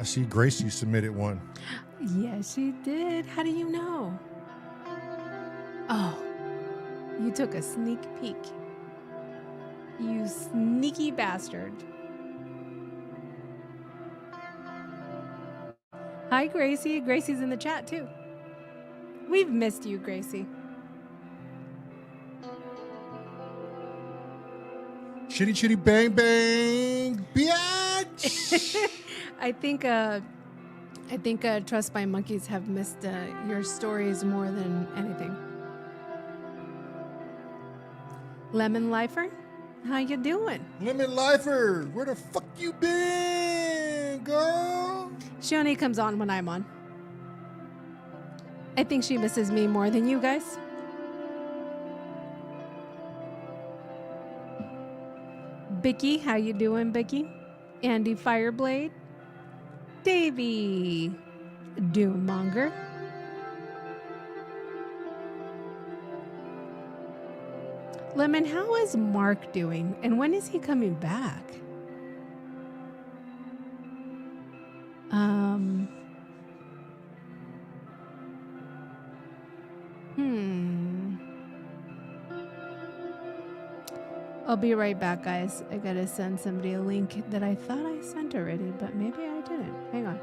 see Gracie submitted one. Yes, she did. How do you know? Oh, you took a sneak peek. You sneaky bastard. Hi, Gracie. Gracie's in the chat, too. We've missed you, Gracie. Chitty chitty bang bang, bitch. I think Trust by Monkeys have missed your stories more than anything. Lemon Lifer, how you doing? Lemon Lifer, where the fuck you been, girl? She only comes on when I'm on. I think she misses me more than you guys. Bicky, how you doing, Bicky? Andy Fireblade. Davey Doommonger. Lemon, how is Mark doing? And when is he coming back? I'll be right back, guys. I gotta send somebody a link that I thought I sent already, but maybe I didn't. Hang on.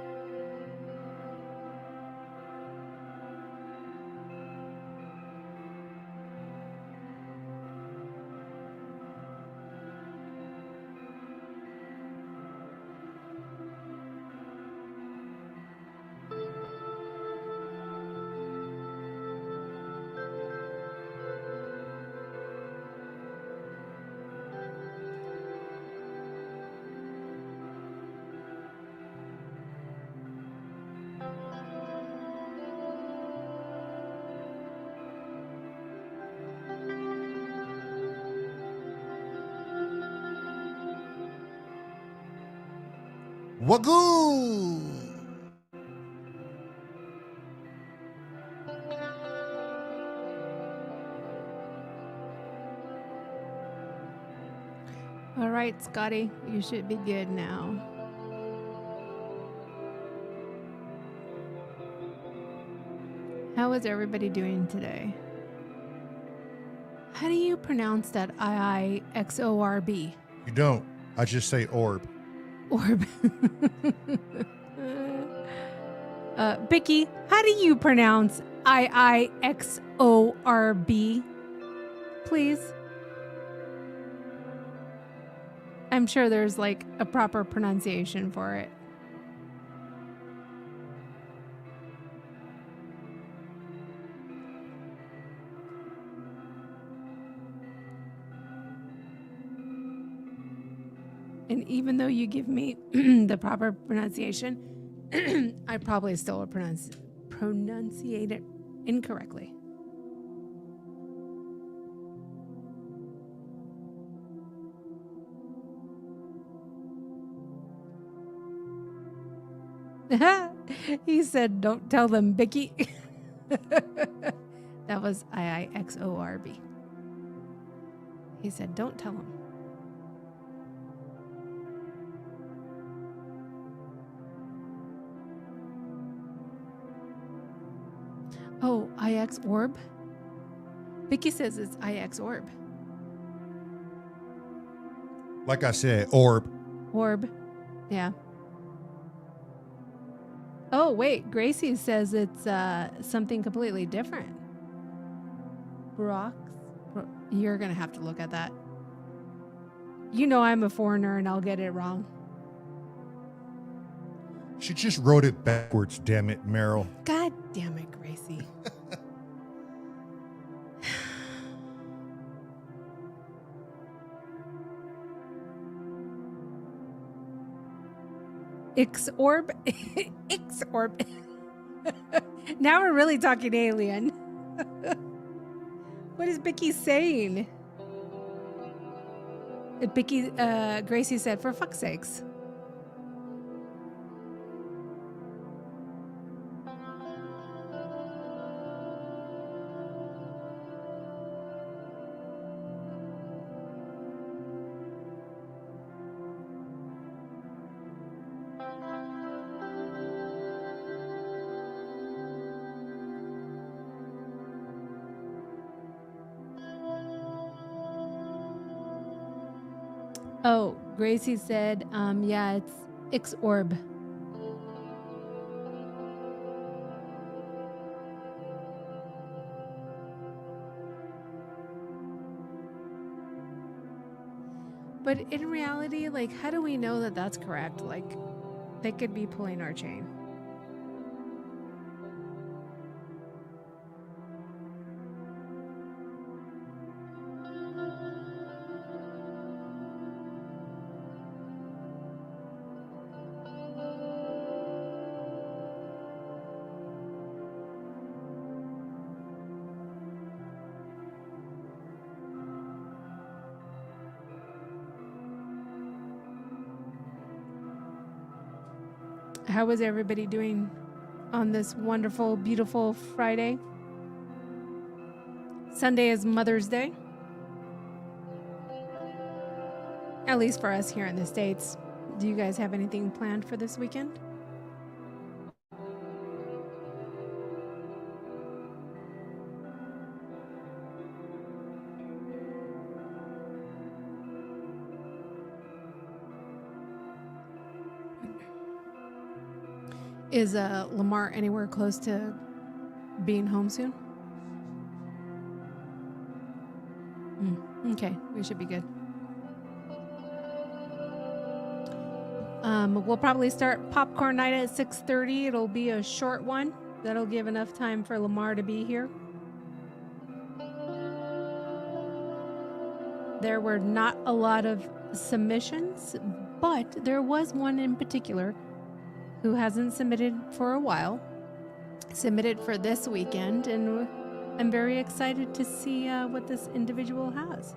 Wagoo! All right, Scotty, you should be good now. How is everybody doing today? How do you pronounce that IIXORB? You don't. I just say orb. Orb. Bicky, how do you pronounce IIXORB? Please. I'm sure there's like a proper pronunciation for it. And even though you give me the proper pronunciation, I probably still will pronunciate it incorrectly. He said, don't tell them, Bicky. That was IIXORB. He said, don't tell them. Oh, IX orb? Vicky says it's IX orb. Like I said, orb. Orb. Yeah. Oh, wait. Gracie says it's something completely different. Brox. You're going to have to look at that. You know I'm a foreigner and I'll get it wrong. She just wrote it backwards, damn it, Meryl. God damn it, Gracie. Ixorb? Ixorb. Now we're really talking alien. What is Bicky saying? Gracie said, for fuck's sakes. Oh, Gracie said, yeah, it's S.O.R. But in reality, like, how do we know that that's correct? Like, they could be pulling our chain. How was everybody doing on this wonderful, beautiful Friday? Sunday is Mother's Day. At least for us here in the States. Do you guys have anything planned for this weekend? Is Lamar anywhere close to being home soon? Okay, we should be good. We'll probably start popcorn night at 6:30. It'll be a short one. That'll give enough time for Lamar to be here. There were not a lot of submissions, but there was one in particular who hasn't submitted for a while, submitted for this weekend, and I'm very excited to see what this individual has.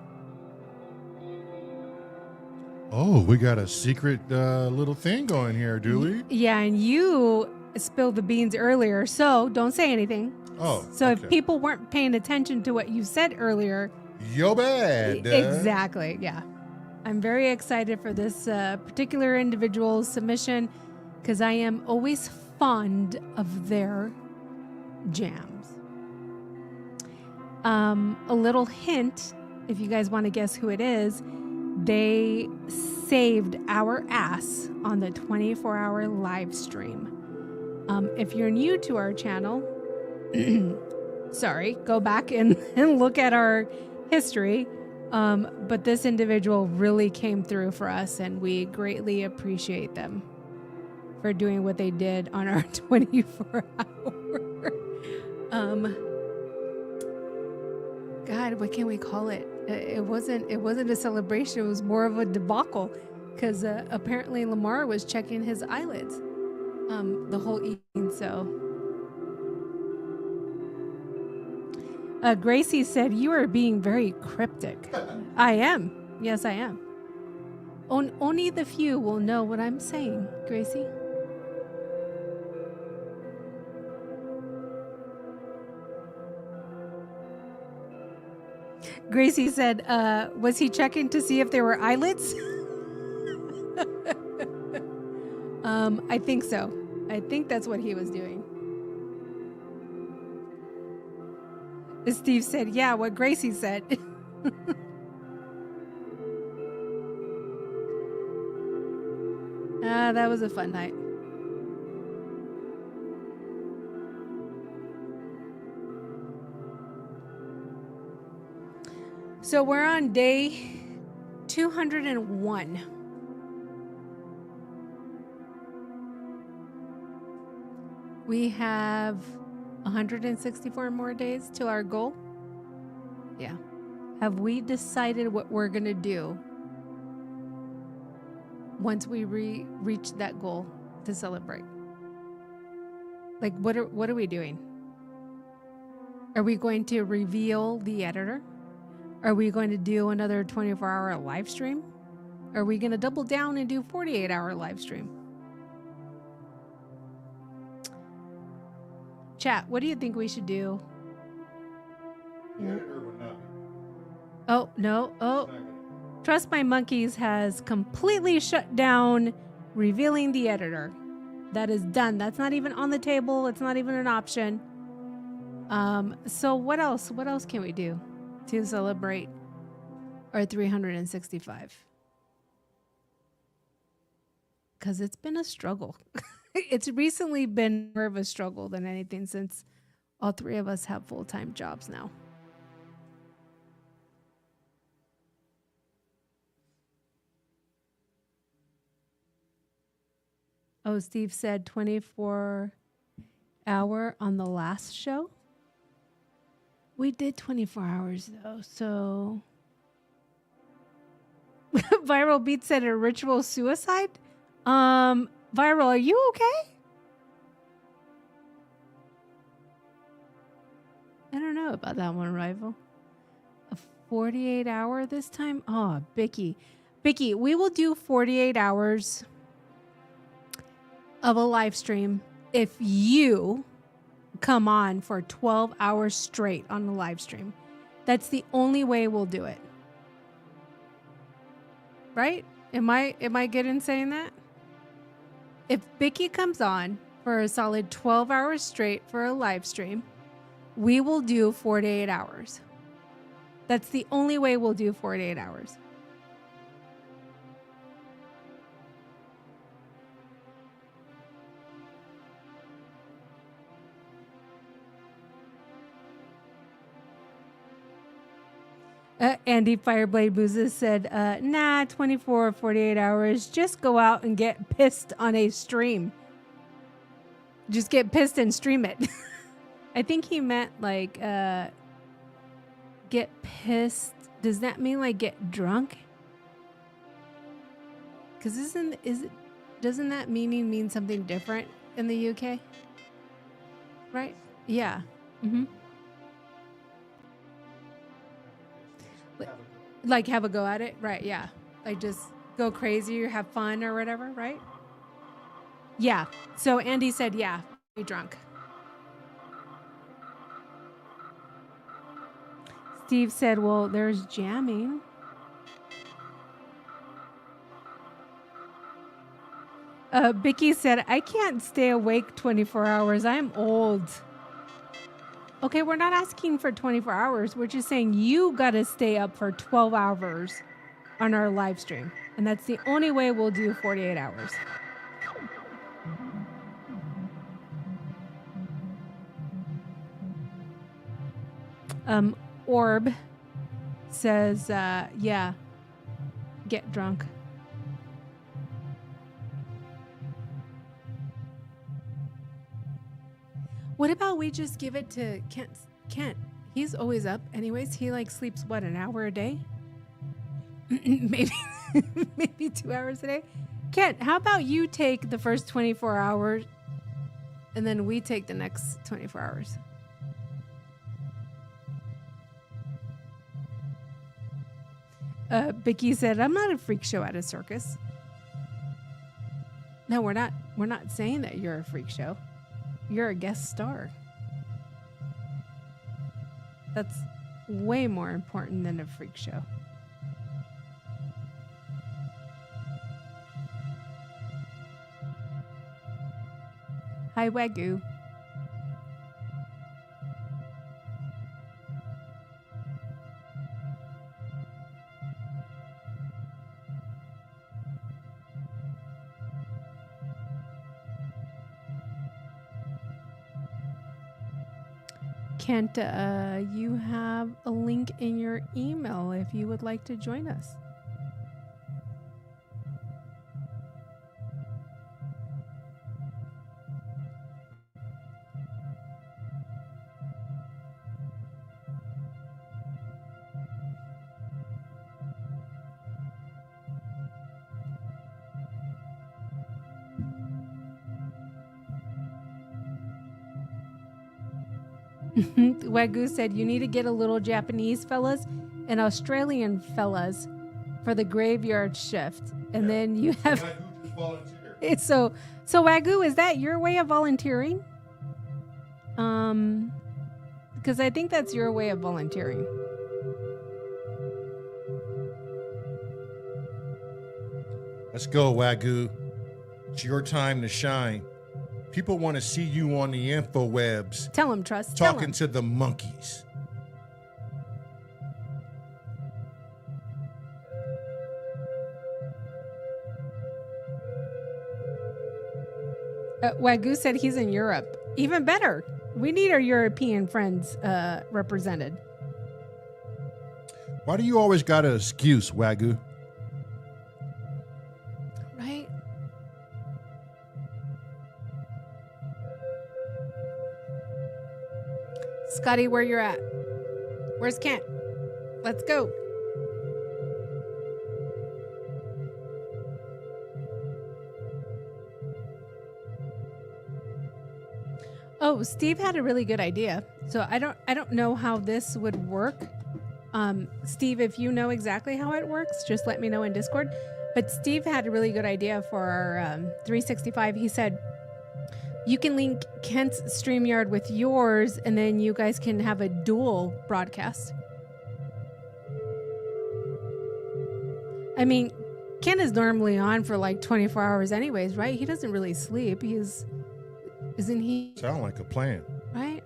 Oh, we got a secret little thing going here, do we? Yeah, and you spilled the beans earlier, so don't say anything. Oh, so okay. If people weren't paying attention to what you said earlier, yo bad. Exactly, yeah. I'm very excited for this particular individual's submission because I am always fond of their jams. A little hint, if you guys want to guess who it is, they saved our ass on the 24-hour live stream. If you're new to our channel, sorry, go back and look at our history. But this individual really came through for us, and we greatly appreciate them for doing what they did on our 24-hour. God, what can we call it? It wasn't a celebration. It was more of a debacle because apparently Lamar was checking his eyelids the whole evening. So Gracie said, you are being very cryptic. I am. Yes, I am. Only the few will know what I'm saying, Gracie. Gracie said, was he checking to see if there were eyelids? I think so. I think that's what he was doing. Steve said, yeah, what Gracie said. That was a fun night. So we're on day 201. We have 164 more days to our goal. Yeah. Have we decided what we're going to do once we reach that goal to celebrate? Like, what are we doing? Are we going to reveal the editor? Are we going to do another 24-hour live stream? Are we going to double down and do 48-hour live stream? Chat, what do you think we should do? Oh, no. Oh, Trust My Monkeys has completely shut down revealing the editor. That is done. That's not even on the table. It's not even an option. So what else? What else can we do to celebrate our 365? because it's been a struggle. It's recently been more of a struggle than anything since all three of us have full-time jobs now. Oh, Steve said 24-hour on the last show. We did 24 hours though, so Viral Beat said a ritual suicide. Viral, are you okay? I don't know about that one, Rival. A 48-hour this time? Oh, Bicky, we will do 48 hours of a live stream if you come on for 12 hours straight on the live stream. That's the only way we'll do it. Right? Am I good in saying that? If Bicky comes on for a solid 12 hours straight for a live stream, we will do 48 hours. That's the only way we'll do 48 hours. Andy Fireblade Boozes said, nah, 24 or 48 hours. Just go out and get pissed on a stream. Just get pissed and stream it. I think he meant like get pissed. Does that mean like get drunk? Because doesn't that meaning mean something different in the UK? Right? Yeah. Mm-hmm. Like have a go at it, right? Yeah, like just go crazy or have fun or whatever, right? Yeah. So Andy said, yeah, be drunk. Steve said, well, there's jamming. Bicky said, I can't stay awake 24 hours. I'm old. Okay, we're not asking for 24 hours. We're just saying you got to stay up for 12 hours on our live stream. And that's the only way we'll do 48 hours. Orb says, yeah, get drunk. What about we just give it to Kent? He's always up anyways. He like sleeps what, an hour a day? maybe 2 hours a day. Kent, how about you take the first 24 hours and then we take the next 24 hours? Bicky said, I'm not a freak show at a circus. No, we're not saying that you're a freak show. You're a guest star. That's way more important than a freak show. Hi, Wagyu. Kent, you have a link in your email if you would like to join us. Wagyu said, you need to get a little Japanese fellas and Australian fellas for the graveyard shift. And then you have... It's so Wagyu, is that your way of volunteering? Because I think that's your way of volunteering. Let's go, Wagyu. It's your time to shine. People want to see you on the infowebs. Tell him, Trust. Talking to the monkeys. Wagyu said he's in Europe. Even better. We need our European friends represented. Why do you always got an excuse, Wagyu? Right? Scotty, where you're at? Where's Kent? Let's go. Oh, Steve had a really good idea. So I don't know how this would work. Steve, if you know exactly how it works, just let me know in Discord. But Steve had a really good idea for our 365. He said, you can link Kent's StreamYard with yours, and then you guys can have a dual broadcast. I mean, Kent is normally on for like 24 hours anyways, right? He doesn't really sleep. Isn't he? Sound like a plan. Right?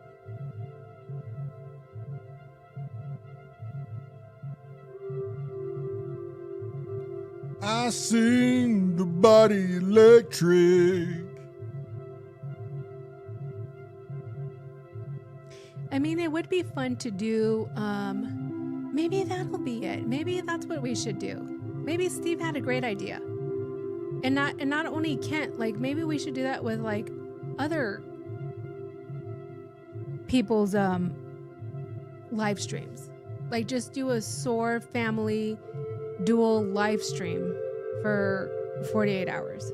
I sing the body electric. I mean, it would be fun to do. Maybe that'll be it. Maybe that's what we should do. Maybe Steve had a great idea, and not only Kent. Like maybe we should do that with like other people's live streams. Like just do a S.O.R family dual live stream for 48 hours.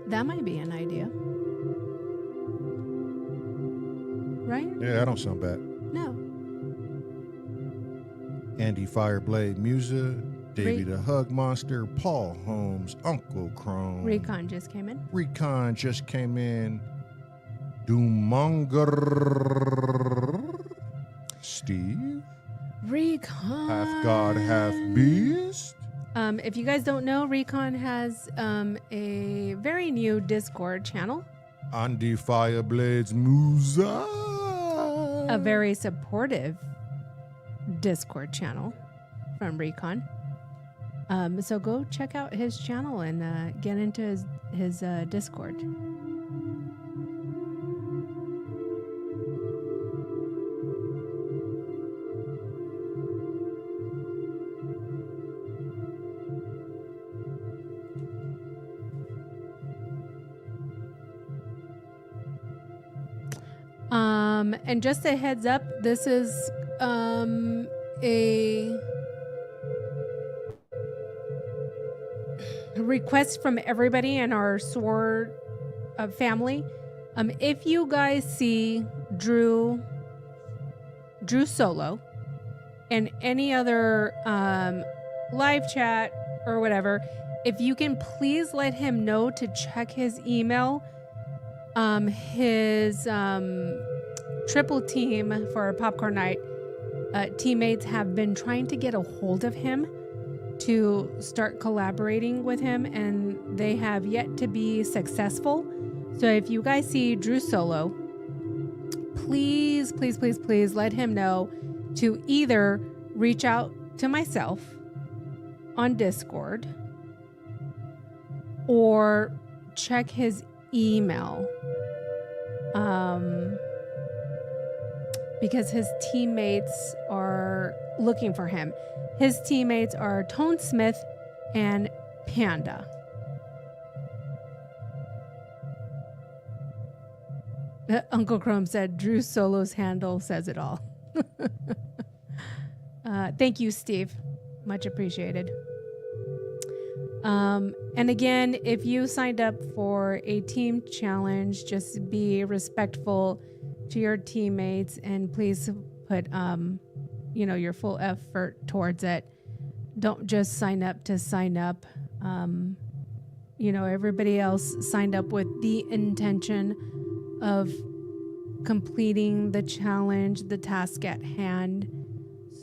That might be an idea. Right? Yeah, that don't sound bad. No. Andy Fireblade Musa, Davey the Hug Monster, Paul Holmes, Uncle Chrome. Recon just came in. Recon just came in. Doomonger. Steve. Recon. Half God, half beast. If you guys don't know, Recon has a very new Discord channel. Andy Fireblades Musa. A very supportive Discord channel from Recon. So go check out his channel and get into his Discord. And just a heads up, this is a request from everybody in our S.O.R family. If you guys see Drew Solo and any other live chat or whatever, if you can please let him know to check his email. His triple team for Popcorn Night teammates have been trying to get a hold of him to start collaborating with him, and they have yet to be successful. So if you guys see Drew Solo, please let him know to either reach out to myself on Discord or check his email, because his teammates are looking for him. His teammates are Tone Smith and Panda. Uncle Chrome said Drew Solo's handle says it all. Thank you, Steve. Much appreciated. And again, if you signed up for a team challenge, just be respectful to your teammates and please put, your full effort towards it. Don't just sign up to sign up. Everybody else signed up with the intention of completing the challenge, the task at hand.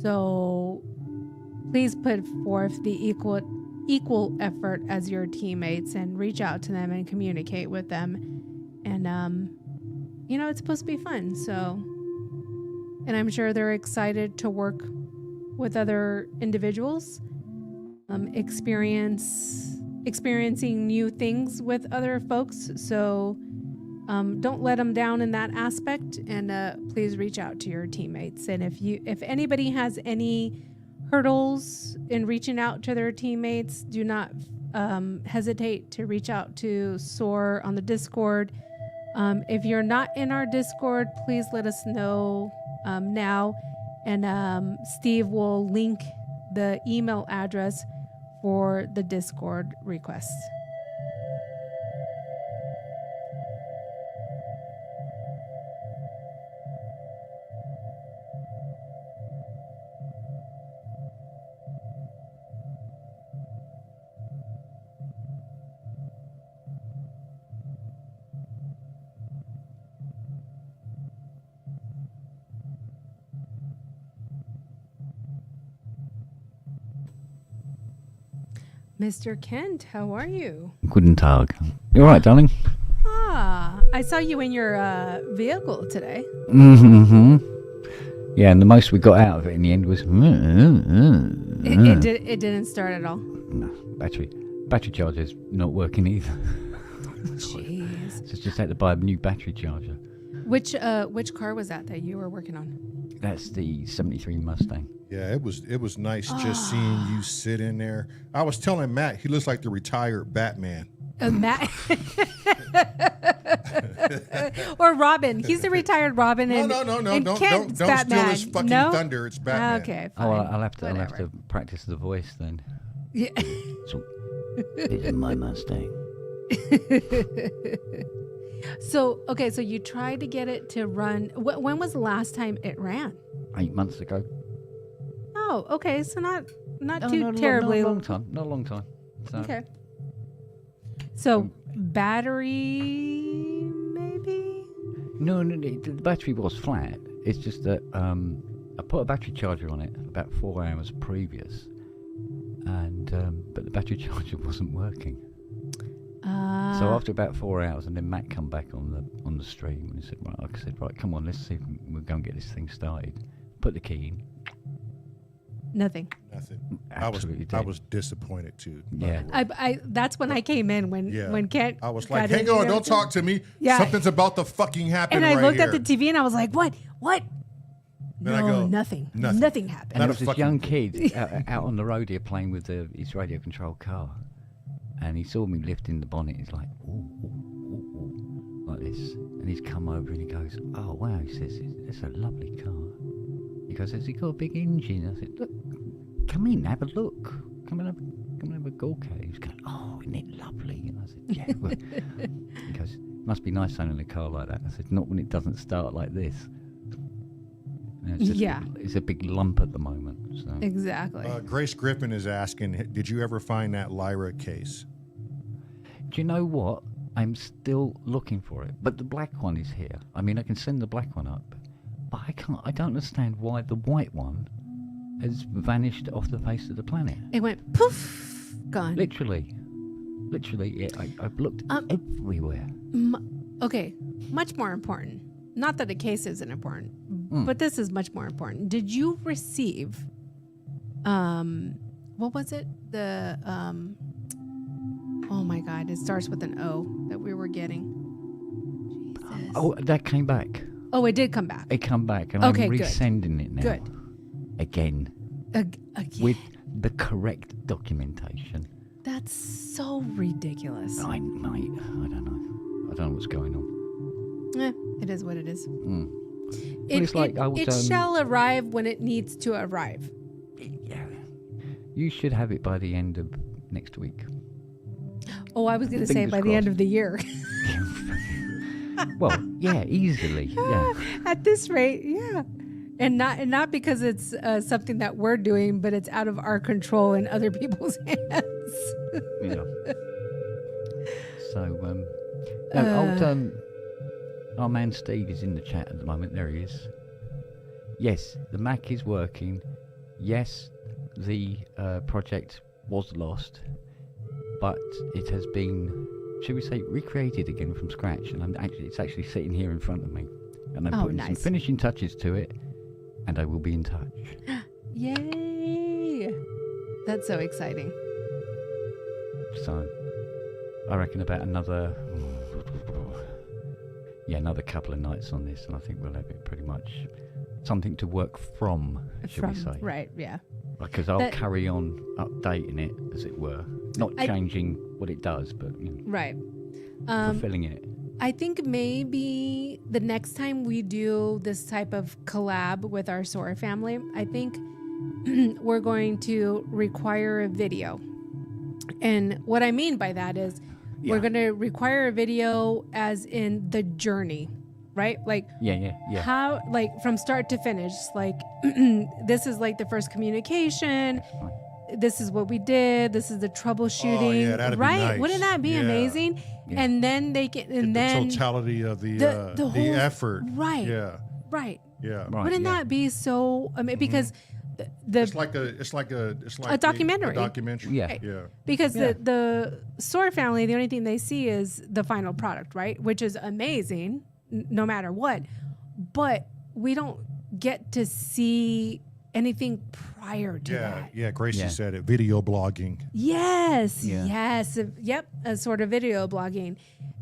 So please put forth the equal effort as your teammates and reach out to them and communicate with them. And, it's supposed to be fun. So, and I'm sure they're excited to work with other individuals, experiencing new things with other folks. So don't let them down in that aspect, and please reach out to your teammates. And if anybody has any hurdles in reaching out to their teammates, do not hesitate to reach out to S.O.R on the Discord. If you're not in our Discord, please let us know now, and Steve will link the email address for the Discord requests. Mr. Kent, how are you? Guten Tag. You all right, darling? I saw you in your vehicle today. Mm-hmm. Yeah, and the most we got out of it in the end was... It didn't start at all. No, battery charger's not working either. Jeez. So just had to buy a new battery charger. Which car was that you were working on? That's the 73 Mustang. Yeah, it was nice just seeing you sit in there. I was telling Matt, he looks like the retired Batman. Matt or Robin. He's the retired Robin. No, and don't Batman. steal his fucking thunder. It's Batman. Okay, fine. Oh, fine. I'll have to practice the voice then. Yeah. So, this is my Mustang. So you tried to get it to run. When was the last time it ran? 8 months ago. Oh, okay. So not too terribly. Not a long time. So, okay. So battery, maybe? No, the battery was flat. It's just that I put a battery charger on it about 4 hours previous, and but the battery charger wasn't working. So after about 4 hours, and then Matt come back on the stream and he said, right, come on, let's see if we'll go and get this thing started. Put the key in. Nothing. Absolutely I was disappointed too. Yeah. I that's when I came in when Kent. I was like, hang on, don't talk to me. Yeah. Something's about to fucking happen. And I right looked here. at the TV and I was like, what? Then I go, nothing. nothing. Nothing happened. And there was this young kid out on the road here playing with his radio controlled car, and he saw me lifting the bonnet. He's like, ooh, like this, and he's come over and he goes, oh wow, he says, it's a lovely car. He goes, has it got a big engine? I said, look, come in, have a look. Come and have a gawk at it. He was going, oh, isn't it lovely? And I said, yeah. Well. He goes, must be nice owning a car like that. I said, not when it doesn't start like this. And it's a big lump at the moment. So. Exactly. Grace Griffin is asking, did you ever find that Lyra case? Do you know what? I'm still looking for it. But the black one is here. I mean, I can send the black one up. But I don't understand why the white one has vanished off the face of the planet. It went poof, gone. Literally, yeah, I've looked everywhere. Okay, much more important. Not that a case isn't important, but this is much more important. Did you receive, what was it? The, oh my God, it starts with an O that we were getting. Jesus. Oh, that came back. Oh, it did come back. It come back, and Okay, I'm good. resending it now. Good. Again. Again. With the correct documentation. That's so ridiculous. Mate, I don't know. I don't know what's going on. It is what it is. It Shall arrive when it needs to arrive. Yeah. You should have it by the end of next week. Oh, I was going to say by the end of the year. Well, yeah, easily. Yeah. At this rate, yeah. And not because it's something that we're doing, but it's out of our control and other people's hands. Yeah. So, our man Steve is in the chat at the moment. There he is. Yes, the Mac is working. Yes, the project was lost, but it has been, shall we say, recreated again from scratch. And it's actually sitting here in front of me. And I'm putting some finishing touches to it, and I will be in touch. Yay! That's so exciting. So, I reckon about another couple of nights on this, and I think we'll have it pretty much something to work from, should we say? Right, yeah. Because I'll carry on updating it, as it were, not changing what it does, but right, fulfilling it. I think maybe the next time we do this type of collab with our S.O.R family, I think we're going to require a video. And what I mean by that is we're going to require a video as in the journey, right? Like, how, like, from start to finish, like, this is like the first communication. This is what we did. This is the troubleshooting. Oh, yeah, that'd be nice. Wouldn't that be amazing? Yeah. And then they get, and then the totality of the whole effort. Right. Yeah. Right. Yeah. Right, Wouldn't that be so? I mean, because it's like a documentary. A documentary. Yeah. Yeah. Because the S.O.R family, the only thing they see is the final product, right? Which is amazing, no matter what. But we don't get to see anything prior to that. Yeah, Gracie said it. Video blogging. Yes. Yep. A sort of video blogging.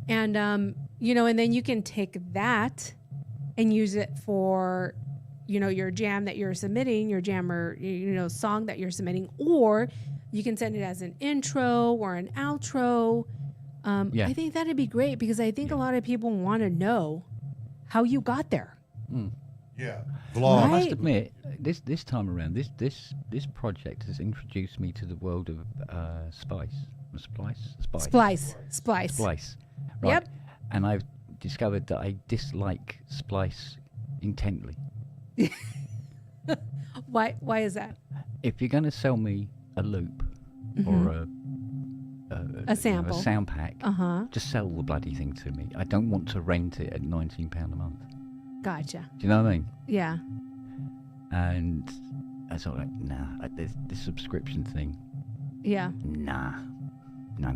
And, and then you can take that and use it for, your jam that you're submitting, your jam or, song that you're submitting, or you can send it as an intro or an outro. I think that'd be great because I think a lot of people want to know how you got there. Mm. Yeah. Vlog. I must admit, this time around, this project has introduced me to the world of Splice. Splice. Right. Yep. And I've discovered that I dislike Splice intently. Why is that? If you're going to sell me a loop or a sample, a sound pack, just sell the bloody thing to me. I don't want to rent it at £19 a month. Gotcha. Do you know what I mean? Yeah. And I sort of like, nah, this subscription thing. Yeah. No, not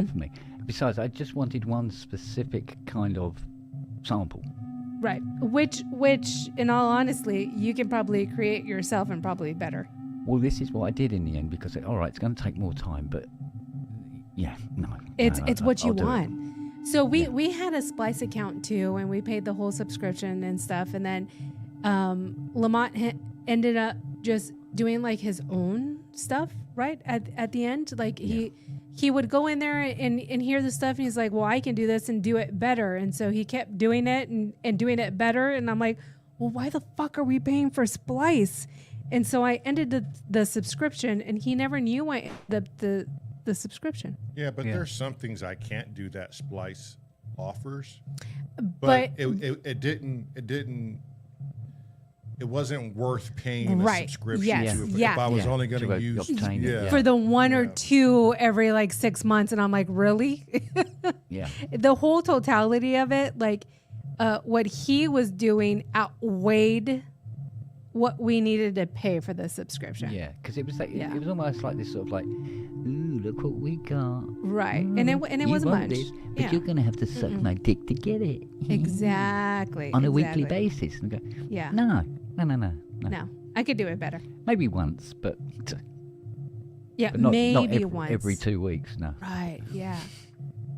for me. Besides, I just wanted one specific kind of sample. Right. Which, in all honesty, you can probably create yourself and probably better. Well, this is what I did in the end because, all right, it's going to take more time, but it's what you want. It. So we had a Splice account too, and we paid the whole subscription and stuff. And then Lamont ended up just doing like his own stuff, right? At the end, like he would go in there and hear the stuff, and he's like, well, I can do this and do it better. And so he kept doing it and doing it better. And I'm like, well, why the fuck are we paying for Splice? And so I ended the subscription, and he never knew the subscription. Yeah, but there's some things I can't do that Splice offers. But it wasn't worth paying a subscription to if I was only going to use for the one or two every like 6 months. And I'm like, really? Yeah. The whole totality of it, like what he was doing outweighed what we needed to pay for the subscription. Yeah, because it was like it was almost like this sort of like, ooh, look what we got. Right, and it wasn't much. This, but you're gonna have to suck my dick to get it. Exactly. On a weekly basis. And go, yeah. No. No, I could do it better. Maybe once, but not maybe once every 2 weeks. No. Right. Yeah.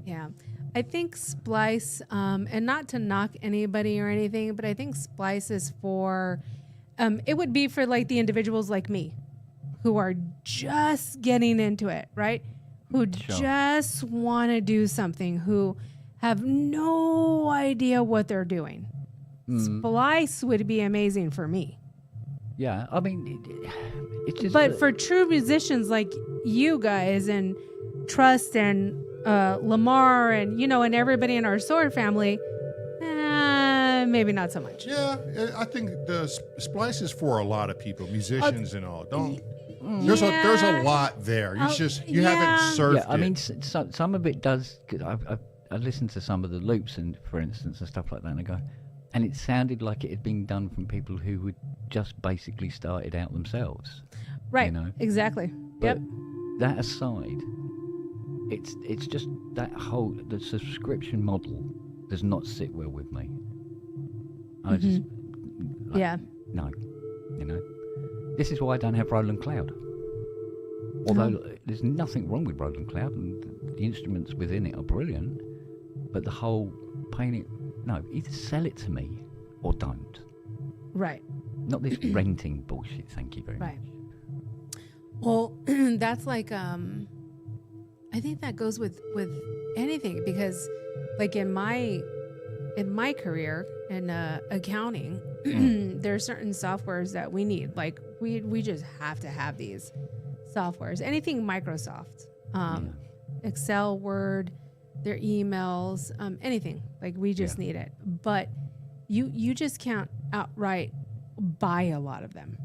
Yeah. I think Splice, and not to knock anybody or anything, but I think Splice is for. It would be for like the individuals like me who are just getting into it, right? Who just want to do something, who have no idea what they're doing. Splice would be amazing for me. Yeah, I mean, it's just... But for true musicians like you guys and Trust and Lamar and, and everybody in our S.O.R family... maybe not so much. Yeah, I think the Splice is for a lot of people, musicians and all. There's a lot there. You haven't surfed it. I mean, some of it does. Cause I listened to some of the loops for instance, and stuff like that, and I go, and it sounded like it had been done from people who had just basically started out themselves. Right. Exactly. But that aside, it's just that the subscription model does not sit well with me. I just... No. This is why I don't have Roland Cloud. Although there's nothing wrong with Roland Cloud, and the instruments within it are brilliant, but the whole paying it, no, either sell it to me or don't. Right. Not this renting bullshit, thank you very much. Well, that's like, I think that goes with anything, because like in my career in accounting, there are certain softwares that we need. Like we just have to have these softwares. Anything Microsoft, Excel, Word, their emails, anything. Like we just need it. But you just can't outright buy a lot of them,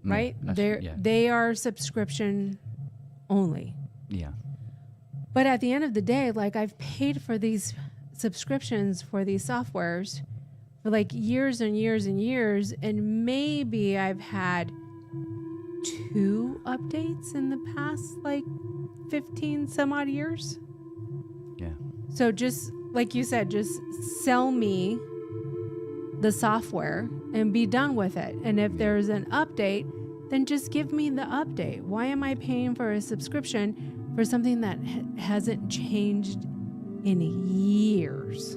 right? They are subscription only. Yeah. But at the end of the day, like I've paid for these subscriptions for these softwares for like years and years and years, and maybe I've had 2 updates in the past like 15 some odd years. Yeah. So just like you said, just sell me the software and be done with it. And if there's an update, then just give me the update. Why am I paying for a subscription for something that hasn't changed in years?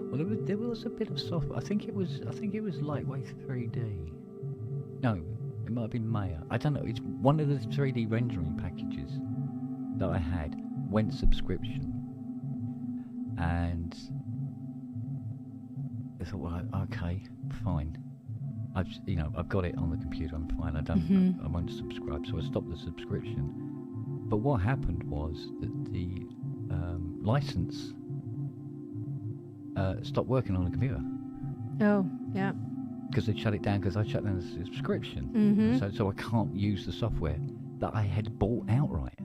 Well, there was a bit of software. I think it was Lightwave 3D. No, it might have been Maya. I don't know. It's one of the 3D rendering packages that I had went subscription, and I thought, well, okay, fine. I've got it on the computer. I'm fine. I won't subscribe. So I stopped the subscription. But what happened was that the license stopped working on the computer. Oh, yeah. Because they shut it down because I shut down the subscription. So I can't use the software that I had bought outright.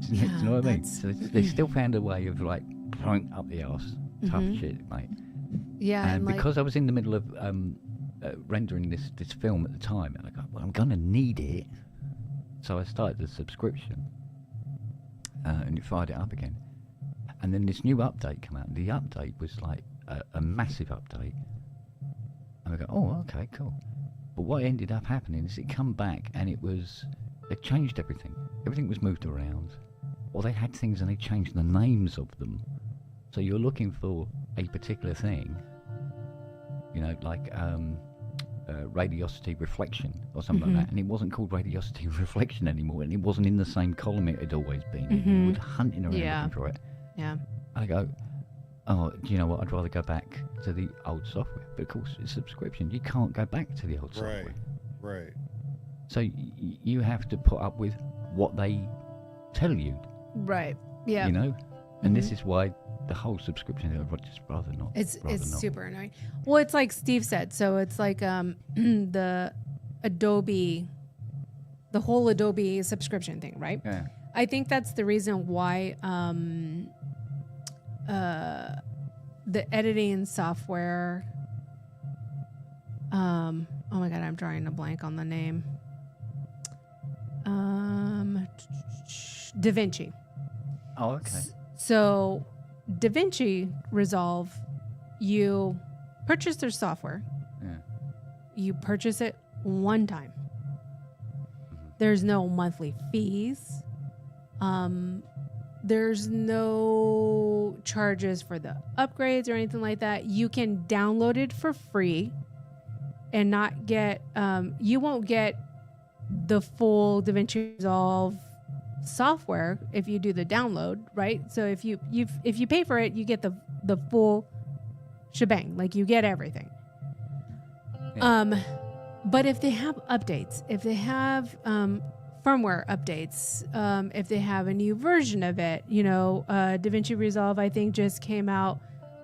Do you know what I mean? So they still found a way of like throwing up the arse. Tough shit, mate. Yeah. And because I was in the middle of rendering this film at the time, and I go, well, I'm going to need it. So I started the subscription, and it fired it up again. And then this new update came out, and the update was like a massive update. And I go, oh, okay, cool. But what ended up happening is it come back, and they changed everything. Everything was moved around. Or they had things and they changed the names of them. So you're looking for a particular thing, like radiosity reflection or something like that, and it wasn't called radiosity reflection anymore, and it wasn't in the same column it had always been. You were hunting around looking for it. Yeah. And I go, oh, do you know what? I'd rather go back to the old software. But of course, it's subscription. You can't go back to the old software. Right. So you have to put up with what they tell you. Right. Yeah. And this is why the whole subscription thing, I'd just rather not. It's super annoying. Well, it's like Steve said. So it's like the Adobe, the whole Adobe subscription thing, right? Yeah. I think that's the reason why the editing software. Oh my God, I'm drawing a blank on the name. DaVinci. Oh, okay. So DaVinci Resolve, you purchase their software. Yeah. You purchase it one time. There's no monthly fees. There's no charges for the upgrades or anything like that. You can download it for free and not get, you won't get the full DaVinci Resolve software if you do the download, right? So if you pay for it, you get the full shebang, like you get everything. Yeah. But if they have updates, if they have firmware updates, if they have a new version of it, DaVinci Resolve I think just came out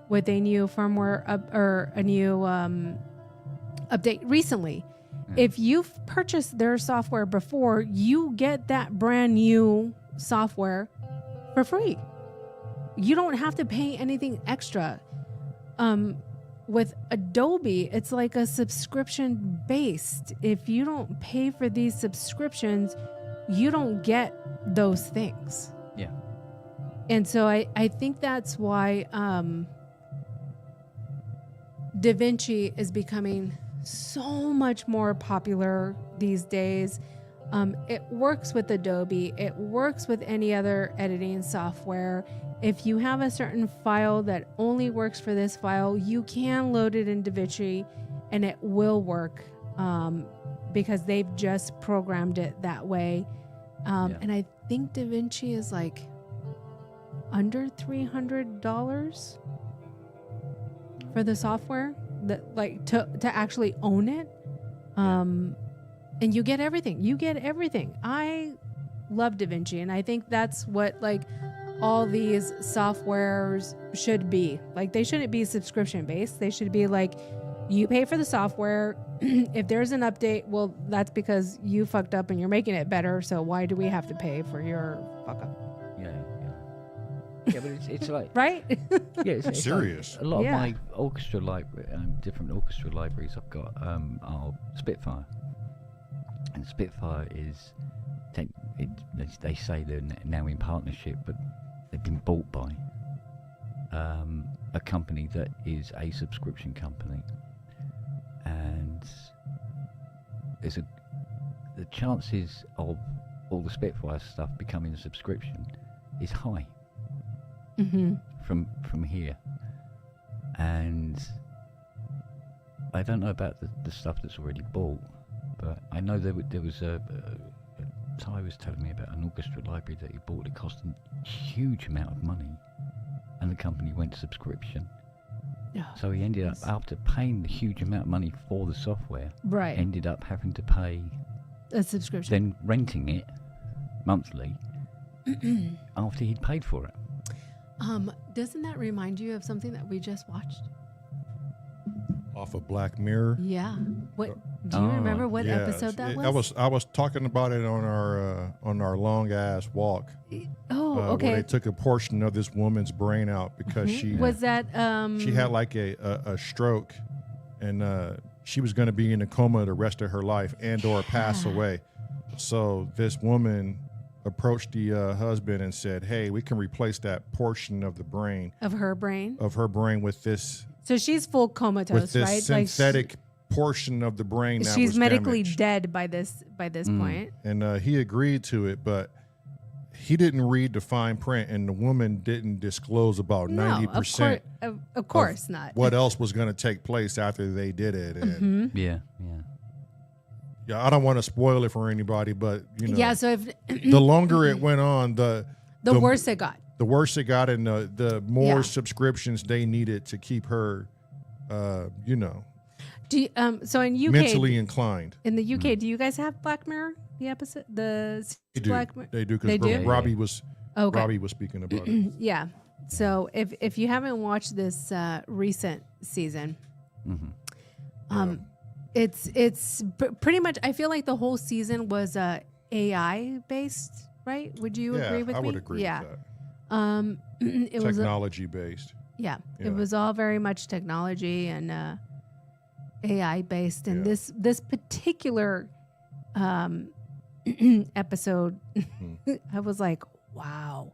with a new firmware or a new update recently. If you've purchased their software before, you get that brand new software for free. You don't have to pay anything extra. With Adobe, it's like a subscription based. If you don't pay for these subscriptions, you don't get those things. Yeah. And so I think that's why DaVinci is becoming so much more popular these days. It works with Adobe. It works with any other editing software. If you have a certain file that only works for this file, you can load it in DaVinci and it will work because they've just programmed it that way. And I think DaVinci is like under $300 for the software that like to actually own it. And you get everything. You get everything. I love DaVinci, and I think that's what like all these softwares should be. Like they shouldn't be subscription based. They should be like you pay for the software. If there's an update, well, that's because you fucked up and you're making it better. So why do we have to pay for your fuck up? Yeah, but it's like right. Yeah, it's serious. Like a lot of my orchestra library, different orchestra libraries I've got are Spitfire, and Spitfire is they say they're now in partnership, but they've been bought by a company that is a subscription company, and the chances of all the Spitfire stuff becoming a subscription is high. From here, and I don't know about the stuff that's already bought, but I know there was Ty was telling me about an orchestra library that he bought. It cost a huge amount of money, and the company went subscription. So he ended up, after paying the huge amount of money for the software, ended up having to pay a subscription, then renting it monthly after he'd paid for it. Doesn't that remind you of something that we just watched? Off of Black Mirror. Yeah. What do you remember what episode that was? I was talking about it on our long ass walk. Oh, okay. Where they took a portion of this woman's brain out because she was that she had like a stroke, and she was going to be in a coma the rest of her life and or pass away. So this woman approached the husband and said, "Hey, we can replace that portion of the brain of her brain with this." So she's full comatose, with this right? synthetic portion of the brain. That she's was medically damaged. dead by this point. And he agreed to it, but he didn't read the fine print, and the woman didn't disclose about 90%. Of course not. What else was going to take place after they did it? And yeah, I don't want to spoil it for anybody, but you know, yeah. So if the longer it went on, the worse it got. The worse it got, and the more subscriptions they needed to keep her, you know. Do you, so in UK, mentally inclined. In the UK, do you guys have Black Mirror? The episode, Black Mirror. They do because Robbie was speaking about it. Yeah. So if you haven't watched this recent season, it's pretty much. I feel like the whole season was AI based, right? Would you agree with me? I would agree with that. It was technology based. Yeah, it was all very much technology and AI based, and this particular episode, I was like, wow,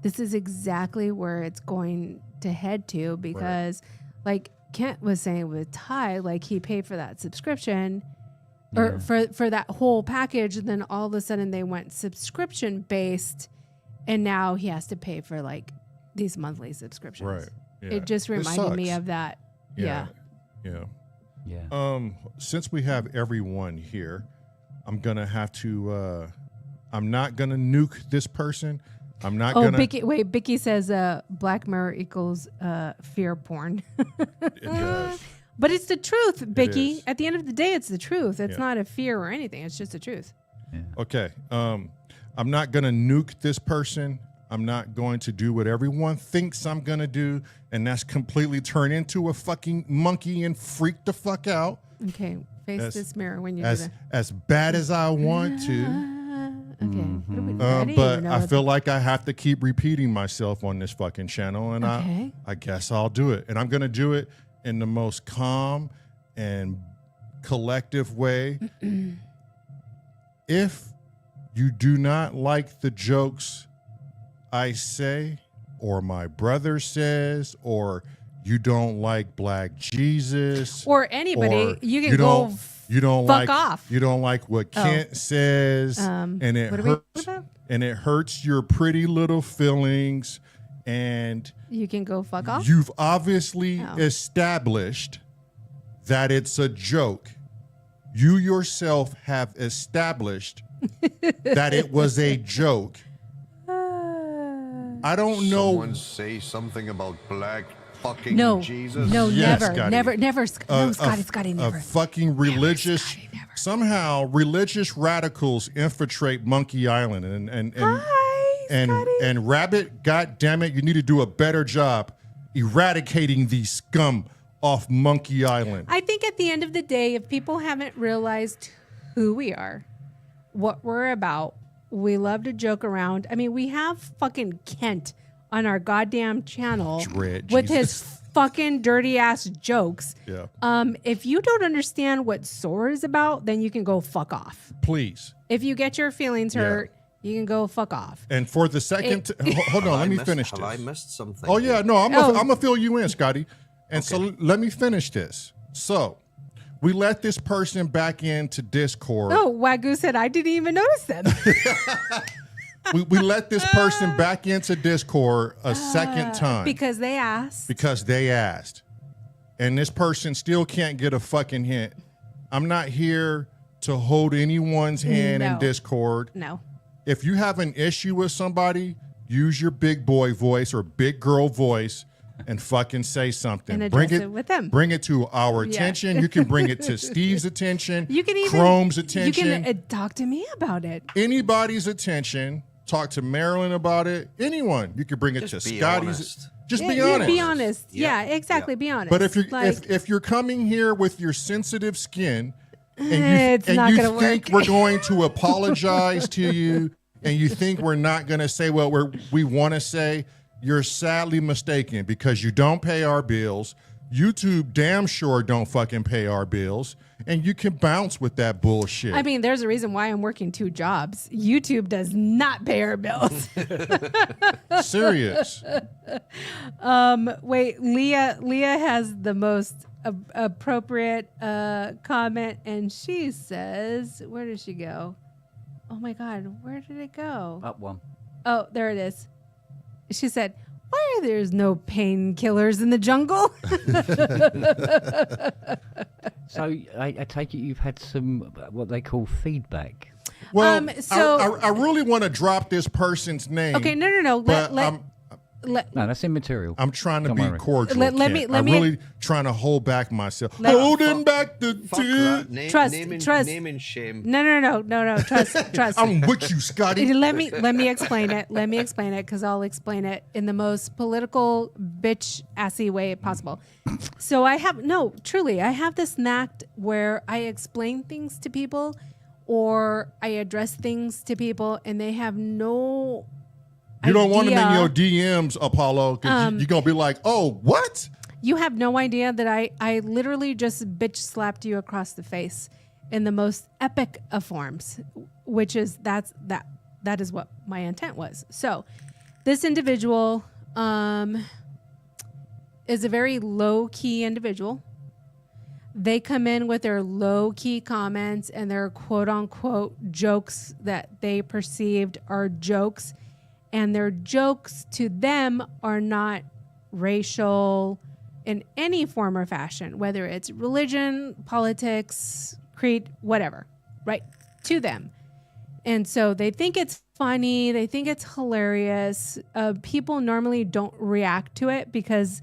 this is exactly where it's going to head to, because like Kent was saying with Ty, like he paid for that subscription or for that whole package, and then all of a sudden they went subscription based, and now he has to pay for like these monthly subscriptions. Right. Yeah. It just reminded me of that. Yeah. Since we have everyone here, I'm gonna have to. I'm not gonna nuke this person. I'm not gonna. Bicky says Black Mirror equals fear porn. It does. But it's the truth, Bicky. At the end of the day, it's the truth. It's not a fear or anything. It's just the truth. Yeah. Okay. I'm not gonna nuke this person. I'm not going to do what everyone thinks I'm gonna do, and that's completely turn into a fucking monkey and freak the fuck out. Okay, face this mirror when you do that. As bad as I want to. Okay. But I feel like I have to keep repeating myself on this fucking channel, and I guess I'll do it. And I'm gonna do it in the most calm and collective way. If you do not like the jokes I say, or my brother says, or you don't like Black Jesus, or anybody, you can You don't Fuck like off. You don't like what Kent says, and it what are we hurts. about? And it hurts your pretty little feelings. And You can go fuck off. you've obviously Oh. established that it's a joke. You yourself have established that it was a joke. I don't know. Someone say something about black fucking No, Jesus. no, Yes, never, Scotty. never. No, Scotty, A never. fucking religious. Scotty, never. Somehow, religious radicals infiltrate Monkey Island, and Hi, Scotty. and Rabbit. God damn it, you need to do a better job eradicating these scum off Monkey Island. I think at the end of the day, if people haven't realized who we are, what we're about, we love to joke around. I mean, we have fucking Kent on our goddamn channel Dread, with Jesus. his fucking dirty ass jokes. Yeah. If you don't understand what S.O.R is about, then you can go fuck off. Please. If you get your feelings hurt, you can go fuck off. And for the second, hold on, let me finish Have this. I missed something? Oh yeah, here? no, I'm Oh. gonna fill you in, Scotty. And so let me finish this. So we let this person back into Discord. Oh, Wagyu said I didn't even notice them. We let this person back into Discord a second time because they asked. because they asked. And this person still can't get a fucking hint. I'm not here to hold anyone's hand in No. Discord. No. If you have an issue with somebody, use your big boy voice or big girl voice and fucking say something. And bring address it with them. Bring it to our Yeah. attention. You can bring it to Steve's attention. You can even Chrome's attention. You can talk to me about it. Anybody's attention. Talk to Marelyn about it. Anyone. You can bring it Just to be Scotty's. honest. Just Yeah, be yeah, honest. Be honest. Yeah. Yeah, exactly. Yeah. Be honest. But if you're like, if you're coming here with your sensitive skin and It's you, not and you gonna think work. we're going to apologize to you and you think we're not going to say what we want to say, you're sadly mistaken because you don't pay our bills. YouTube damn sure don't fucking pay our bills, and you can bounce with that bullshit. I mean, there's a reason why I'm working 2 jobs. YouTube does not pay our bills. Serious. Wait, Leah has the most appropriate comment, and she says, where did she go? Oh my God, where did it go? Up one. Oh, there it is. She said, why are there no painkillers in the jungle? So I take it you've had some what they call feedback. Well, so- I really want to drop this person's name. Okay, no. But No, that's immaterial. I'm trying to Don't be worry. cordial. Let Kent. me- I'm really trying to hold back myself. Let- Holding back the Fuck that. Trust, Name trust. and shame. No. Trust. I'm with you, Scotty. Let me explain it. Let me explain it because I'll explain it in the most political bitch assy way possible. So I have this knack where I explain things to people or I address things to people and they have no You don't want them in idea. your DMs, Apollo, because you're going to be like, oh, what? You have no idea that I literally just bitch slapped you across the face in the most epic of forms, which is that is what my intent was. So this individual is a very low-key individual. They come in with their low-key comments and their quote-unquote jokes that they perceived are jokes, and their jokes to them are not racial in any form or fashion, whether it's religion, politics, creed, whatever, right? To them. And so they think it's funny. They think it's hilarious. People normally don't react to it because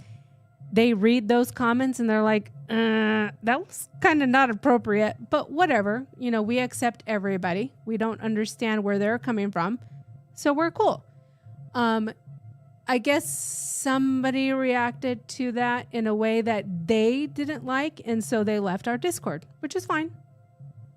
they read those comments and they're like, that was kind of not appropriate, but whatever. You know, we accept everybody. We don't understand where they're coming from. So we're cool. I guess somebody reacted to that in a way that they didn't like, and so they left our Discord, which is fine.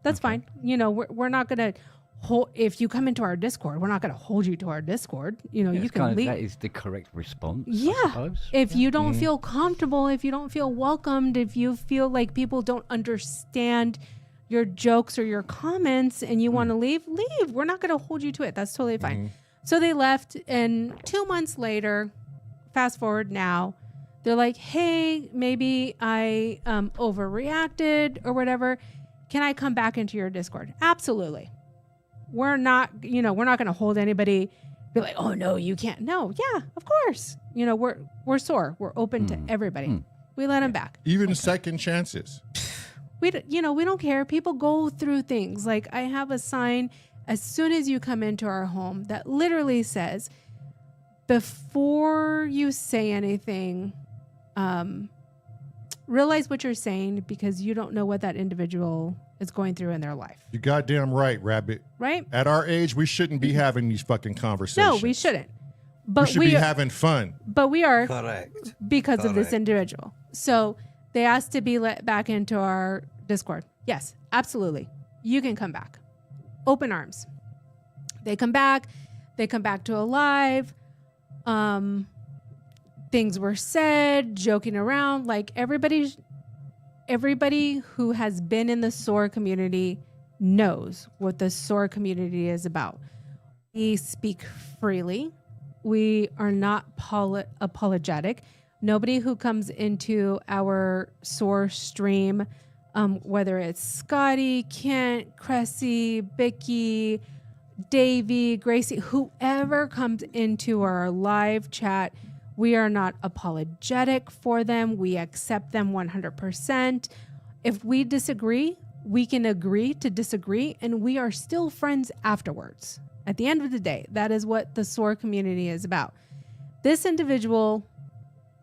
That's fine. You know, we're not gonna hold. If you come into our Discord, we're not gonna hold you to our Discord. You know, Yeah, you it's can kind of, leave. that is the correct response. I Yeah. suppose. If you don't feel comfortable, if you don't feel welcomed, if you feel like people don't understand your jokes or your comments and you want to leave, leave. We're not going to hold you to it. That's totally fine. So they left, and 2 months later, fast forward now, they're like, hey, maybe I overreacted or whatever. can I come back into your Discord? Absolutely. We're not going to hold anybody, be like, oh no, you can't. No, yeah, of course. We're S.O.R. We're open to everybody. We let them back. Even second chances. We don't care. People go through things. Like I have a sign as soon as you come into our home that literally says, before you say anything, realize what you're saying because you don't know what that individual is going through in their life. You goddamn right, Rabbit. Right? At our age, we shouldn't be having these fucking conversations. No, we shouldn't. But we should be having fun. But we are. Correct. Because of this individual. So they asked to be let back into our Discord. Yes, absolutely. You can come back. Open arms. They come back. They come back to a live. Things were said, joking around. Like everybody who has been in the S.O.R community knows what the S.O.R community is about. We speak freely. We are not apologetic. Nobody who comes into our S.O.R stream, whether it's Scotty, Kent, Cressy, Bicky, Davey, Gracie, whoever comes into our live chat, we are not apologetic for them. We accept them 100%. If we disagree, we can agree to disagree, and we are still friends afterwards. At the end of the day, that is what the S.O.R community is about. This individual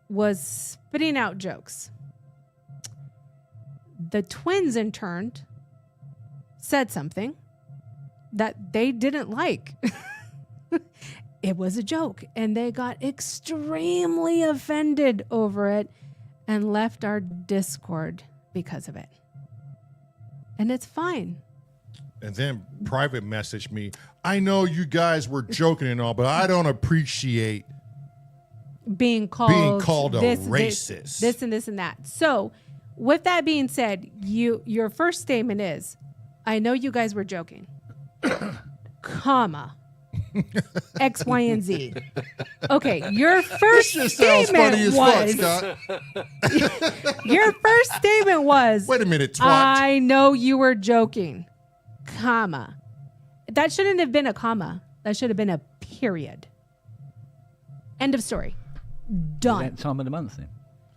was spitting out jokes. The twins, in turn, said something that they didn't like. It was a joke, and they got extremely offended over it and left our Discord because of it. And it's fine. And then private message me, I know you guys were joking and all, but I don't appreciate being called a racist. This and this and that. So with that being said, your first statement is, I know you guys were joking, comma, X, Y, and Z. Okay, your first statement was, your first statement was, wait a minute, twat. I know you were joking, comma. That shouldn't have been a comma. That should have been a period. End of story. Done. That time of the month then.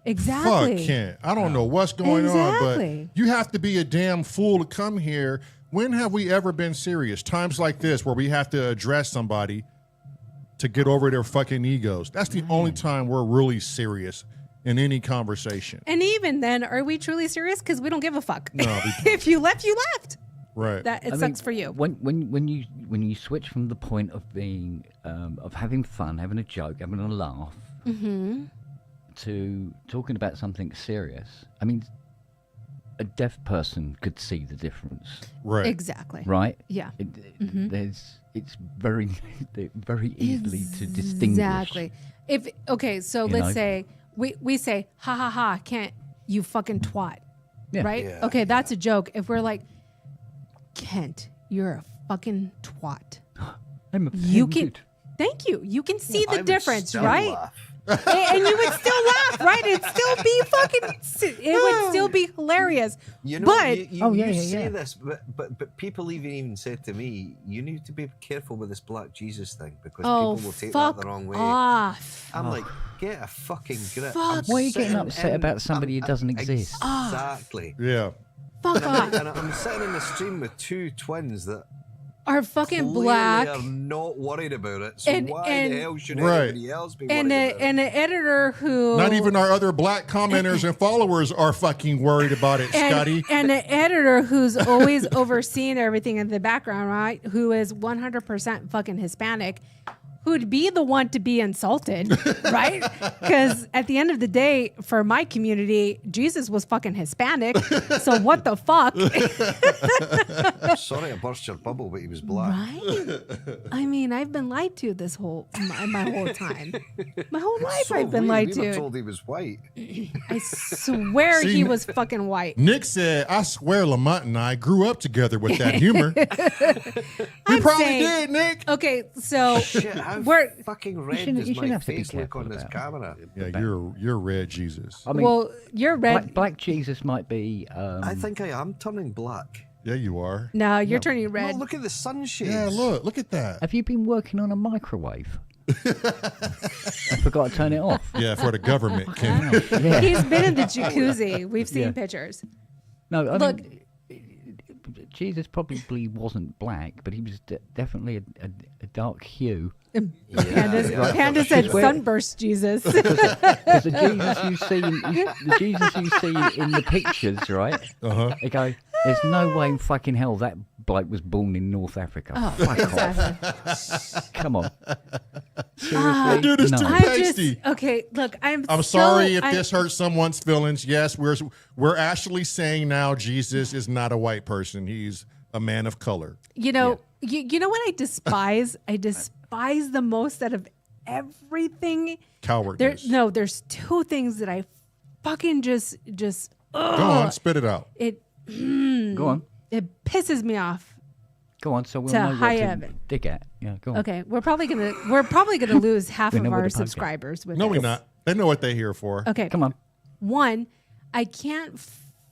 Exactly. Fuck Kent. I don't know what's going on, but you have to be a damn fool to come here. When have we ever been serious? Times like this where we have to address somebody to get over their fucking egos. That's the only time we're really serious in any conversation. And even then, are we truly serious? Because we don't give a fuck. No, if you left, you left. Right. That sucks for you. When you switch from the point of being of having fun, having a joke, having a laugh, to talking about something serious. I mean, a deaf person could see the difference. Right. Exactly. Right? Yeah. It's very very easily to distinguish. Exactly. Let's say we say, ha ha ha, can't you fucking twat. Yeah. Right? Yeah, okay, that's a joke. If we're like, Kent, you're a fucking twat. I'm You offended. Thank you. You can see I the would difference, still right? laugh. And you would still laugh, right? It'd still be it would still be hilarious. You know, but you say this, but people even said to me, you need to be careful with this Black Jesus thing because people will take that the wrong way. Off. I'm like, get a fucking grip. Fuck. Why are you getting upset about somebody who doesn't exist? Exactly. Yeah. Fuck off. And I'm sitting in the stream with two twins that Are fucking clearly black. are not worried about it. So And- why and- the hell should Right. anybody else be worried And about it? an editor who Not even our other black commenters and followers are fucking worried about it, Scotty. and an editor who's always overseeing everything in the background, right? Who is 100% fucking Hispanic, who'd be the one to be insulted, right? Because at the end of the day, for my community, Jesus was fucking Hispanic. So what the fuck? Sorry, I burst your bubble, but he was black. Right? I mean, I've been lied to this my whole time. My whole life So I've been we lied were to. told he was white. I swear See, he was fucking white. Nick said, I swear Lamont and I grew up together with that humor. We I'm probably saying- did, Nick. Okay, so Shit, we're fucking red shouldn't- does you shouldn't my have to be face look careful on this about camera? Yeah, you're red Jesus. I mean, well, you're red. Black Jesus might be. I think I am turning black. Yeah, you are. No, you're turning red. Oh, look at the sunshades. Yeah, look at that. Have you been working on a microwave? I forgot to turn it off. Yeah, for the government. Kim. Yeah. He's been in the jacuzzi. We've seen Yeah. pictures. No, I Look. mean, Jesus probably wasn't black, but he was definitely a dark hue. Panda said Where- sunburst Jesus. Because the Jesus you see in the pictures, right? They go, there's no way in fucking hell that bloke was born in North Africa. Fuck off. Exactly. Come on. Seriously? Dude, it's no. too I'm just pasty. okay. Look, I'm sorry if this hurts someone's feelings. Yes, we're actually saying now Jesus is not a white person. He's a man of color. You know, you know what I despise? I despise the most out of everything. Cowardness. There's two things that I fucking just Go on, spit it out. Go on. it pisses me off. Go on, so we'll To know what high to heaven. dig at. Yeah, go on. Okay, we're probably gonna lose half We of know where our to poke it. subscribers with No, this. we're not. They know what they're here for. Okay, Come on. One, I can't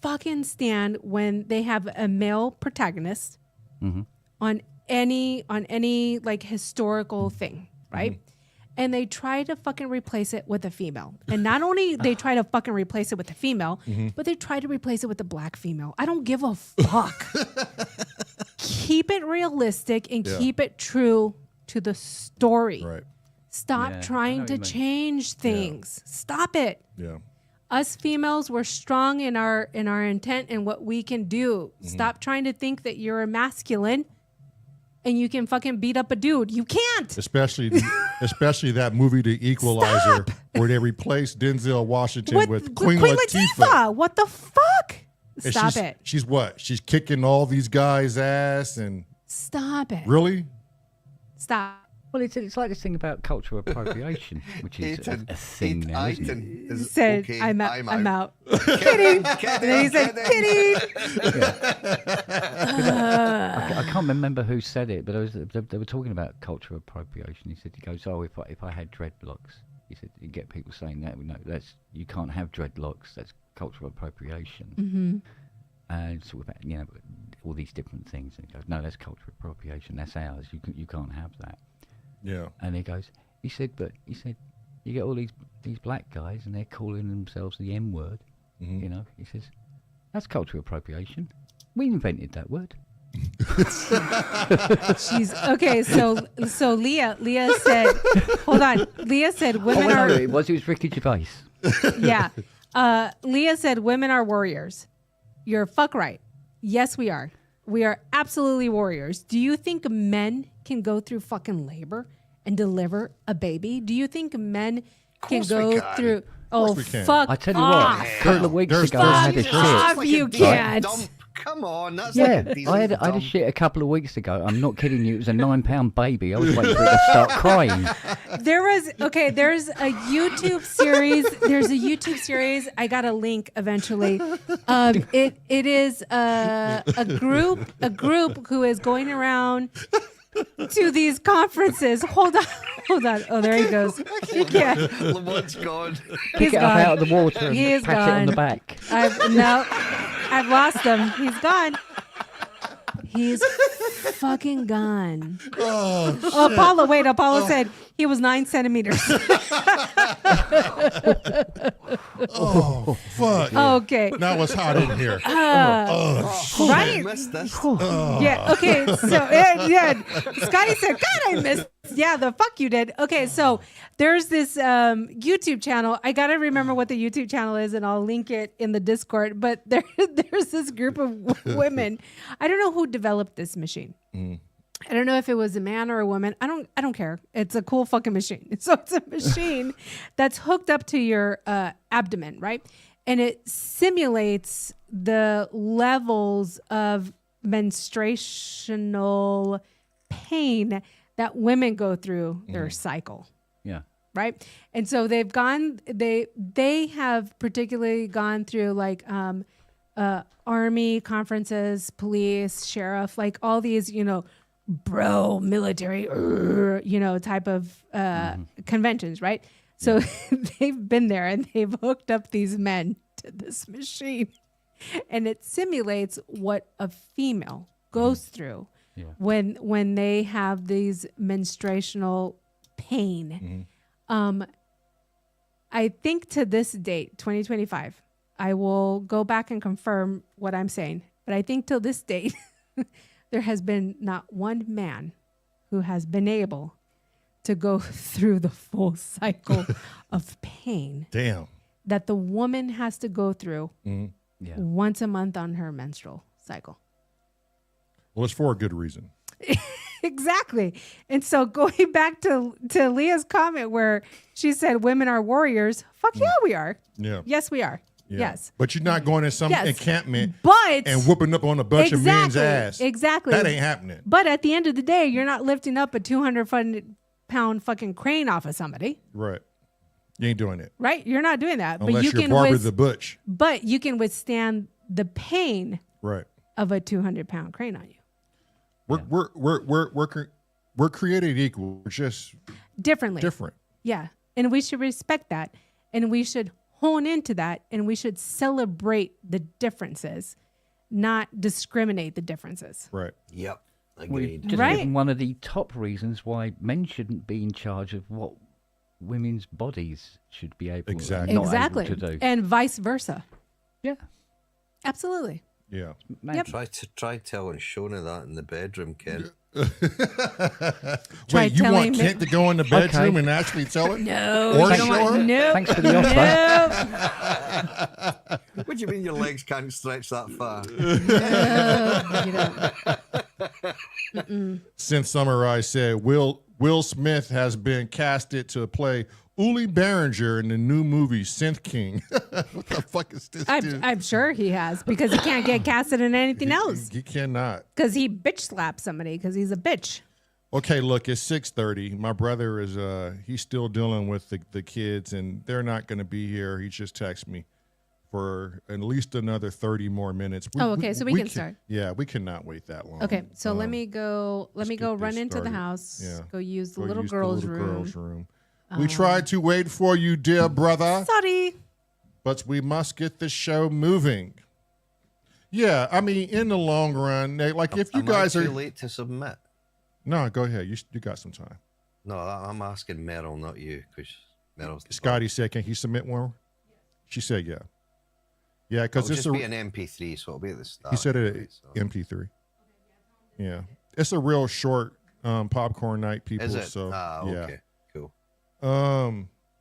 fucking stand when they have a male protagonist on any like historical thing, right? And they try to fucking replace it with a female. And not only they try to fucking replace it with a female, but they try to replace it with a black female. I don't give a fuck. Keep it realistic and keep it true to the story. Right. Stop Yeah, I know trying what to you mean. change things. Stop it. Yeah. Us females, we're strong in our intent and what we can do. Stop trying to think that you're a masculine and you can fucking beat up a dude. You can't. Especially that movie, The Equalizer, where they replaced Denzel Washington with Queen Latifah. What the fuck? And Stop it. She's what? She's kicking all these guys' ass and Stop it. really? Stop. Well, it's like this thing about cultural appropriation, which is a thing now, isn't it? He said, okay, I'm out. Kidding. And then he said, kidding. I can't remember who said it, but they were talking about cultural appropriation. He goes, oh, if I had dreadlocks, he said, you get people saying that. No, you can't have dreadlocks. That's cultural appropriation. And sort of, all these different things. And he goes, no, that's cultural appropriation. That's ours. You can't have that. Yeah. And he said, you get all these black guys and they're calling themselves the N word. He says, that's cultural appropriation. We invented that word. She's okay. So Leah said, hold on. Leah said women No, are, it was Ricky Gervais. yeah. Leah said women are warriors. You're fuck right. Yes, we are. We are absolutely warriors. Do you think men can go through fucking labor and deliver a baby? Do you think men can course we go can. through? Oh, we can. fuck I tell you off. what, a couple of weeks There's- ago I had a Fuck shit. off. Like You a decent can't. dump. Come on, that's Yeah, like a decent I had a dump. shit a couple of weeks ago. I'm not kidding you. It was a 9-pound baby. I was waiting for it to start crying. There's a YouTube series. There's a YouTube series. I got a link eventually. It is a group who is going around to these conferences. Hold on. Oh, there he goes. You can't. Lamont's gone. He's Pick it up gone. out of the water and He is pat it on the gone. back. I've lost him. He's gone. He's fucking gone. Oh, Apollo. Wait, Apollo said he was 9 centimeters. Oh, fuck. Okay. Now it's hot in here. Right? I missed this. Yeah. Okay. So yeah. Scotty said, "God, I missed." Yeah, the fuck you did. Okay, so there's this YouTube channel. I gotta remember what the YouTube channel is, and I'll link it in the Discord. But there's this group of women. I don't know who developed this machine. I don't know if it was a man or a woman. I don't care. It's a cool fucking machine. So it's a machine that's hooked up to your abdomen, right? And it simulates the levels of menstruational pain that women go through their cycle. Yeah. Right. And so they have particularly gone through like army conferences, police, sheriff, like all these, bro military, type of conventions, right? So they've been there and they've hooked up these men to this machine, and it simulates what a female goes through when they have these menstruational pain. I think to this date, 2025, I will go back and confirm what I'm saying, but I think till this date, there has been not one man who has been able to go through the full cycle of pain that the woman has to go through once a month on her menstrual cycle. Well, it's for a good reason. Exactly. And so going back to Leah's comment where she said women are warriors, fuck yeah, we are. Yeah. Yes, we are. Yeah. Yes. But you're not going to some encampment and whooping up on a bunch of men's ass. Exactly. That ain't happening. But at the end of the day, you're not lifting up a 200-pound fucking crane off of somebody. Right. You ain't doing it. Right? You're not doing that. Unless but you you're can Barbara the Butch. But you can withstand the pain of a 200-pound crane on you. We're created equal. We're just different. Yeah. And we should respect that. And we should hone into that. And we should celebrate the differences, not discriminate the differences. Right. Yep. Agreed. Just given one of the top reasons why men shouldn't be in charge of what women's bodies should be able able to do. And vice versa. Yeah. Absolutely. Yeah. Yep. Try telling Shona that in the bedroom, Ken. Wait, you want Kent to go in the bedroom and actually tell her? No. Or show her? No. Thanks for the offer. What do you mean your legs can't stretch that far? Since Samurai said Will Smith has been casted to play Uli Berenger in the new movie Synth King. What the fuck is this dude? I'm sure he has, because he can't get casted in anything else. He cannot. Because he bitch slapped somebody because he's a bitch. Okay, look, it's 6:30. My brother is he's still dealing with the kids, and they're not going to be here. He just texted me for at least another 30 more minutes. So we can start. Yeah, we cannot wait that long. Okay, so let me go run into the house. Yeah. Go use the little girl's room. We tried to wait for you, dear brother. Sorry. But we must get this show moving. Yeah, I mean, in the long run, like if you guys are too late to submit. No, go ahead. You got some time. No, I'm asking Meryl, not you, because Meryl's. Scotty said, "Can he submit one?" She said, "Yeah, yeah." Because it's be an MP3, so it'll be at the start. He said it MP3. Yeah, it's a real short popcorn night, people. Is it? So okay, cool.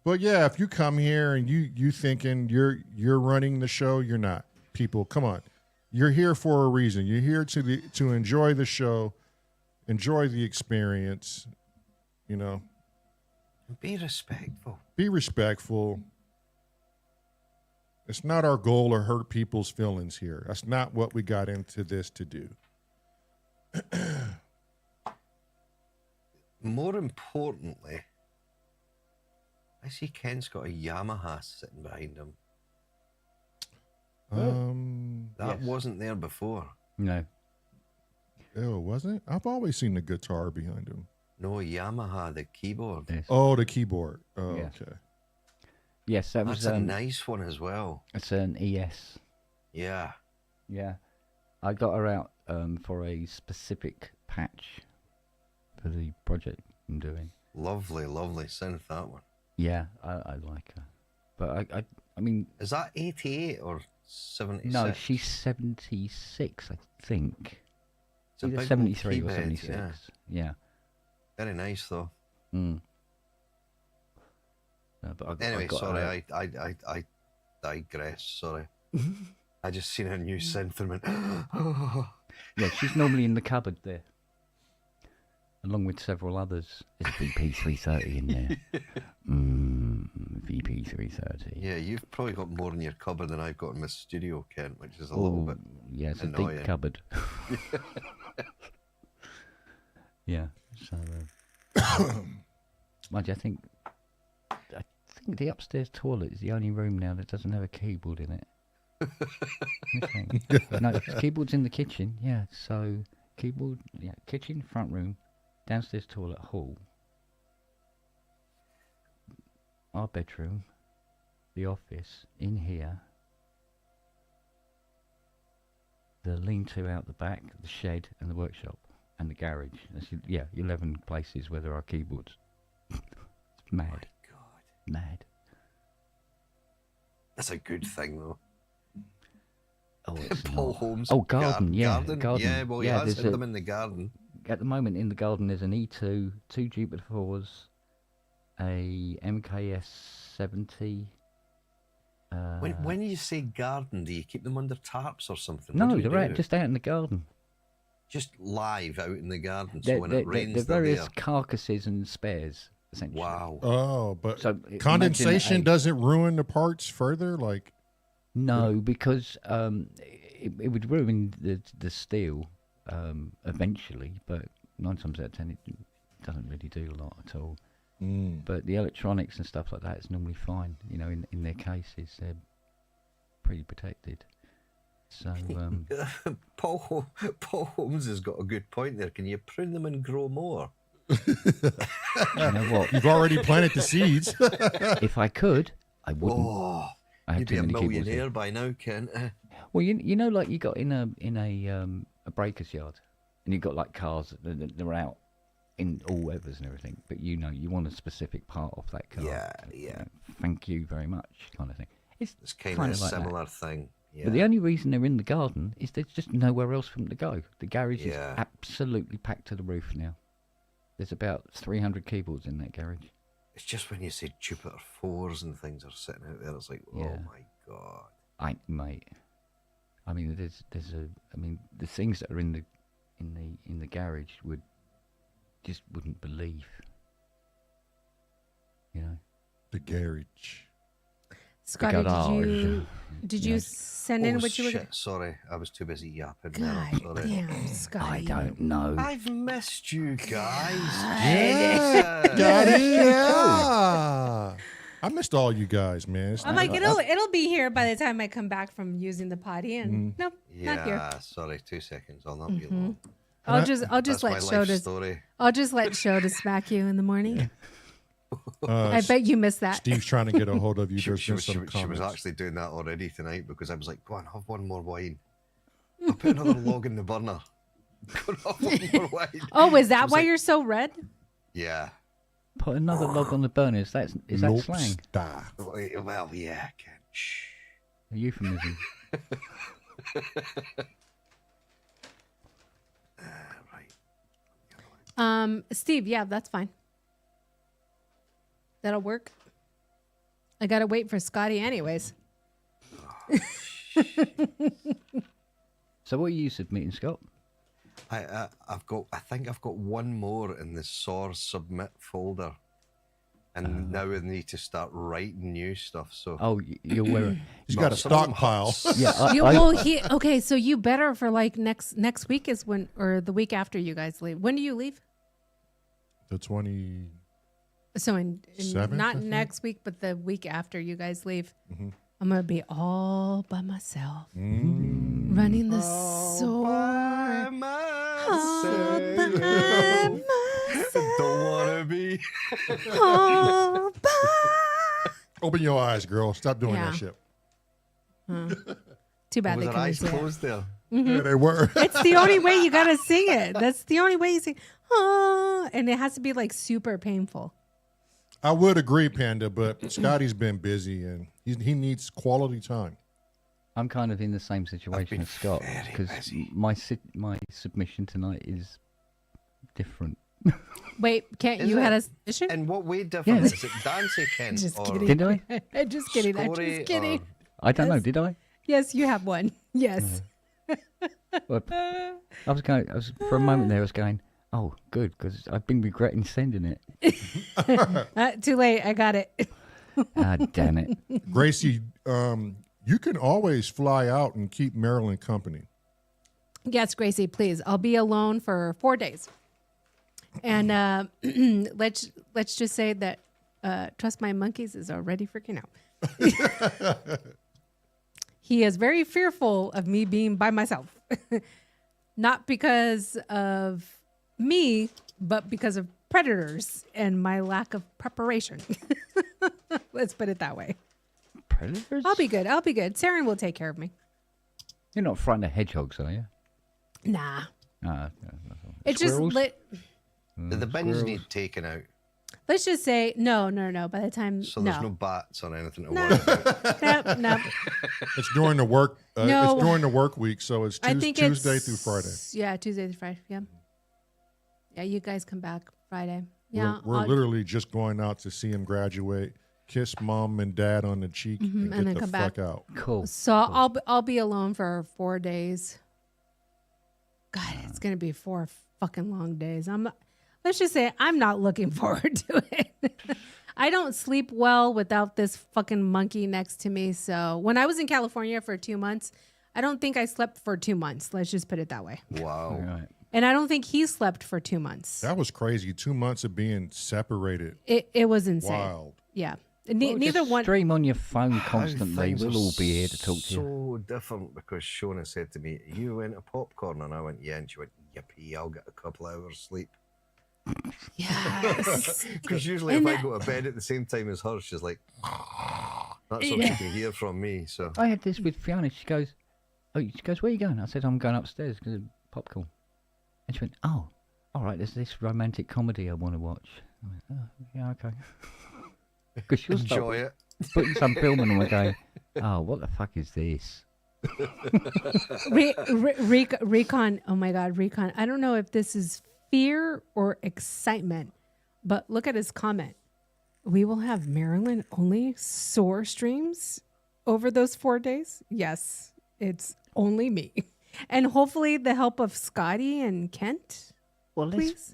But yeah, if you come here and you thinking you're running the show, you're not. People, come on, you're here for a reason. You're here to enjoy the show, enjoy the experience. You know, be respectful. Be respectful. It's not our goal to hurt people's feelings here. That's not what we got into this to do. More importantly, I see Ken's got a Yamaha sitting behind him. That wasn't there before. No. Oh, wasn't? I've always seen the guitar behind him. No, Yamaha, the keyboard. Yes. Oh, the keyboard. Oh, yes. Okay. Yes, that's a nice one as well. It's an ES. Yeah. Yeah. I got her out for a specific patch for the project I'm doing. Lovely, lovely synth, that one. Yeah, I like her. But I mean... Is that 88 or 76? No, she's 76, I think. It's either 73 or 76. Yeah. Very nice, though. Mm. Anyway, sorry, I digress. Sorry. I just seen a new synth and went, yeah, she's normally in the cupboard there, along with several others. There's a VP330 in there. VP330. Yeah, you've probably got more in your cupboard than I've got in my studio, Kent, which is a little bit yeah, it's annoying. A deep cupboard. Yeah, so... mind you, I think the upstairs toilet is the only room now that doesn't have a keyboard in it. Okay. No, the keyboard's in the kitchen, yeah, so keyboard, yeah, kitchen, front room, downstairs toilet, hall, our bedroom, the office, in here, the lean-to out the back, the shed, and the workshop, and the garage. That's 11 places where there are keyboards. It's mad. My God. Mad. That's a good thing, though. Oh, it's Paul not. Holmes. Oh, garden, Garden. garden. Yeah, well, he has there's hid them in the garden. At the moment in the garden there's an E2, 2 Jupiter 4s, a MKS 70. When you say garden, do you keep them under tarps or something? No, What do you they're do? just out in the garden. Just live out in the garden. So They're, when they're, it rains, they're they're various there. carcasses and spares, essentially. Wow. Oh, but So condensation imagine doesn't ruin the parts further? Like, No, because it would ruin the steel eventually, but 9 times out of 10 it doesn't really do a lot at all. But the electronics and stuff like that is normally fine. You know, in their cases, they're pretty protected. So Paul Holmes has got a good point there. Can you prune them and grow more? you know what? you've already planted the seeds. If I could, I wouldn't. Oh, I have you'd too be a many keyboards here. millionaire by now, Kent. Well, you know, like you got in a breaker's yard, and you got like cars that they're out in all weathers and everything, but you know you want a specific part of that car. Yeah, You know, thank you very much, kind of thing. It's kind Kinda of a like that. similar thing. Yeah. But the only reason they're in the garden is there's just nowhere else for them to go. The garage is Yeah. absolutely packed to the roof now. There's about 300 keyboards in that garage. It's just when you say Jupiter 4s and things are sitting out there, it's like, Yeah. oh my God. Mate. I mean, the things that are in the garage wouldn't believe. You know. The garage. Scotty, garage. did you Yes. send in Oh, what you were? shit, sorry, I was too busy yapping. there, God I'm sorry. damn, Scotty. I don't know. I've missed you guys. Yeah. Yeah. I missed all you guys, man. It's I'm not- like, it'll be here by the time I come back from using the potty, and nope, not here. Yeah, sorry, 2 seconds. I'll not be long. I'll just That's let my life Shota. story. I'll just let Shota smack you in the morning. Uh, I bet you missed that. Steve's trying to get a hold of you. She, There's she been was, some she was comments. actually doing that already tonight because I was like, go on, have one more wine. I'll put another log in the burner. Go on, have one more wine. Oh, is She that was why like, you're so red? Yeah. Put another log on the burner. Is that slang? Lobster. Well, yeah, Ken. Shh. A euphemism. Right. Steve, yeah, that's fine. That'll work. I gotta wait for Scotty anyways. So what are you submitting, Scott? I think I've got one more in the S.O.R submit folder. And now I need to start writing new stuff. So Oh, you're wearing. He's Well, got a some of them stockpile. Yeah, Okay, so you better for like next week is when, or the week after you guys leave. When do you leave? The 20. So in Seventh, not I think? next week, but the week after you guys leave, Mm-hmm. I'm gonna be all by myself, running the S.O.R. All by myself. don't want to be. All by. Open your eyes, girl. Stop doing Yeah. that shit. Too bad Was they her eyes couldn't see it. closed there? Yeah, they were. It's the only way you gotta sing it. That's the only way you sing. Oh, and it has to be like super painful. I would agree, Panda, but Scotty's been busy and he needs quality time. I'm kind of in the same situation been as Scott very because busy. my submission tonight is different. Wait, can't Is you it? had a submission? In what way different? Yes. Is it dancey, Ken? Just or kidding. Did I? I'm just kidding. I'm scory just kidding. or- I don't know. Yes. Did I? Yes, you have one. Yes. Well, for a moment there. I was going, oh, good, because I've been regretting sending it. Too late. I got it. Ah, damn it. Gracie, you can always fly out and keep Marelyn company. Yes, Gracie, please. I'll be alone for 4 days. And let's just say that Trust My Monkeys is already freaking out. He is very fearful of me being by myself. Not because of me, but because of predators and my lack of preparation. Let's put it that way. Predators? I'll be good. Saren will take care of me. You're not frightened of hedgehogs, are you? Nah. Ah, It's squirrels? just The bins need taken out, let's just say no. By the time so there's no bats or anything to worry about. no. It's during the work. No. It's during the work week, so it's I think Tuesday it's, through Friday. Yeah, Tuesday through Friday. Yeah. Yeah, you guys come back Friday. Yeah. We're literally just going out to see him graduate, kiss mom and dad on the cheek, and and then get the come fuck back. out. Cool. So I'll be alone for 4 days. God, it's gonna be 4 fucking long days. Let's just say I'm not looking forward to it. I don't sleep well without this fucking monkey next to me. So when I was in California for 2 months, I don't think I slept for 2 months. Let's just put it that way. Wow. All right. And I don't think he slept for 2 months. That was crazy. 2 months of being separated. It was insane. Wild. Yeah. Well, Neither just one. stream on your phone constantly. Things We'll are all be here to talk to you. So different because Shona said to me, "You went to popcorn," and I went, "Yeah," and she went, "Yippee! I'll get a couple hours sleep." Yes. Because usually And if I go to bed at the same time as her, she's like, "That's all she can hear from me." So I had this with Fiona. She goes, "Where are you going?" I said, "I'm going upstairs because of popcorn." And she went, "Oh, all right. There's this romantic comedy I want to watch." I went, "Oh, yeah, okay." Because she'll enjoy it. putting some film on and going, "Oh, what the fuck is this?" Recon. Oh my God, Recon. I don't know if this is fear or excitement, but look at his comment. We will have Marelyn only S.O.R streams over those 4 days. Yes, it's only me. And hopefully the help of Scotty and Kent. Well, let's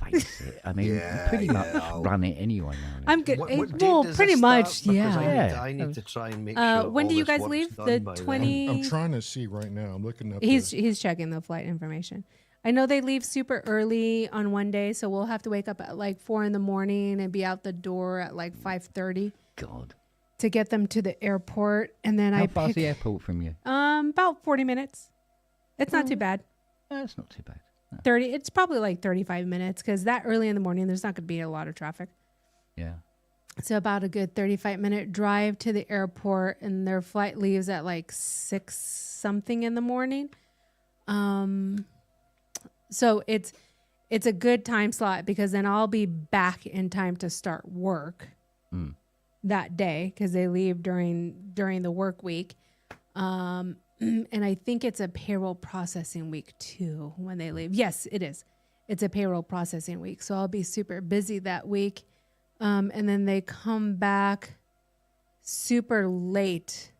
face it. I mean, Yeah, you pretty much I'll- run it anyway now. I'm good. What date Well, does pretty it much, start? Because yeah. I need to try and make When sure all do you this guys work's leave? done The by then. 20 I'm trying to see right now. I'm looking up. He's checking the flight information. I know they leave super early on one day, so we'll have to wake up at like 4 a.m. and be out the door at like 5:30 God. to get them to the airport. And then How I far's pick the airport from you? about 40 minutes. It's not too bad. It's not too bad. No. 30. It's probably like 35 minutes because that early in the morning, there's not going to be a lot of traffic. Yeah. So about a good 35-minute drive to the airport, and their flight leaves at like 6 something in the morning. So it's a good time slot because then I'll be back in time to start work that day because they leave during the work week. And I think it's a payroll processing week too when they leave. Yes, it is. It's a payroll processing week. So I'll be super busy that week. And then they come back super late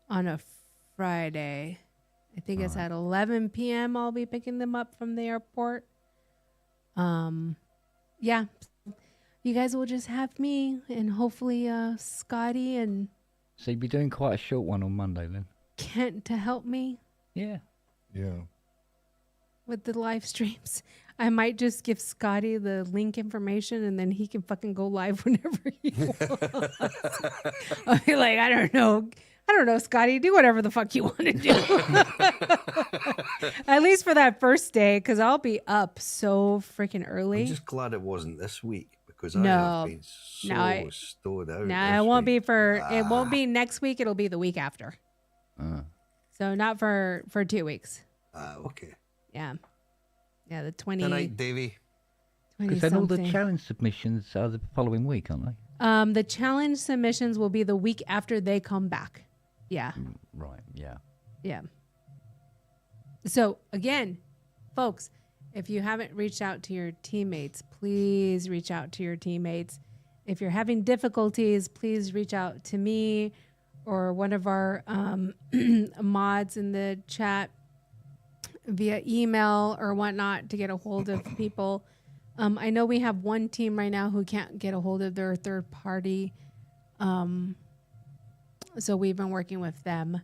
on a Friday. I think it's at 11 p.m. I'll be picking them up from the airport. Yeah. You guys will just have me and hopefully Scotty and So you'll be doing quite a short one on Monday then? Kent to help me Yeah. Yeah. with the live streams. I might just give Scotty the link information and then he can fucking go live whenever he wants. I'll be like, I don't know, Scotty, do whatever the fuck you want to do. At least for that first day, because I'll be up so freaking early. I'm just glad it wasn't this week because No. I have been so stowed out. No, this it won't week. be it won't be next week. It'll be the week after. So not for 2 weeks. Okay. Yeah. Yeah, the 20. Good night, Davey. Because then all the something. challenge submissions are the following week, aren't they? The challenge submissions will be the week after they come back. Yeah. Right, yeah. Yeah. So again, folks, if you haven't reached out to your teammates, please reach out to your teammates. If you're having difficulties, please reach out to me or one of our mods in the chat via email or whatnot to get a hold of people. I know we have one team right now who can't get a hold of their third party. So we've been working with them.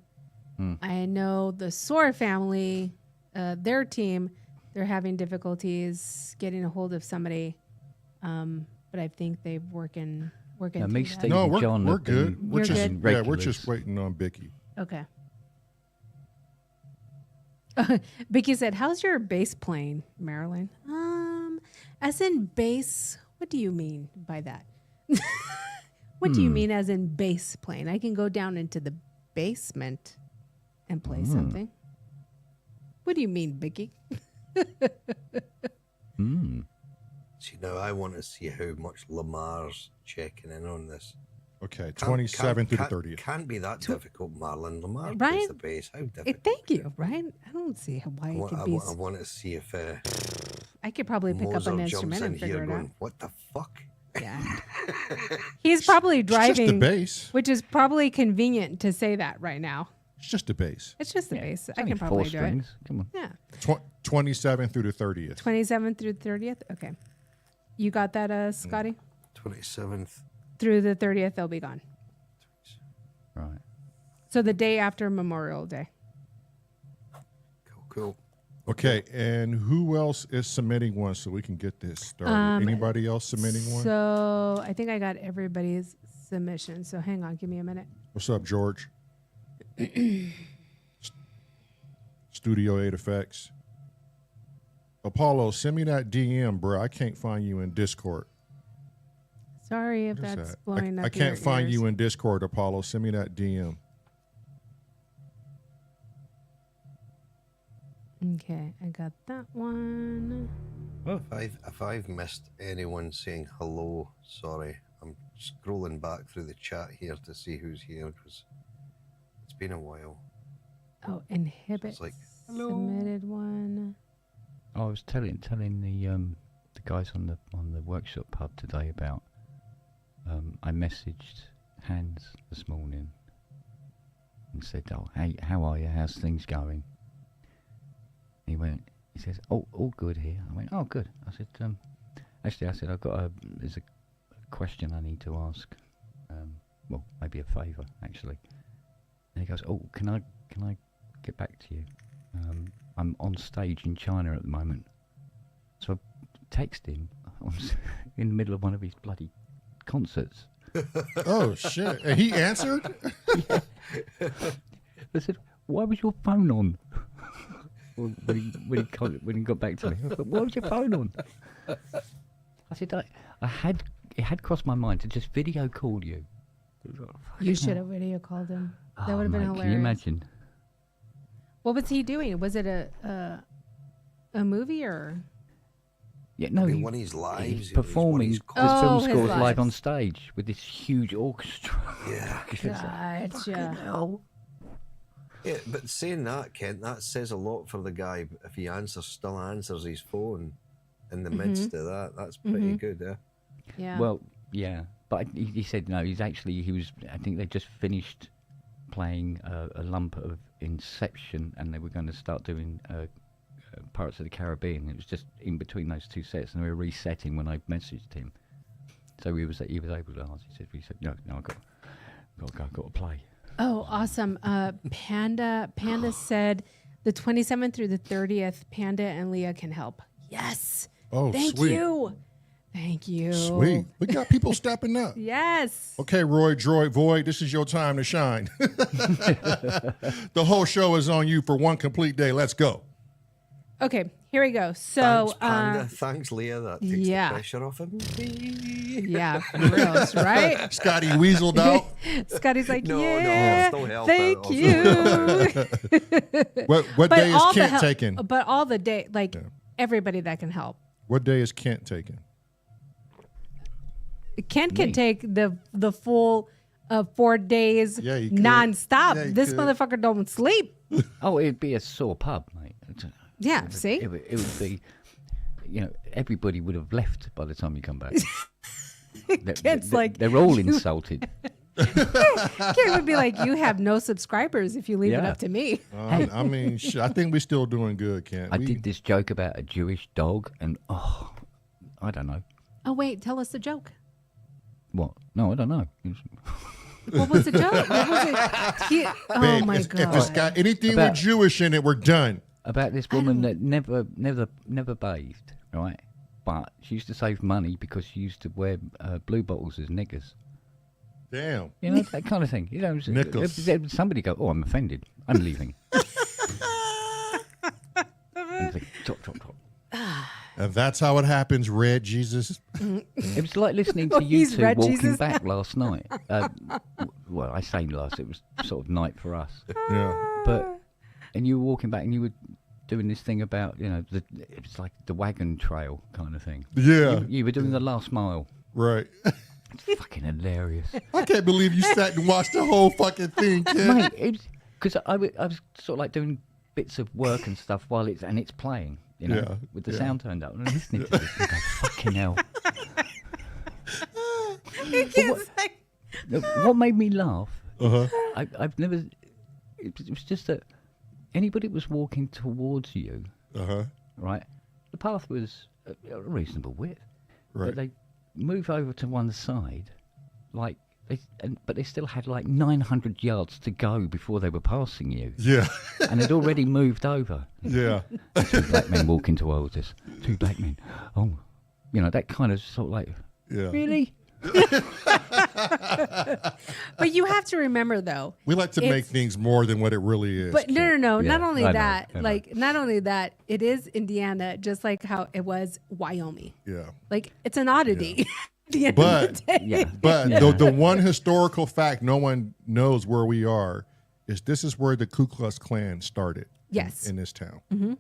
I know the S.O.R family, their team, they're having difficulties getting a hold of somebody. But I think they've working Yeah, me, through that. Steve, No, and we're John we're have been good. We're You're just good? yeah, we're regulars. just waiting on Bicky. Okay. Vicky said, "How's your bass playing, Marelyn?" As in bass. What do you mean by that? What do you mean as in bass playing? I can go down into the basement and play something. What do you mean, Vicky? See, now I want to see how much Lamar's checking in on this. Okay, 27th through the 30th. Can't be that difficult, Marlon. Lamar Ryan, plays the bass. How difficult? Thank you, Ryan. I don't see why it could be. I want to see if I could probably pick up an Mozart instrument jumps in and figure here it going, out. what the fuck? Yeah. He's probably It's just the driving, bass. which is probably convenient to say that right now. It's just the bass. It's just the bass. I Only can 4 probably do it. strings. Come on. Yeah. 27th through the 30th. 27th through 30th? Okay. You got that, Scotty? 27th. Through the 30th, they'll be gone. Right. So the day after Memorial Day. Cool. Okay, and who else is submitting one so we can get this started? Anybody else submitting one? So I think I got everybody's submission. So hang on, give me a minute. What's up, George? Studio 8 Effects. Apollo, send me that DM, bro. I can't find you in Discord. Sorry if What is that's that? blowing up I can't your find ears. you in Discord, Apollo. Send me that DM. Okay, I got that one. If I've missed anyone saying hello, sorry. I'm scrolling back through the chat here to see who's here because it's been a while. Oh, inhibit It's like, hello. submitted one. I was telling the guys on the workshop pub today about I messaged Hans this morning and said, "Oh, hey, how are you? How's things going?" He says, "Oh, all good here." I went, "Oh, good." I said, "Actually," I said, there's a question I need to ask. Well, maybe a favour actually." And he goes, "Oh, can I get back to you? I'm on stage in China at the moment." So I text him. I was in the middle of one of his bloody concerts. Oh, shit. And he answered? I said, "Why was your phone on?" when he got back to me, I said, "Why was your phone on?" I said, it had crossed my mind to just video call you. You should have video called him. That would have been hilarious. Can you imagine? What was he doing? Was it a movie or? Yeah, no, One of his lives. he's performing his Oh, film his scores live lives. on stage with this huge orchestra. Yeah. Gotcha. Hell. Yeah, but saying that, Kent, that says a lot for the guy. If he still answers his phone in the midst of that, that's pretty good, yeah. Yeah. Well, yeah, but he said no. I think they just finished playing a lump of Inception, and they were going to start doing Pirates of the Caribbean. It was just in between those two sets, and they were resetting when I messaged him. So he was able to ask. He said, no, I got to play. Oh, awesome. Panda said the 27th through the 30th, Panda and Leah can help. Yes. Oh, Thank sweet. you. Thank you. Sweet. We got people stepping up. Yes. Okay, Roy, Droid, Void, this is your time to shine. The whole show is on you for one complete day. Let's go. Okay, here we go. So, Thanks, Panda. Thanks, Leah. That takes yeah. the pressure off him. yeah, for reals, right? Scotty weaseled out. Scotty's like, No, yeah, still help thank out. you. What day is Kent help, taking? But all the day, like everybody that can help. What day is Kent taking? Kent can take the full 4 days Yeah, he could. nonstop. Yeah, he This could. motherfucker don't sleep. Oh, it'd be a sore pub, mate. Yeah, see? It would be, everybody would have left by the time you come back. Kent's like, they're all insulted. Kent would be like, you have no subscribers if you leave it Yeah. up to me. I mean, I think we're still doing good, Kent. I did this joke about a Jewish dog, and I don't know. Oh, wait, tell us the joke. What? No, I don't know. What was the joke? What was it? Oh, Babe, my if God. it's got anything About- with Jewish in it, we're done. About this woman that never bathed, right? But she used to save money because she used to wear blue bottles as niggers. Damn. You know, that kind of thing. Nickels. Somebody go, "Oh, I'm offended. I'm leaving." And think, chop, chop, chop. And that's how it happens, Red Jesus. It was like listening to you He's two Red walking Jesus. back last night. Well, I say last, it was sort of night for us. Yeah. And you were walking back and you were doing this thing about, it's like the wagon trail kind of thing. Yeah. You were doing the last mile. Right. It's fucking hilarious. I can't believe you sat and watched the whole fucking thing, kid. Mate, because I was sort of like doing bits of work and stuff while it's playing, with the sound turned up. And I'm listening to this and go, fucking hell. What made me laugh, I've never, it was just that anybody was walking towards you, right? The path was a reasonable width, Right. but they move over to one side, but they still had like 900 yards to go before they were passing you. Yeah. And they'd already moved over. Yeah. Two black men walking towards us. Two black men. Oh, that kind of sort of like, Yeah. really? But you have to remember, though. We like to make things more than what it really is. But no. Yeah, Not only I know, that, I know. not only that, it is Indiana, just like how it was Wyoming. Yeah. Like, it's an oddity. at the end But- of the day. Yeah. But Yeah. the one historical fact no one knows where we are is this is where the Ku Klux Klan started. Yes. In this town. Mm-hmm.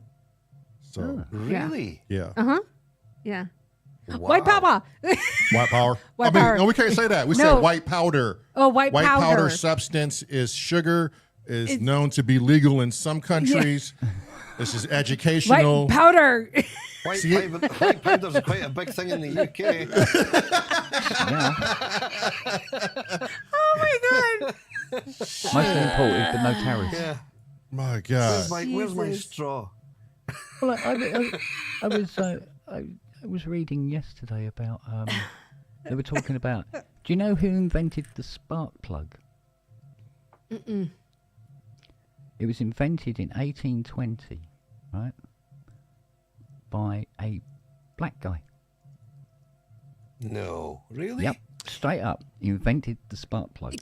So, Really? yeah. Yeah. Wow. White power. White power. White power. No, we can't say that. We No. said white powder. Oh, white powder powder. substance is sugar, is known to be legal in some countries. This is educational. White powder. White powder's quite a big thing in the UK. Yeah. Oh, my God. Mostly imported, but no tariffs. Yeah. My God. Where's my Jesus. straw? Well, I was reading yesterday about they were talking about. Do you know who invented the spark plug? Mm-mm. It was invented in 1820, right, by a black guy. No, really? Yep, straight up, he invented the spark plug.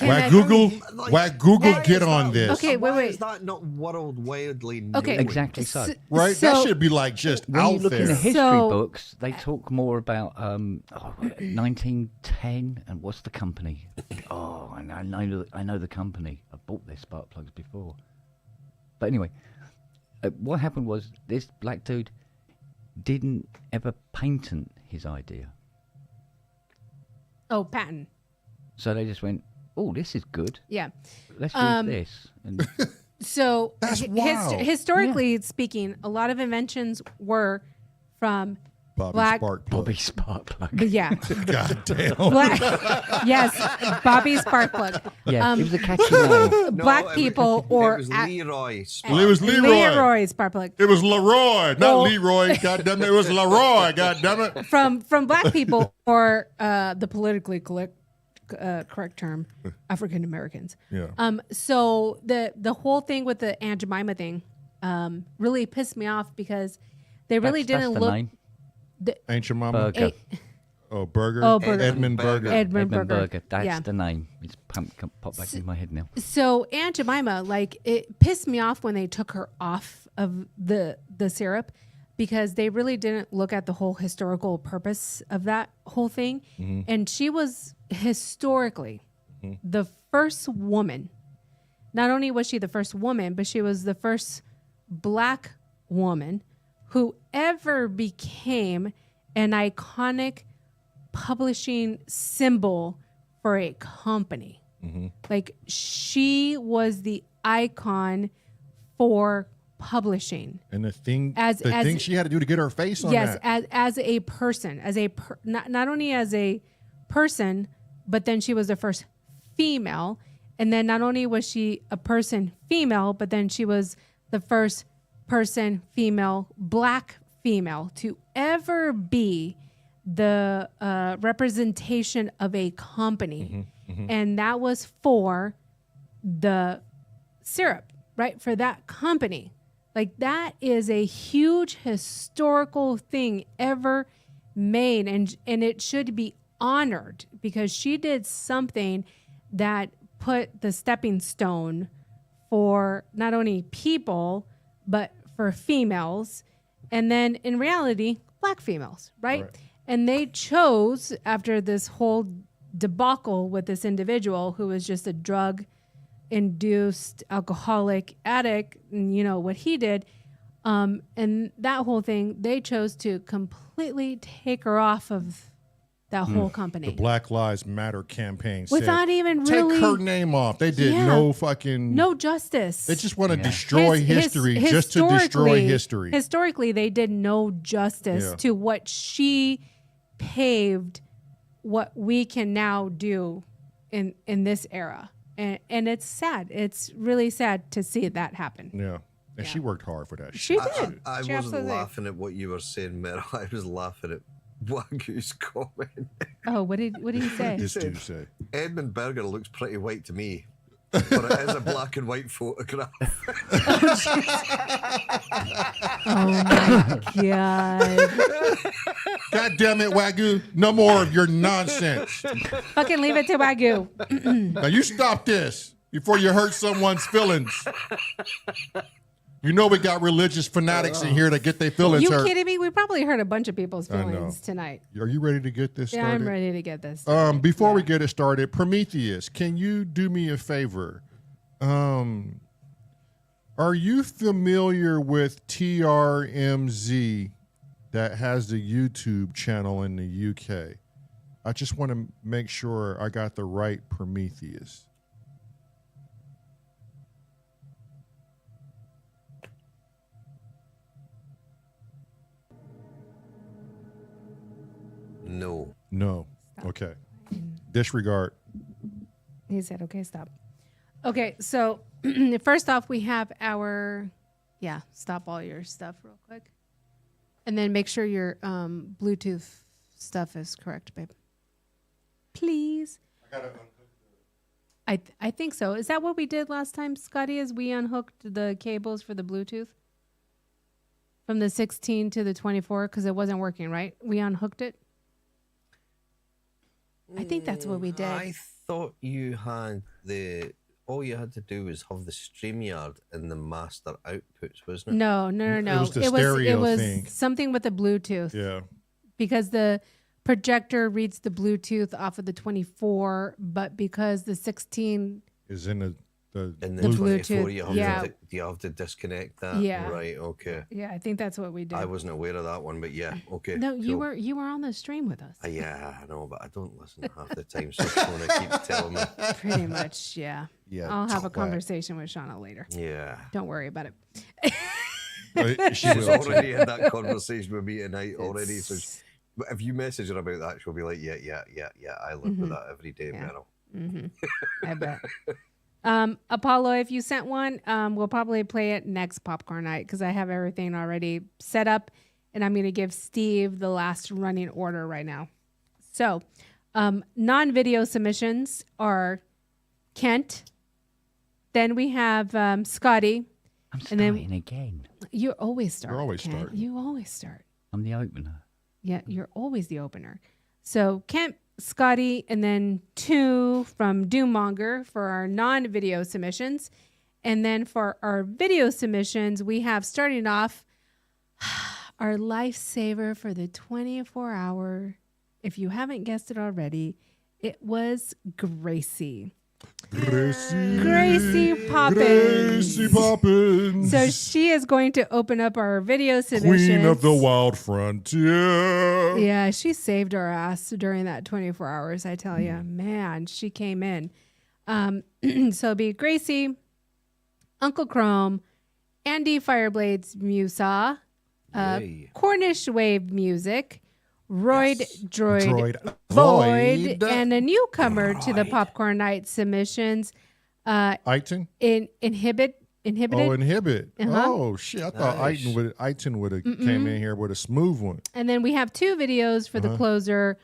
Whack Google, get on this. Okay, Why wait. is that not worldwide known? Okay. Exactly so. Right? That should be like just When out you look there. in the history So- books, they talk more about 1910 and what's the company? Oh, I know the company. I bought their spark plugs before. But anyway, what happened was this black dude didn't ever patent his idea. Oh, patent. So they just went, oh, this is good. Yeah. Let's use this. And So That's wild. historically speaking, a lot of inventions were from Bobby black. Spark plug. Bobby spark plug. Yeah. God damn. Black. Yes. Bobby spark plug. Yeah, it was a catchy name. No, Black people or it was Leroy. Well, it was Leroy. Leroy spark plug. It was Leroy, not Well- Leroy. God damn it. It was Leroy. God damn it. From black people or the politically correct term, African Americans. Yeah. So the whole thing with the Aunt Jemima thing really pissed me off because they really That's didn't the look. name. Ancient Mama. Burger. Oh, Burger. Oh, Burger. Edmund Burger. Edmund Edmund Burger. Burger. That's Yeah. the name. It's popped back in my head now. So Aunt Jemima, like, it pissed me off when they took her off of the syrup because they really didn't look at the whole historical purpose of that whole thing. And she was historically the first woman. Not only was she the first woman, but she was the first black woman who ever became an iconic publishing symbol for a company. Like, she was the icon for publishing. And the thing, As thing she had to do to get her face on Yes, that. as a person, not only as a person, but then she was the first female. And then not only was she a person female, but then she was the first person female, black female to ever be the representation of a company. And that was for the syrup, right? For that company. Like, that is a huge historical thing ever made, and it should be honored because she did something that put the stepping stone for not only people but for females, and then in reality, black females, right? And they chose, after this whole debacle with this individual who was just a drug-induced alcoholic addict, and you know what he did, and that whole thing, they chose to completely take her off of that whole company. The Black Lives Matter campaign without said, even take really her name off. They did no justice. They just want to destroy history just to destroy history. Historically, they did no justice to what she paved, what we can now do in this era. And it's sad. It's really sad to see that happen. Yeah. And she worked hard for that. She did. I She wasn't absolutely- laughing at what you were saying, Meryl. I was laughing at Wagyu's comment. Oh, what did he say? This dude say. Edmund Berger looks pretty white to me, but it is a black and white photograph. Oh my god! God damn it, Wagyu. No more of your nonsense. Fucking leave it to Wagyu. Now you stop this before you hurt someone's feelings. You know we got religious fanatics in here that get their feelings You hurt. kidding me? We probably hurt a bunch of people's I know. feelings tonight. Are you ready to get this started? Yeah, I'm ready to get this. Before we get it started, Prometheus, can you do me a favor? Are you familiar with TRMZ that has the YouTube channel in the UK? I just want to make sure I got the right Prometheus. No. No. Stop. Okay. Disregard. He said, okay, stop. Okay, so first off, we have our, stop all your stuff real quick. And then make sure your Bluetooth stuff is correct, babe. Please. I think so. Is that what we did last time, Scotty, is we unhooked the cables for the Bluetooth? From the 16 to the 24, because it wasn't working, right? We unhooked it? I think that's what we did. I thought you had all you had to do was have the Streamyard and the master outputs, wasn't it? No. It was the stereo thing. Something with the Bluetooth. Yeah. Because the projector reads the Bluetooth off of the 24, but because the 16 Is in the And The the Bluetooth, 24, you have, yeah. you have to disconnect that. Yeah. Right. Okay. I think that's what we did. I wasn't aware of that one, but yeah. Okay. No, you cool. were on the stream with us. Yeah, I know, but I don't listen half the time, so Shona keeps telling me. Pretty much, yeah. Yeah, I'll have a twat. conversation with Shauna later. Yeah. Don't worry about it. She She's will. already had that conversation with me tonight already. So but if you message her about that, she'll be like, yeah. I live with that every day, Yeah. Meryl. I bet. Apollo, if you sent one, we'll probably play it next popcorn night because I have everything already set up, and I'm going to give Steve the last running order right now. So, non-video submissions are Kent. Then we have Scotty. I'm And then- starting again. You always start. You're always Kent. starting. You always start. I'm the opener. Yeah, you're always the opener. So Kent, Scotty, and then 2 from Doommonger for our non-video submissions. And then for our video submissions, we have starting off our lifesaver for the 24-hour. If you haven't guessed it already, it was Gracie. Gracie Poppins. Gracie Poppins. So she is going to open up our video submissions. Queen of the Wild Frontier. Yeah, she saved our ass during that 24 hours, I tell you. Man, she came in. So it'll be Gracie, Uncle Chrome, Andy Fireblades Musa, Yay. Cornish Wave Music, Royd Droid, Void. Void, and a newcomer to the Popcorn Night submissions, Iton? Inhibited. Oh, Inhibit. Uh-huh. Oh, shit. I thought Nice. Iton would have came in here with a smooth one. And then we have 2 videos for the closer,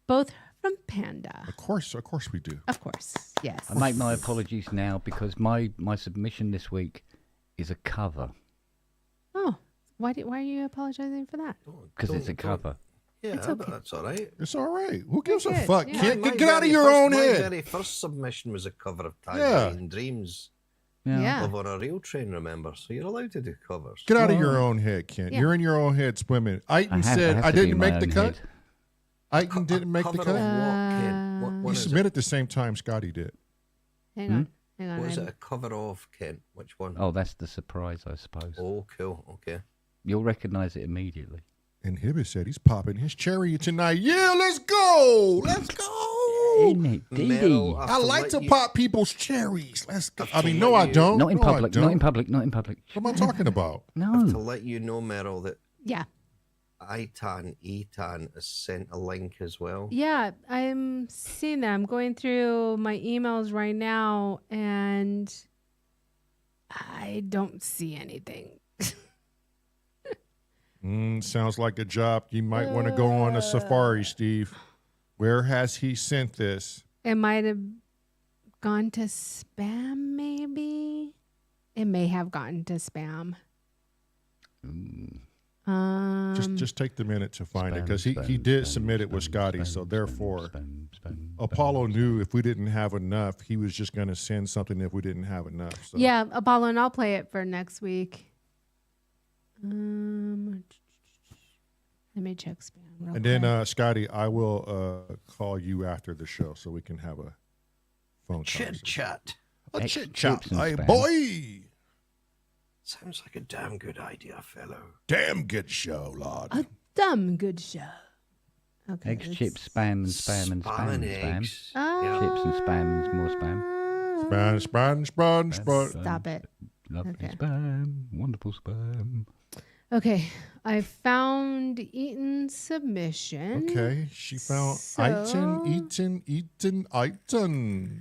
both from Panda. Of course we do. Of course, yes. I make my apologies now because my submission this week is a cover. Oh, why are you apologizing for that? Because it's a cover. Yeah, It's okay. that's all right. It's all right. Who gives a Good, fuck? yeah. Kid? My Get out of very your first- own my head. very first submission was a cover of Yeah. Tangerine Dreams. Yeah. live on a rail train, remember? So you're allowed to do covers. Get out of your own head, Kent. Yeah. You're in your own head swimming. Aiton have said, to I be in didn't my make the own cut. head. Aiton didn't make the Cover of cut. what, Kent? What He one is submitted it? the same time Scotty did. Hang on. Hang on. What is it a cover of, Kent? Which one? Oh, that's the surprise, I suppose. Oh, cool. Okay. You'll recognise it immediately. And Hibbert said he's popping his cherry tonight. Yeah, let's go. Let's go. Isn't it, Meryl, Dee? I like to pop people's cherries. Let's go. I mean, to no, let I you- don't. Not in No, I public. don't. Not in public. Not in public. What am I talking about? To No. let you know, Meryl, that Yeah. Etan has sent a link as well. Yeah, I'm seeing that. I'm going through my emails right now and I don't see anything. Sounds like a job you might want to go on a safari, Steve. Where has he sent this? It might have gone to spam, maybe. It may have gotten to spam. Just take the minute to find it, Spam, because he spam, did spam, submit it with spam, Scotty. spam, So spam, therefore, spam, spam, Apollo spam, knew if we didn't have enough, he was just going to send something if we didn't have enough. So. Yeah, Apollo, and I'll play it for next week. Let me check spam real And quick. then, Scotty, I will call you after the show so we can have a phone Chit conversation. chat. A Ex- chit chat, chips and hey spam. boy. Sounds like a damn good idea, fellow. Damn good show, Lord. A dumb good show. Okay. Eggs, let's- chips, spam, and spam, and Spam spam, and and spam. eggs. Ah, Chips and spam, and more spam. Spanish. Stop it. Lovely Okay. spam. Wonderful spam. Okay, I found Eaton's submission. Okay, she found So- Eaton.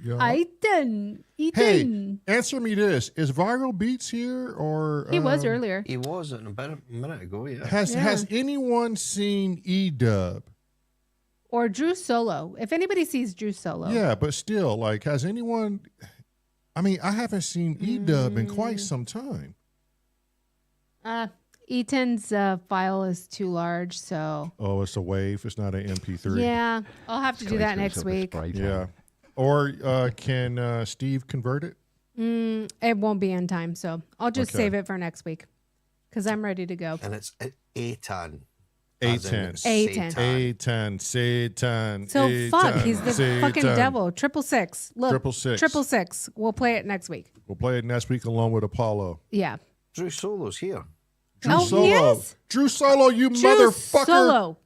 Yeah. Eaton. Hey, answer me this: is Viral Beats here, or He was earlier. He was about a minute ago, yeah. Has anyone seen E-Dub? Or Drew Solo. If anybody sees Drew Solo. Yeah, but still, like, has anyone? I mean, I haven't seen E-Dub in quite some time. Eaton's file is too large, so Oh, it's a wave. It's not an MP3. yeah, I'll have to do that next week. Yeah. Or can Steve convert it? It won't be in time, so I'll just Okay. save it for next week because I'm ready to go. And it's Etan. A10. Satan. So fuck, he's the fucking devil. 666. Look, 666. 666. We'll play it next week. We'll play it next week along with Apollo. Yeah. Drew Solo's here. Drew Oh, Solo. yes? Drew Solo, you Drew motherfucker. Solo.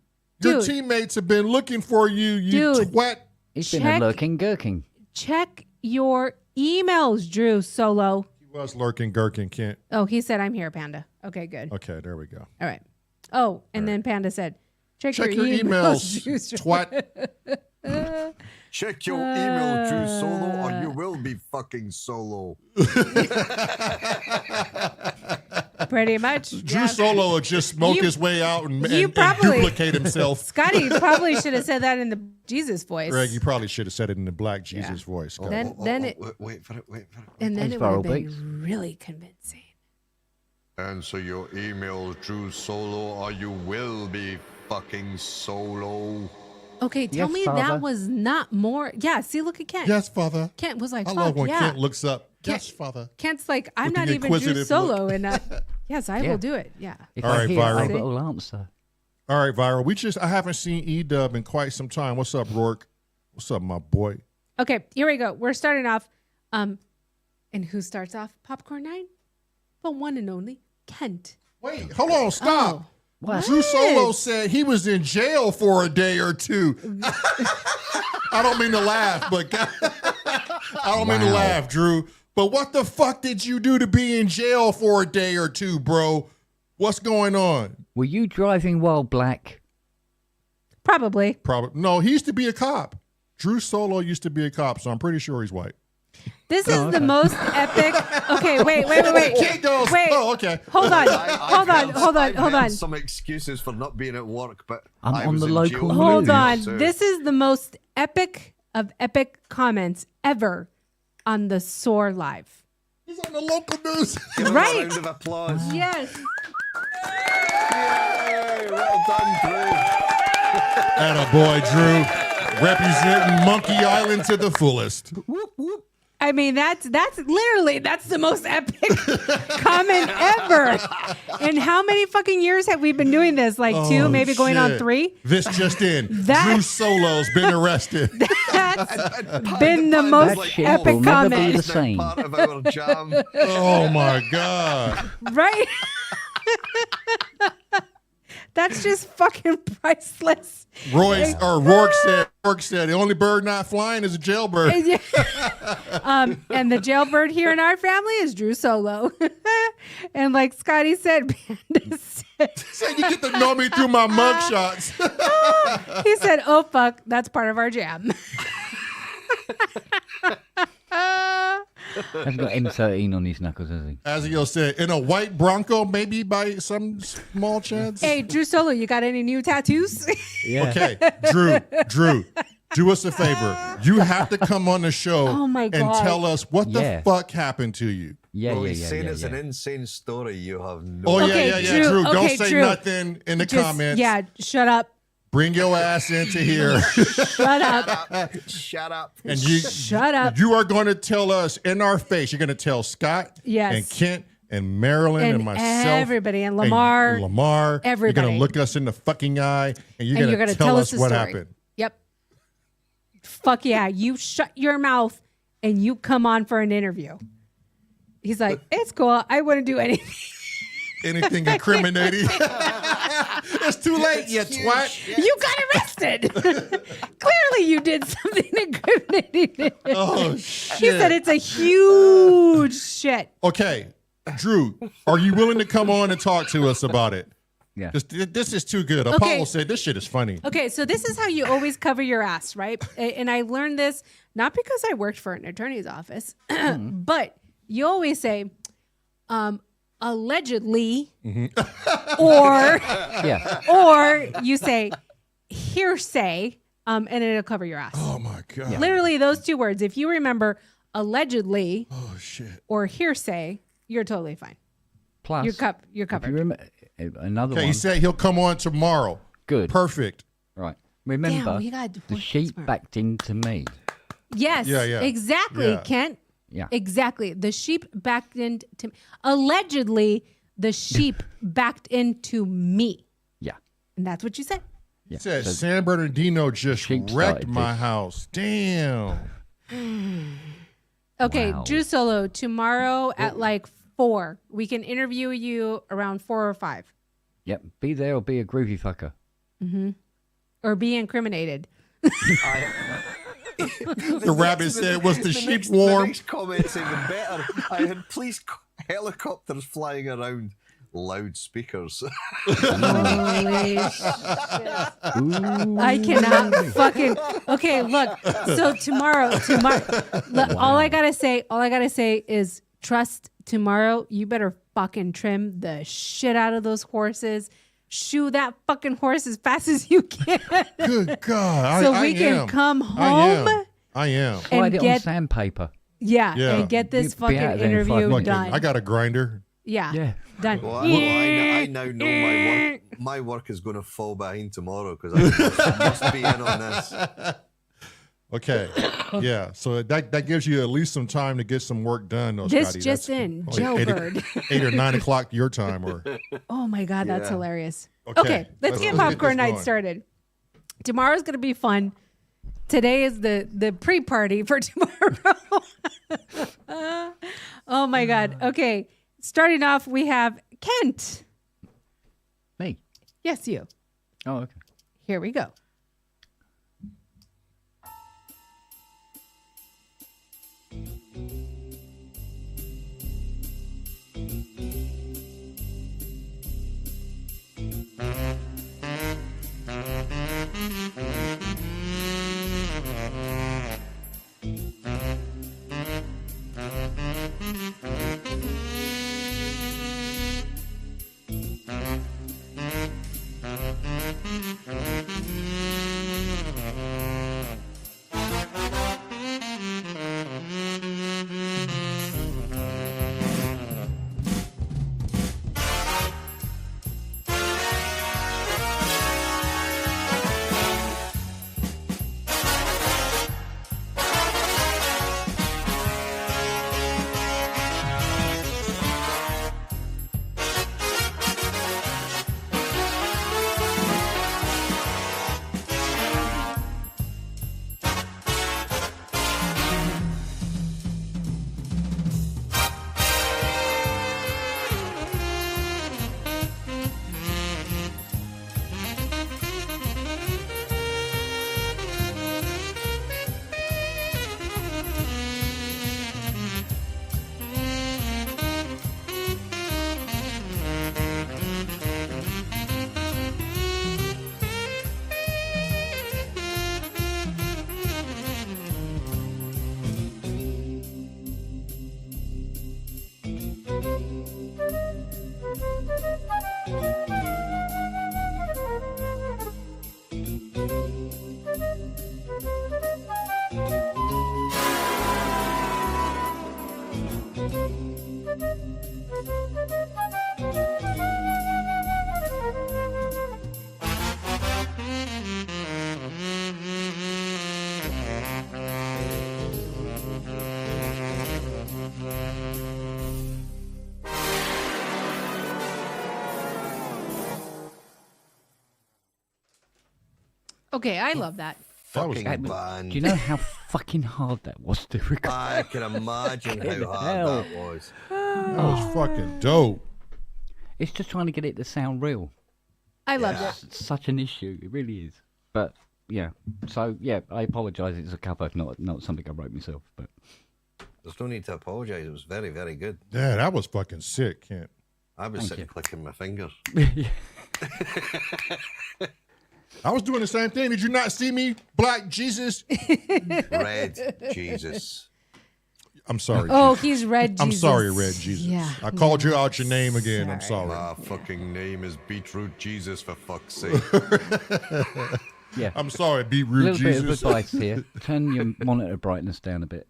Your Dude. teammates have been looking for you, you Dude. twat. He's been Check- a lurking gherkin. Check your emails, Drew Solo. He was lurking, Gherkin, Kent. Oh, he said I'm here, Panda. Okay, good. Okay, there we go. All right. Oh, and then Panda said, check Check your your emails, Drew Solo. twat. Check your email, Drew Solo, or you will be fucking solo. Pretty much. Drew yeah. Solo will just smoke You- his way out and you and probably- duplicate himself. Scotty probably should have said that in the Jesus voice. Greg, you probably should have said it in the Black Jesus voice. Scott. Then it- wait for it, wait for it. and then Thanks, it would have Viral been Beats. really convincing. Answer your emails, Drew Solo, or you will be fucking solo. Okay, tell Yes, me Father. that was not more. Yeah, see, look at Kent. Yes, Father. Kent was like, I fuck, love when yeah. Kent looks up. Kent- Yes, Father. Kent's like, I'm With not the even Drew inquisitive Solo. look. And yes, I Yeah. will do it. Yeah. If All I right, hear, Viral. I will answer. All right, Viral. I haven't seen E-Dub in quite some time. What's up, Rourke? What's up, my boy? Okay, here we go. We're starting off. And who starts off? Popcorn 9? The one and only Kent. Wait, hold on, stop. Oh. What? Drew Solo said he was in jail for a day or two. I don't mean to laugh, but I don't mean to Wow. laugh, Drew. But what the fuck did you do to be in jail for a day or two, bro? What's going on? Were you driving while black? Probably. Probably no. He used to be a cop. Drew Solo used to be a cop, so I'm pretty sure he's white. This is the most epic. Okay, wait. Kid goes, Wait. oh, okay. Hold on. I've Hold heard on. some excuses for not being at work, but I'm I on was the in local jail news. for Hold days on. too. This is the most epic of epic comments ever on the S.O.R Live. He's on the local news. Give him Right. a round of applause. Yes. Yay, well done, Drew. Atta boy, Drew. Representing Monkey Island to the fullest. Whoop, whoop. I mean, that's literally the most epic comment ever. And how many fucking years have we been doing this? Like 2, maybe going on 3? This just in. Drew Solo's been arrested. That's been the most That shit epic will never be comment. the same. Part of our jam. Oh my God. Right? That's just fucking priceless. Rourke said the only bird not flying is a jailbird. And the jailbird here in our family is Drew Solo. And like Scotty said, Panda Said you get to know me through my mugshots. he said, "Oh fuck, that's part of our jam." Hasn't got M13 on his knuckles, has he? Aziel said, in a white Bronco, maybe by some small chance. Hey, Drew Solo, you got any new tattoos? Yeah. Okay, Drew, do us a favor. You have to come on the show Oh my and God. tell us what the Yeah. fuck happened to you. Yeah, Well, yeah, he's yeah, saying yeah, it's yeah. an insane story. You have no. Oh, Okay, yeah. Drew, Don't okay, say Drew. nothing in the comments. Yeah, shut up. Bring your ass into here. Shut up. Shut up. And Shut up. You are going to tell us in our face. You're going to tell Scott Yes. and Kent and Marelyn and myself. Everybody. And Lamar. You're everybody. going to look us in the fucking eye and you're And going to tell us the what story. happened. Yep. Fuck yeah. You shut your mouth and you come on for an interview. He's like, it's cool. I wouldn't do anything. Anything incriminating. It's too late, you twat. You got arrested. Clearly you did something incriminating. Oh, shit. He said it's a huge shit. Okay, Drew, are you willing to come on and talk to us about it? Yeah. This is too good. Okay. Apollo said this shit is funny. Okay, so this is how you always cover your ass, right? And I learned this not because I worked for an attorney's office, but you always say, allegedly, or Yeah. or you say hearsay, and it'll cover your ass. Oh my God. Literally those 2 words. If you remember allegedly Oh shit. or hearsay, you're totally fine. Plus, You're if you covered. another Okay, one. he said he'll come on tomorrow. Good. Perfect. Right. Remember, Damn, we got the sheep backed into me. Yes. Yeah. Exactly, Yeah. Kent. Yeah. Exactly. The sheep backed into allegedly the sheep backed into me. Yeah. And that's what you said. Yeah. He said So- San Bernardino just Sheep wrecked started my this. house. Damn. Okay, Wow. Drew Solo, tomorrow at like 4. We can interview you around 4 or 5. Yep. Be there or be a groovy fucker. Or be incriminated. The rabbit said, was the sheep The warm? next comment's even better. I had police helicopters flying around loudspeakers. Holy shit. Ooh. I cannot fucking. Okay, look. So tomorrow, look, all I gotta say is trust tomorrow. You better fucking trim the shit out of those horses. Shoe that fucking horse as fast as you can, Good God. so I we can am. come I home. am. And Write it get on sandpaper. Yeah. and get this Be fucking out there in interview 5 Look, done. I got a grinder. Yeah. Done. Well, I now know my work. My work is going to fall behind tomorrow because I must be in on this. Okay. Yeah. So that gives you at least some time to get some work done. Though, This Scotty. just That's in, like jailbird. 8 or 9 o'clock your time. Or Oh my God, that's Yeah. hilarious. Okay, Okay, let's get popcorn this night going. started. Tomorrow's gonna be fun. Today is the pre-party for tomorrow. Oh my God. Okay, starting off, we have Kent. Me. Yes, you. Oh, okay. Here we go. Okay, I love that. That was Fucking Do band. you know how fucking hard that was to record? I can imagine how Fucking hard hell. that was. that was fucking dope. It's just trying to get it to sound real. I loved Yeah. it. It's such an issue. It really is. But yeah, so yeah, I apologise. It's a cover, not something I wrote myself. But There's no need to apologise. It was very, very good. Yeah, that was fucking sick, Kent. I was Thank sitting you. clicking my fingers. I was doing the same thing. Did you not see me, Black Jesus? Red Jesus. I'm sorry. Oh, Jesus. he's Red Jesus. I'm sorry, Red Jesus. Yeah. I called you out your name again. I'm sorry. My fucking name is Beetroot Jesus, for fuck's sake. yeah, I'm sorry, a Beetroot little bit of Jesus. advice here. Turn your monitor brightness down a bit.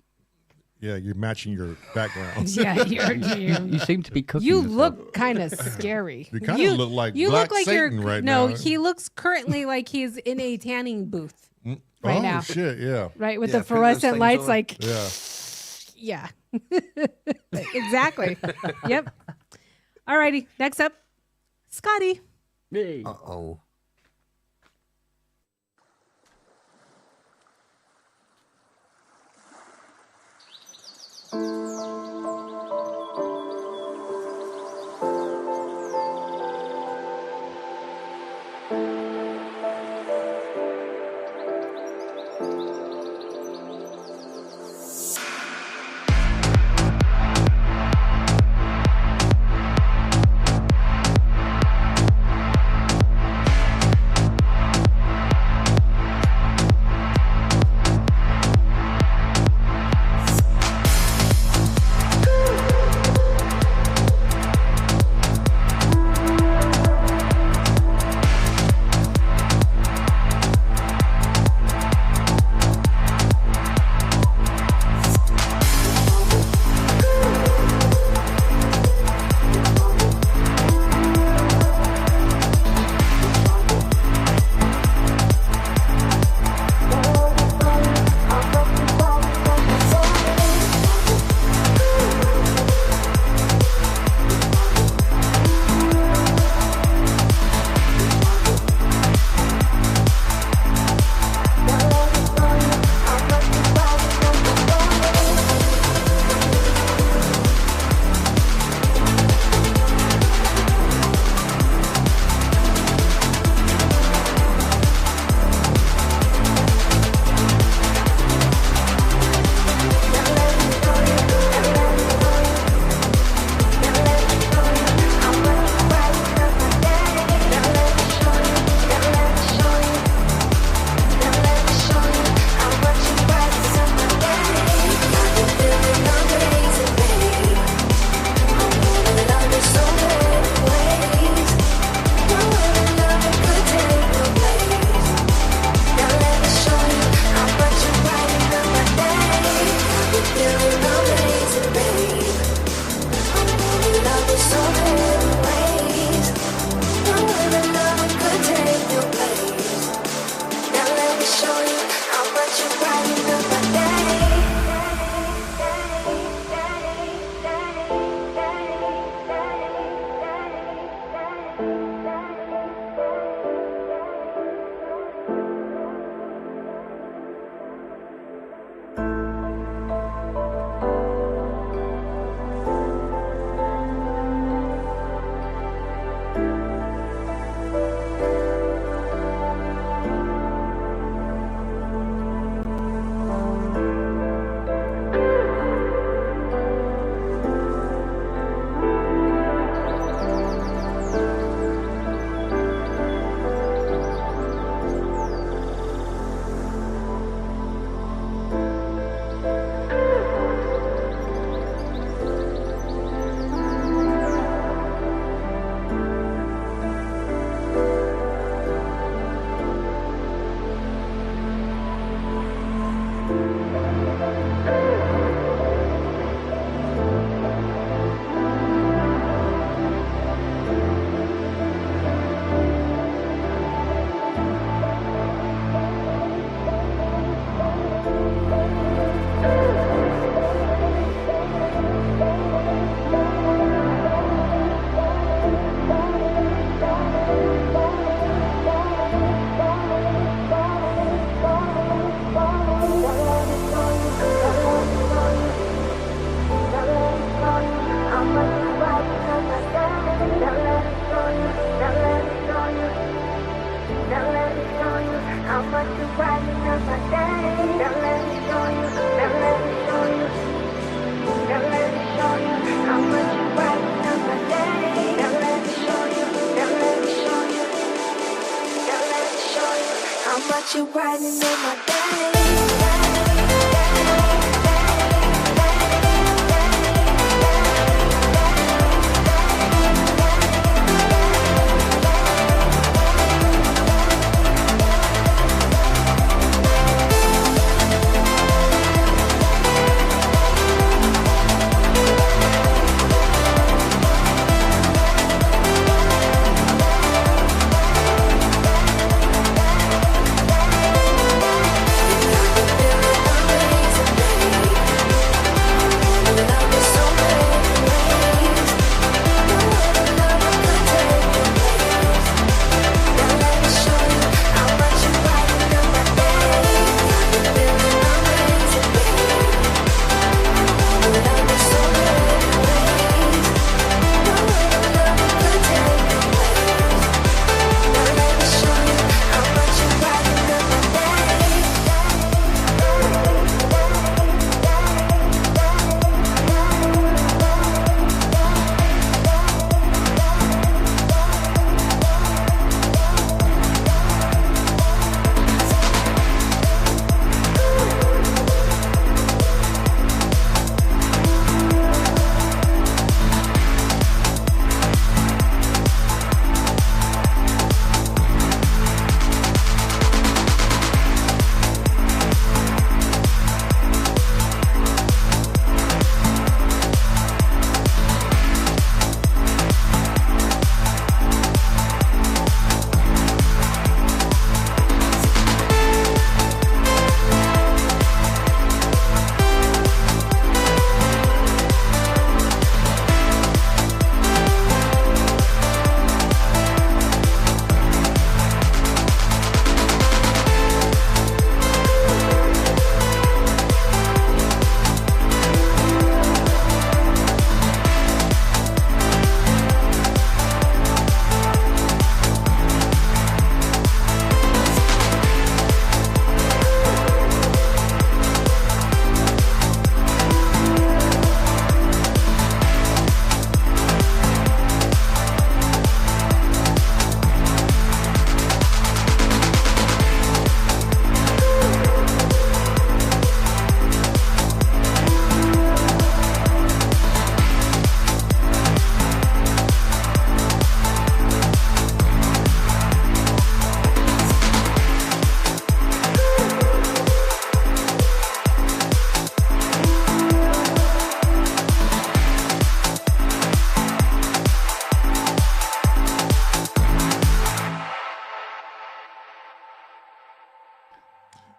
Yeah, you're matching your background. Yeah, You seem to be cooking. you yourself. look kind of scary. You kinda look like you Black look like Satan you're, right no, now. he looks currently like he's in a tanning booth right oh, now. shit, yeah. Right, with Yeah, the put those fluorescent things lights, on. like, Yeah. yeah. Exactly. Yep. Alrighty, next up, Scotty. Hey. Uh-oh.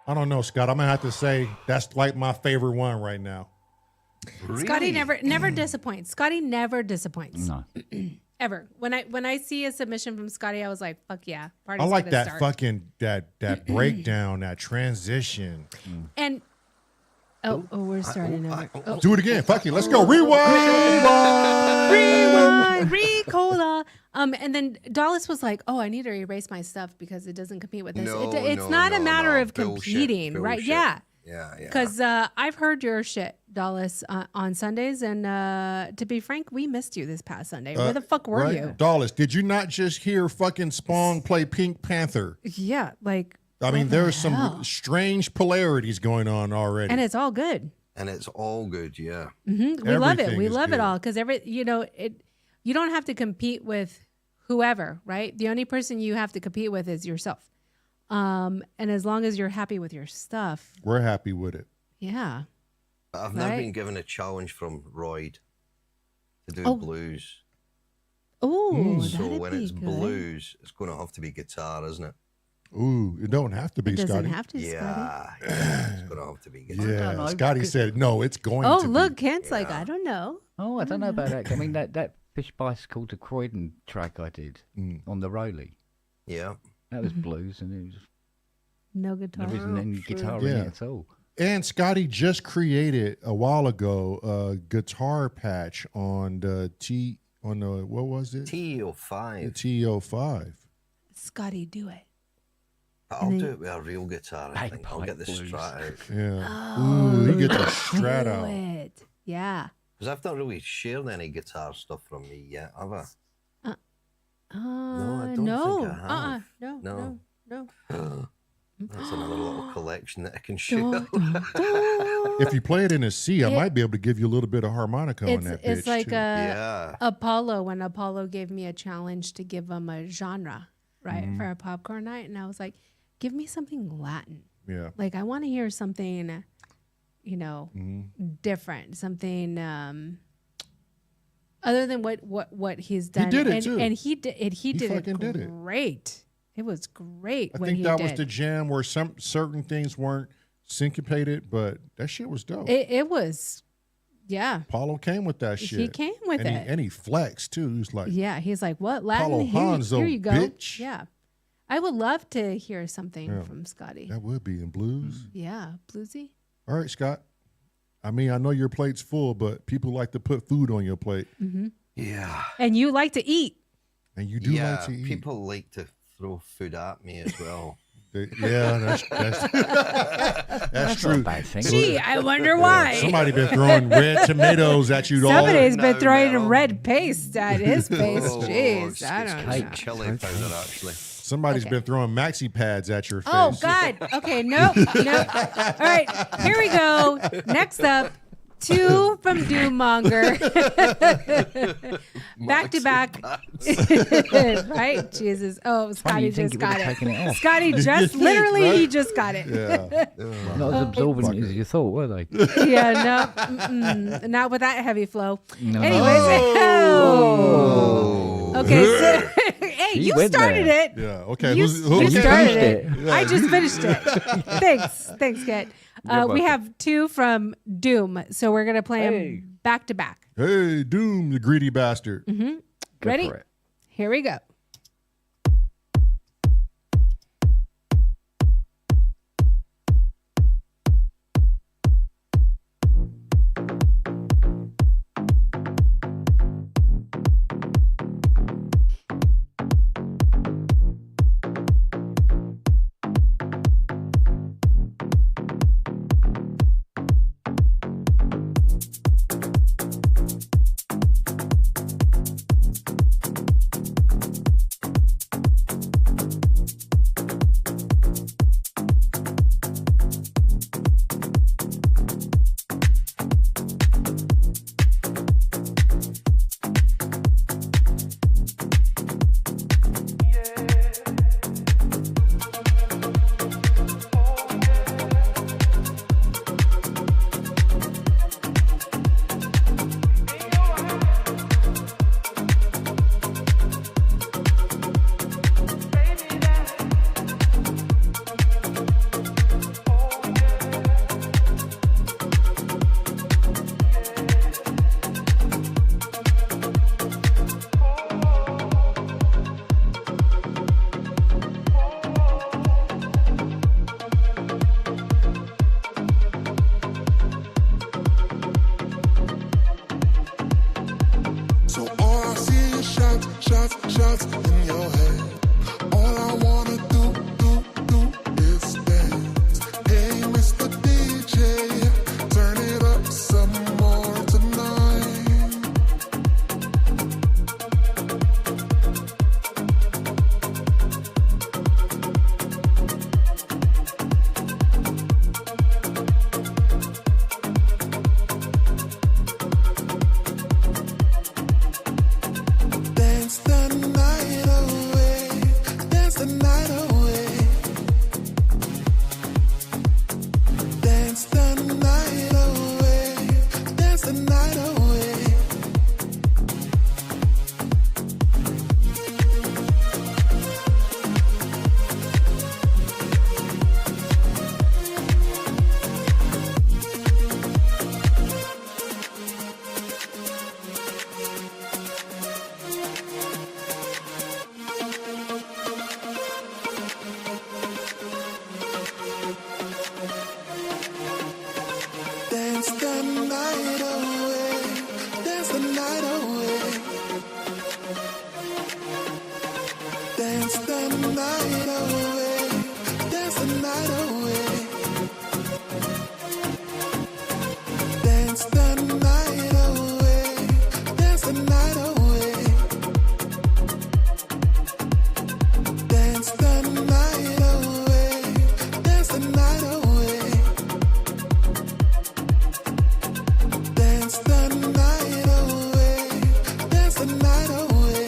I don't know, Scott. I'm gonna have to say that's like my favorite one right now. Scotty never disappoints. Scotty never disappoints. No. Ever. When I see a submission from Scotty, I was like, fuck yeah. Party's I like gonna that start. fucking that breakdown, that transition. And we're starting over. Oh. Do it again. Fuck it. Let's go. Rewind. Rewind, Ricola. And then Dallas was like, "Oh, I need to erase my stuff because it doesn't compete with this." It's not a matter of competing, right? Bullshit. Yeah. Yeah. Because I've heard your shit, Dallas, on Sundays, and to be frank, we missed you this past Sunday. Where the fuck were you? Dallas, did you not just hear fucking Spawn play Pink Panther? Yeah, like. I mean, what the there's some hell? strange polarities going on already. And it's all good. And it's all good, yeah. We love it. Everything We is love good. it all because you don't have to compete with whoever, right? The only person you have to compete with is yourself. And as long as you're happy with your stuff, We're happy with it. yeah. But I've never Right. been given a challenge from Royd to do blues. Oh, So that'd when be it's good. blues, it's going to have to be guitar, isn't it? Ooh, it don't have to be, It doesn't Scotty. have to, Scotty. Yeah, it's going to have to be guitar. Yeah, don't know, Scotty because- said no. It's going Oh, to look, be. Kent's like, I don't know. Oh, I don't know about that. I mean, that Fish Bicycle to Croydon track I did Mm. on the Rolly, Yeah. that was blues, and it was No guitar. there isn't any guitar in Yeah. it at all. And Scotty just created a while ago a guitar patch on the what was it? The TO5. TO5. Scotty, do it. I'll do it with a real guitar, I think. I'll Bagpipe get the blues. Strat out. Yeah. Oh, Ooh, you get the Strat do out. it. Yeah. Because I've not really shared any guitar stuff from me yet, have I? I No. don't think I have. No. That's another little collection that I can share. Dun, dun, dun. If you play it in a C, I might be able to give you a little bit of harmonica on that bitch. It's like too. Yeah. Apollo, when Apollo gave me a challenge to give him a genre, right, Mm-hmm. for a popcorn night. And I was like, give me something Latin. Yeah. Like, I want to hear something, Mm-hmm. different, something other than what he's done. did it, and, too. And he did it fucking did it. great. It was great. I what think he that did. was the jam where some certain things weren't syncopated, but that shit was dope. It was, yeah. Apollo came with that shit. He came with and it. and he flexed too. He was like, Yeah, he's like, what Latin? Paulo Hanzo, Here you go. bitch. Yeah, I would love to hear something Yeah. from Scotty. that would be in blues. Yeah, bluesy. All right, Scott. I mean, I know your plate's full, but people like to put food on your plate, Yeah. And you like to eat. and you do Yeah. like to eat. People like to throw food at me as well. Yeah, that's true. Not a bad thing. Gee, I wonder why. Somebody been throwing red tomatoes at you all. Somebody's been No, throwing no. red paste at his face. Oh, Jeez, it's I don't cake know. chili powder, actually. Somebody's Okay. been throwing maxi pads at your face. Oh God. Okay, nope. All right, here we go. Next up, 2 from Doommonger. Back to back. Right? Jesus. Oh, Funny, Scotty you think just he got would've it. taken it off. Scotty just literally right? he just got it. Yeah. Not as absorbent as you thought, were they? Yeah, no, not with that heavy flow. No. Anyways, Oh. okay. So, hey, She you went started there. it. Yeah. Okay. You, who's, you who, okay. started finished it. I just finished it. Thanks, Kit. We welcome. have 2 from Doom, so we're gonna play Hey. them back to back. Hey, Doom, the greedy bastard. Go Ready? for it. Here we go. shots in your head. All I wanna do is dance. Hey, Mr. DJ, turn it up some more tonight. Dance the night away, dance the night away. Dance the night away, dance the night away. Dance the night away, dance the night away. Dance the night away, dance the night away. Dance the night away, dance the night away. Dance the night away, dance the night away. Dance the night away, dance the night away.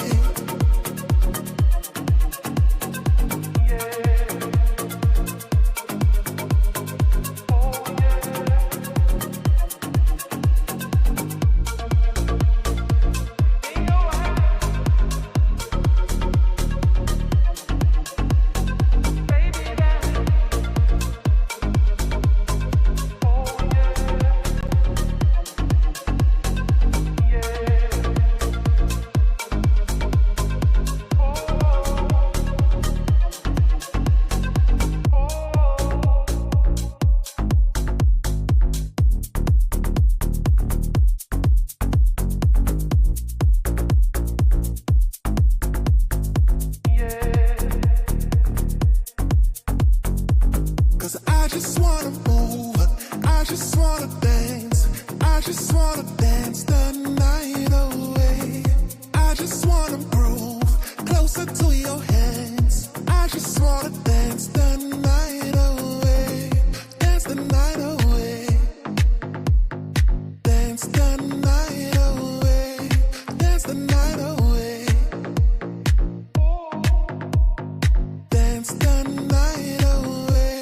Cause I just wanna move, I just wanna dance, I just wanna dance the night away. I just wanna groove closer to your hands. I just wanna dance the night away, dance the night away. Dance the night away, dance the night away. Dance the night away,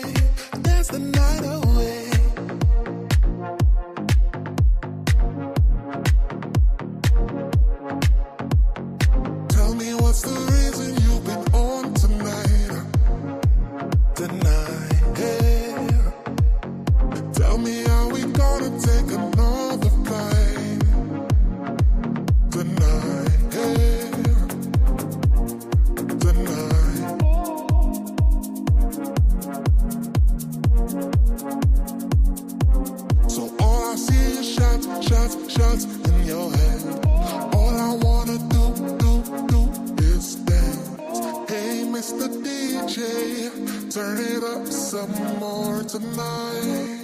dance the night away. Tell me what's the reason you've been on tonight, tonight, yeah. Tell me how we gonna take another flight tonight, yeah. Tonight. So all I see is shots, shots, shots in your head. All I wanna do is dance. Hey, Mr. DJ, turn it up some more tonight.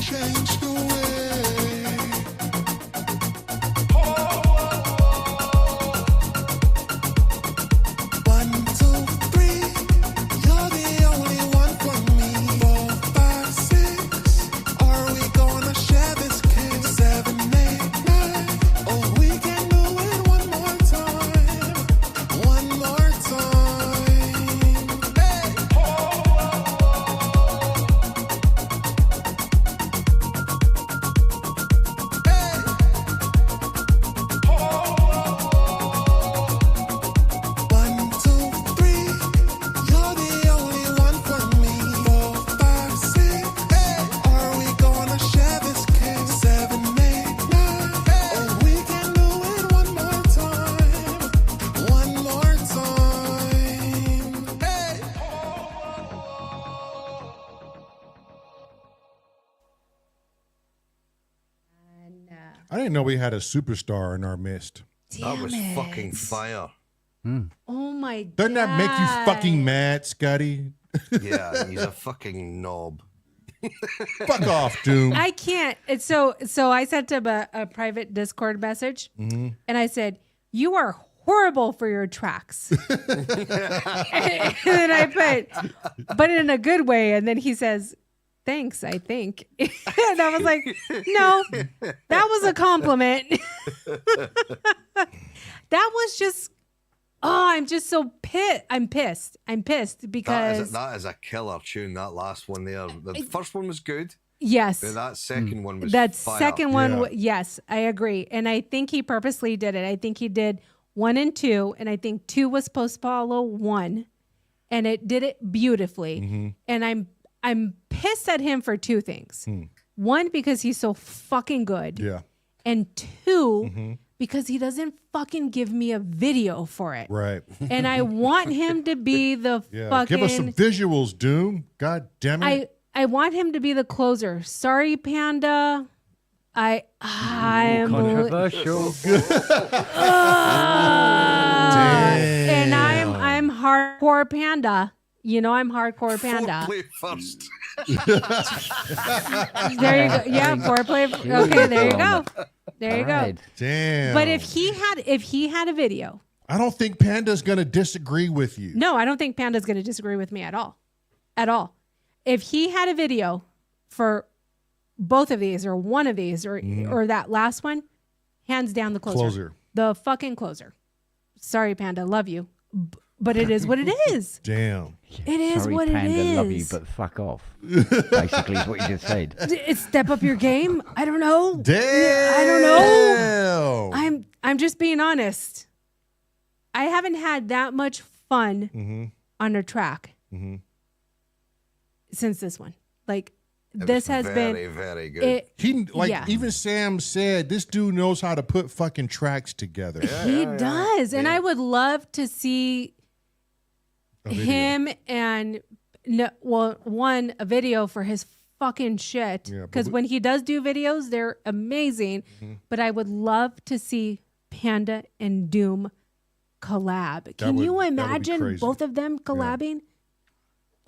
Change the way. One, two, three. You're the only one for me. 4, 5, 6. Are we gonna share this kiss? 7, 8, 9. Oh, we can do it one more time. One more time. Hey. One, 2, 3. You're the only one for me. 4, 5, 6. Are we gonna share this kiss? 7, 8, 9. Oh, we can do it one more time. One more time. Hey. And, I didn't know we had a superstar in our midst. That was damn fucking it. fire. Oh my god. Doesn't that make you fucking mad, Scotty? Yeah, he's a fucking knob. Fuck off, Doom. I can't. It's so I sent him a private Discord message and I said, "You are horrible for your tracks." And then I put, but in a good way. And then he says, "Thanks, I think." And I was like, "No, that was a compliment." That was just, I'm just so pissed. I'm pissed because That is a killer tune, that last one there. The first one was good, yes. but that second one was That fire. second one, Yeah. yes, I agree. And I think he purposely did it. I think he did 1 and 2, and I think 2 was supposed to follow 1, and it did it beautifully. And I'm pissed at him for 2 things. 1, because he's so fucking good, Yeah, and 2, because he doesn't fucking give me a video for it. right. And I want him to be the Yeah, fucking. give us some visuals, Doom. God damn it. I want him to be the closer. Sorry, Panda. I'm Controversial. and I'm hardcore Panda. You know I'm hardcore Panda. Foreplay first. There you go. Yeah, foreplay. Okay, there you go. There you go. Alright. Damn. But if he had a video, I don't think Panda's gonna disagree with you. no, I don't think Panda's going to disagree with me at all. At all. If he had a video for both of these or one of these or that last one, hands down the closer. The fucking closer. Sorry, Panda, love you. But it is what it is. Damn. It is Sorry, what Panda, it is. love you, but fuck off. Basically, is what you just said. Step up your game. I don't know. Damn. I don't know. I'm just being honest. I haven't had that much fun on a track since this one. Like this has very, been very good. it. He Yeah. even Sam said this dude knows how to put fucking tracks together. He does, and I would love to see A video. him and a video for his fucking shit. Yeah, but Because when he does do videos, they're amazing. But I would love to see Panda and Doom collab. Can you would be imagine crazy. both of them collabing?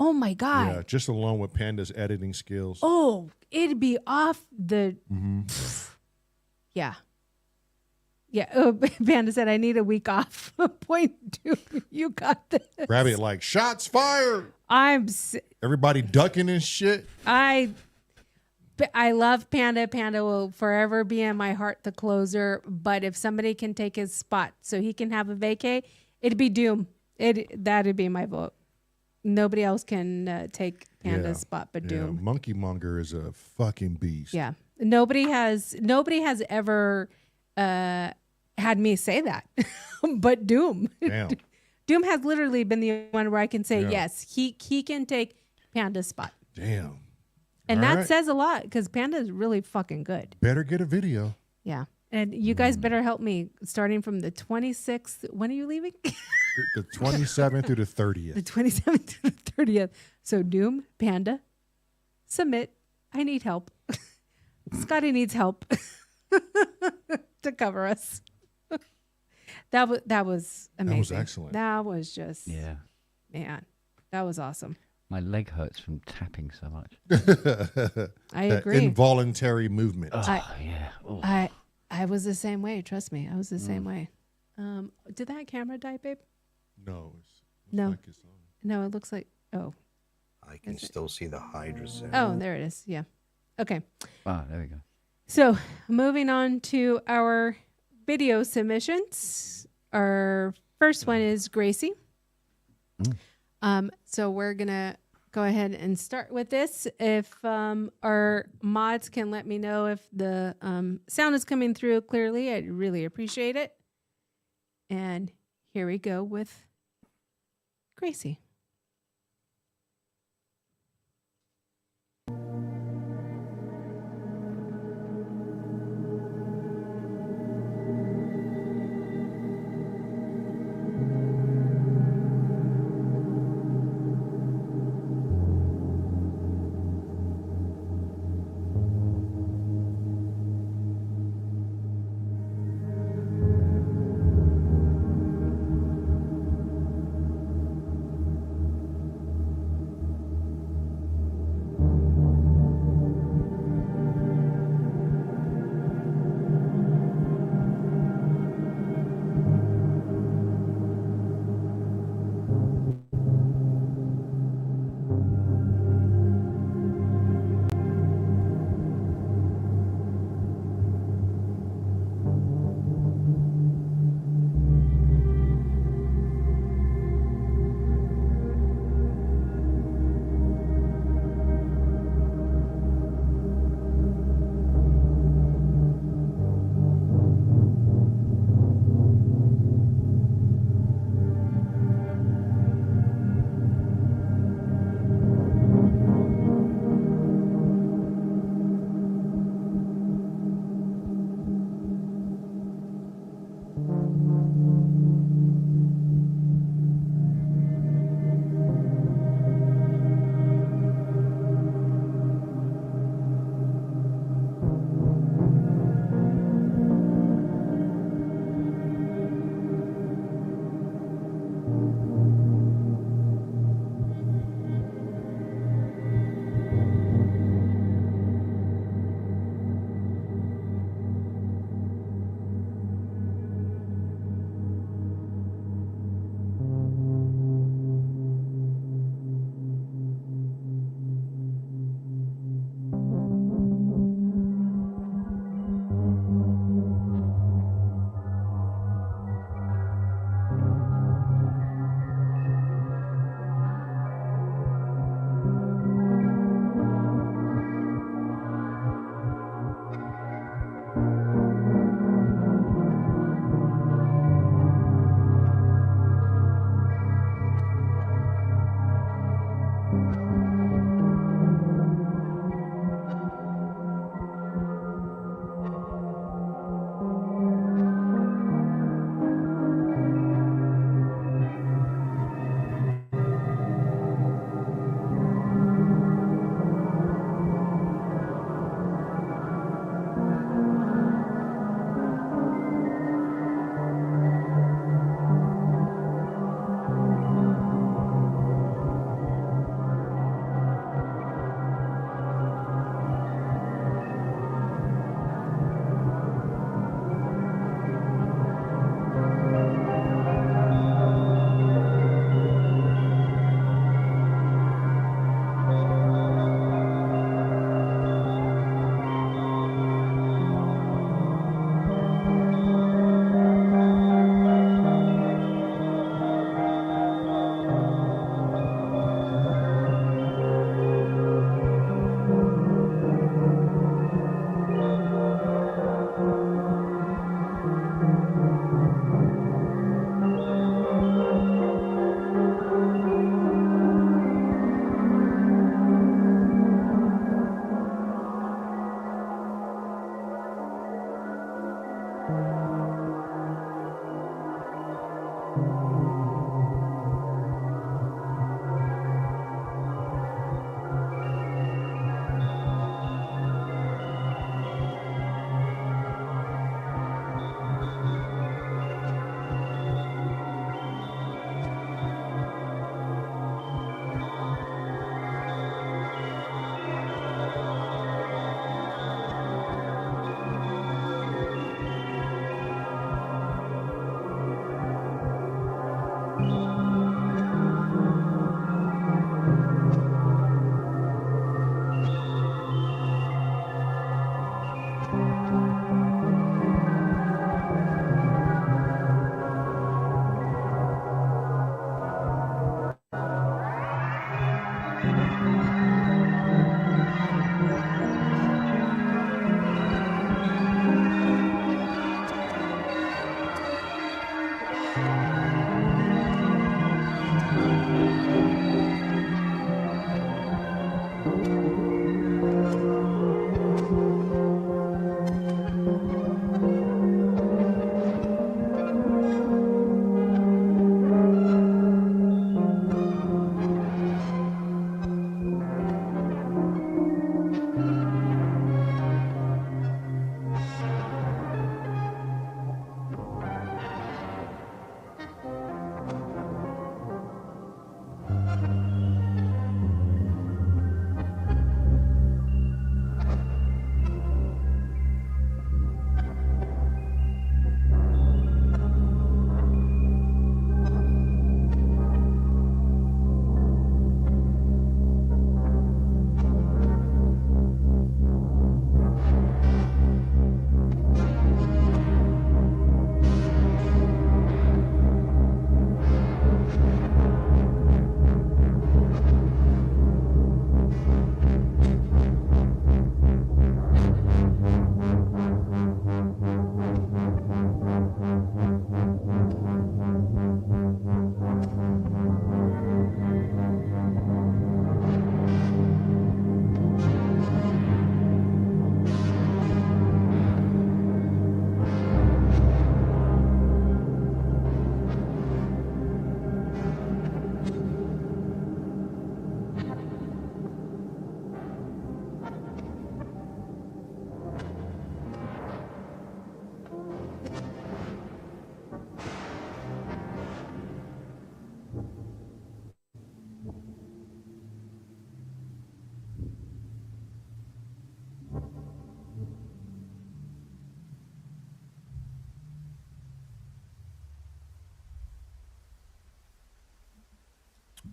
Oh my god! Yeah, just alone with Panda's editing skills. Oh, it'd be off the. Yeah. Yeah. Oh, Panda said, "I need a week off." Point 2. You got this. Rabbit like shots fired. Everybody ducking and shit. I love Panda. Panda will forever be in my heart, the closer. But if somebody can take his spot so he can have a vacay, it'd be Doom. That'd be my vote. Nobody else can take Panda's spot but Doom. Monkey Monger is a fucking beast. Yeah. Nobody has ever had me say that, but Doom. Damn. Doom has literally been the one where I can say yes, he can take Panda's spot, Damn. and All that right. says a lot because Panda is really fucking good. Better get a video. Yeah. And you guys better help me starting from the 26th. When are you leaving? The 27th through the 30th. The 27th to the 30th. So Doom, Panda, Submit. I need help. Scotty needs help to cover us. That was amazing. That was excellent. That was just Yeah. man. That was awesome. My leg hurts from tapping so much. I agree. Involuntary movement. Oh, I- yeah. Oh. I was the same way. Trust me, I was the same way. Did that camera die, babe? No. No. Like it's on. No, it looks like. Oh, I can still see the Hydra sound. oh, there it is. Yeah. Okay. Ah, there we go. So moving on to our video submissions. Our first one is Gracie. So we're gonna go ahead and start with this. If our mods can let me know if the sound is coming through clearly, I'd really appreciate it. And here we go with Gracie.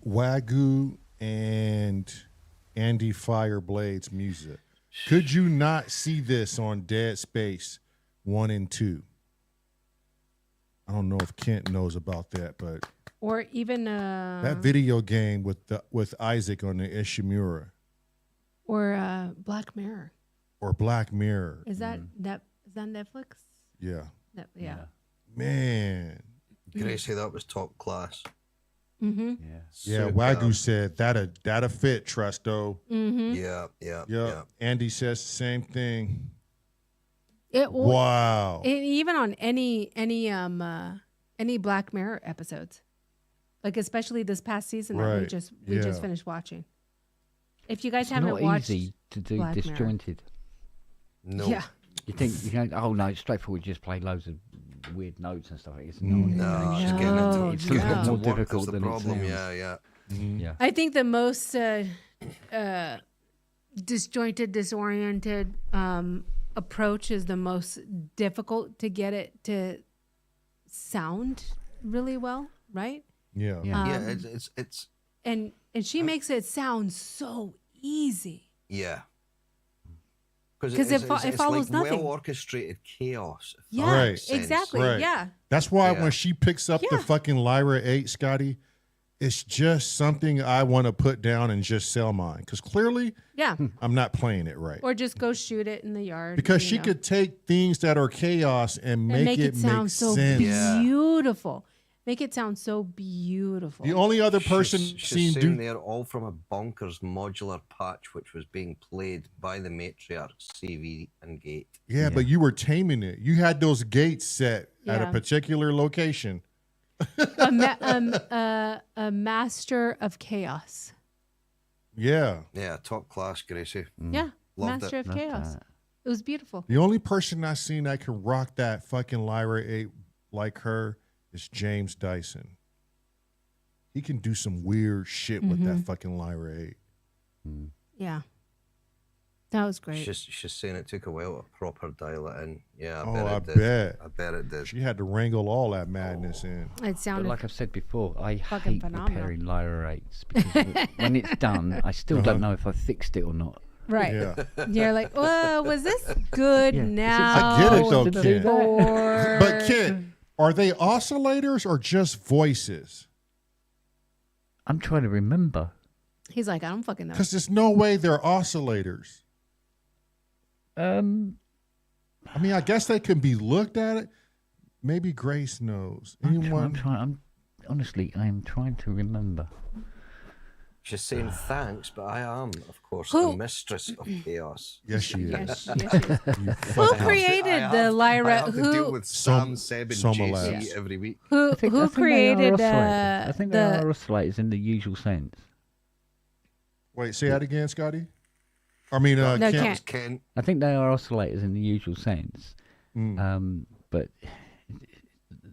Wagyu and Andy Fireblade's music. Could you not see this on Dead Space 1 and 2? I don't know if Kent knows about that, but Or even that video game with Isaac on the Ishimura or Black Mirror. or Black Mirror. Is that Netflix? Yeah. Yeah. Man. Gracie, that was top class. Mm-hmm. Yeah. Yeah, Superb. Wagyu said that'll fit, Trusto. Mm-hmm. Yeah. Andy says the same thing. It will, Wow. even on any Black Mirror episodes, like especially this past season that we Right. just Yeah. finished watching. If you guys It's haven't not watched, easy to do Black Mirror. disjointed. No. yeah, You think oh no, it's straightforward. Just play loads of weird notes and stuff. It's Mm. not. No, It's just No, getting into it's it. Getting no. into more work difficult is the than it problem. sounds. Yeah. Yeah. I think the most disjointed, disoriented approach is the most difficult to get it to sound really well, right? Yeah. Yeah. Yeah, it's And she makes it sound so easy. yeah. 'Cause it's it follows like nothing. well orchestrated chaos. if that Yeah, Right. makes sense. exactly. Right. Yeah. That's why Yeah. when she picks up the Yeah. fucking Lyra 8, Scotty, it's just something I want to put down and just sell mine. Because clearly Yeah. I'm not playing it right. Or just go shoot it in the yard. Because you she know, could take things that are chaos and and make it sound make so sense. Yeah. beautiful. Make it sound so beautiful. The only other person she's seen saying do they're all from a bonkers modular patch which was being played by the matriarchs CV and Gate. yeah, but you were taming it. You had those gates set at a Yeah. particular location. a master of chaos. Yeah. Yeah, top class, Gracie. Yeah. Loved Master it. of chaos. It was beautiful. The only person I seen that can rock that fucking Lyra 8 like her is James Dyson. He can do some weird shit with that fucking Lyra 8. Yeah. That was great. She's saying it took a while to proper dial it in. Yeah, Oh, bet I it did. bet. I bet it did. She had to wrangle all that madness in. It But sounded like I've said before, I fucking hate phenomenal. repairing Lyra 8s because when it's done, I still don't know if I fixed it or not. right. Yeah. You're like, well, was this good Yeah. now? I get it though, Did I do Kent. Or... But Kent, are they oscillators or just voices? I'm trying to remember. He's like, I don't fucking know. Because there's no way they're oscillators. I mean, I guess they can be looked at it. Maybe Grace knows. Anyone? Honestly, I am trying to remember. She's saying thanks, but I am, of course, Who- a mistress of chaos. Yes, she is. Yes, yes, yes. You Who fucking- created I the have- Lyra? I have to deal Who with Som- Sam, Seb, and Soma JC Labs. every week. who I think they are created oscillators. I think they are the? oscillators in the usual sense. Wait, say that again, Scotty. I mean, No, Kent. Kent. Ken, I think they are oscillators in the usual sense. Mm. But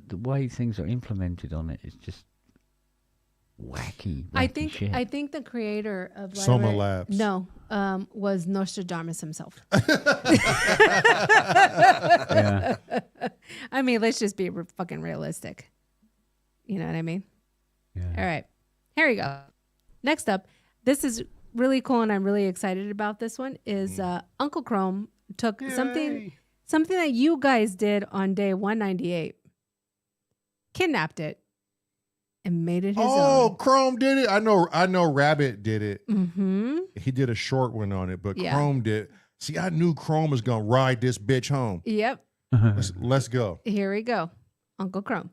the way things are implemented on it is just wacky. I wacky think shit. I think the creator of Lyra, Soma Labs. No, was Nostradamus himself. Yeah. I mean, let's just be fucking realistic. You know what I mean? Yeah. All right, here we go. Next up, this is really cool, and I'm really excited about this one. Is Uncle Chrome took something that you guys did on day 198, kidnapped it, and made it his Oh, own. Chrome did it. I know. Rabbit did it. Mm-hmm. He did a short one on it, but Yeah. Chrome did. See, I knew Chrome was gonna ride this bitch home. Yep. Let's go. Here we go, Uncle Chrome.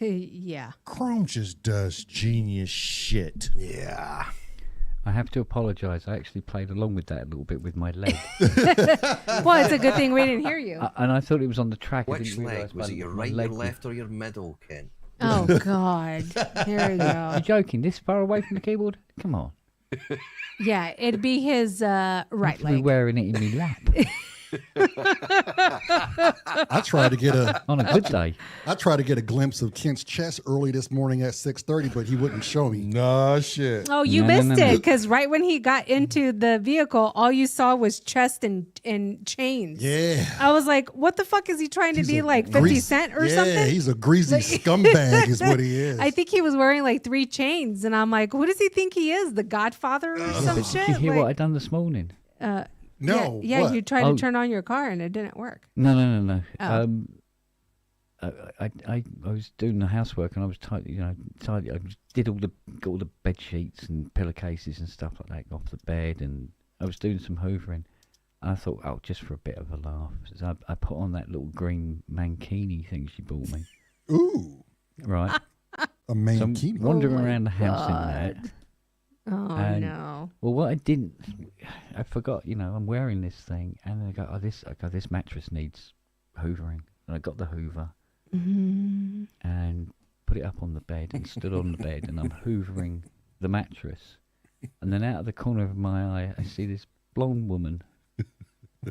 Yeah. Chrome just does genius shit. Yeah. I have to apologise. I actually played along with that a little bit with my leg. Well, it's a good thing we didn't hear you. And I thought it was on the track. I Which didn't leg? realise Was my- it your my right, your leg was- left, or your middle, Ken? Oh, God. Here we go. You're joking? This far away from the keyboard? Come on. Yeah, it'd be his right I'd be leg. wearing it in my lap I tried to get a on a good day. I tried to get a glimpse of Kent's chest early this morning at 6:30, but he wouldn't show me. Nah, shit. Oh, you No, missed no, no. it because right when he got into the vehicle, all you saw was chest and chains. Yeah. I was like, what the fuck is he trying to He's be a like 50 grease- Cent or yeah, something? he's a greasy scumbag is what he is. I think he was wearing like 3 chains, and I'm like, who does he think he is? The Godfather or some But shit? did you hear what I Like, done this morning? no. yeah, what? you tried Oh. to turn on your car and it didn't work. No. Oh. I was doing the housework and I was tidy. I did got all the bed sheets and pillowcases and stuff like that off the bed, and I was doing some hoovering. And I thought, oh, just for a bit of a laugh, so I put on that little green mankini thing she bought me. Ooh, Right, a so I'm mankini. wandering my around the house in that. Oh, And- no. Well, what I didn't, I forgot. I'm wearing this thing, and I go, this mattress needs hoovering, and I got the Hoover and put it up on the bed and stood on the bed, and I'm hoovering the mattress, and then out of the corner of my eye, I see this blonde woman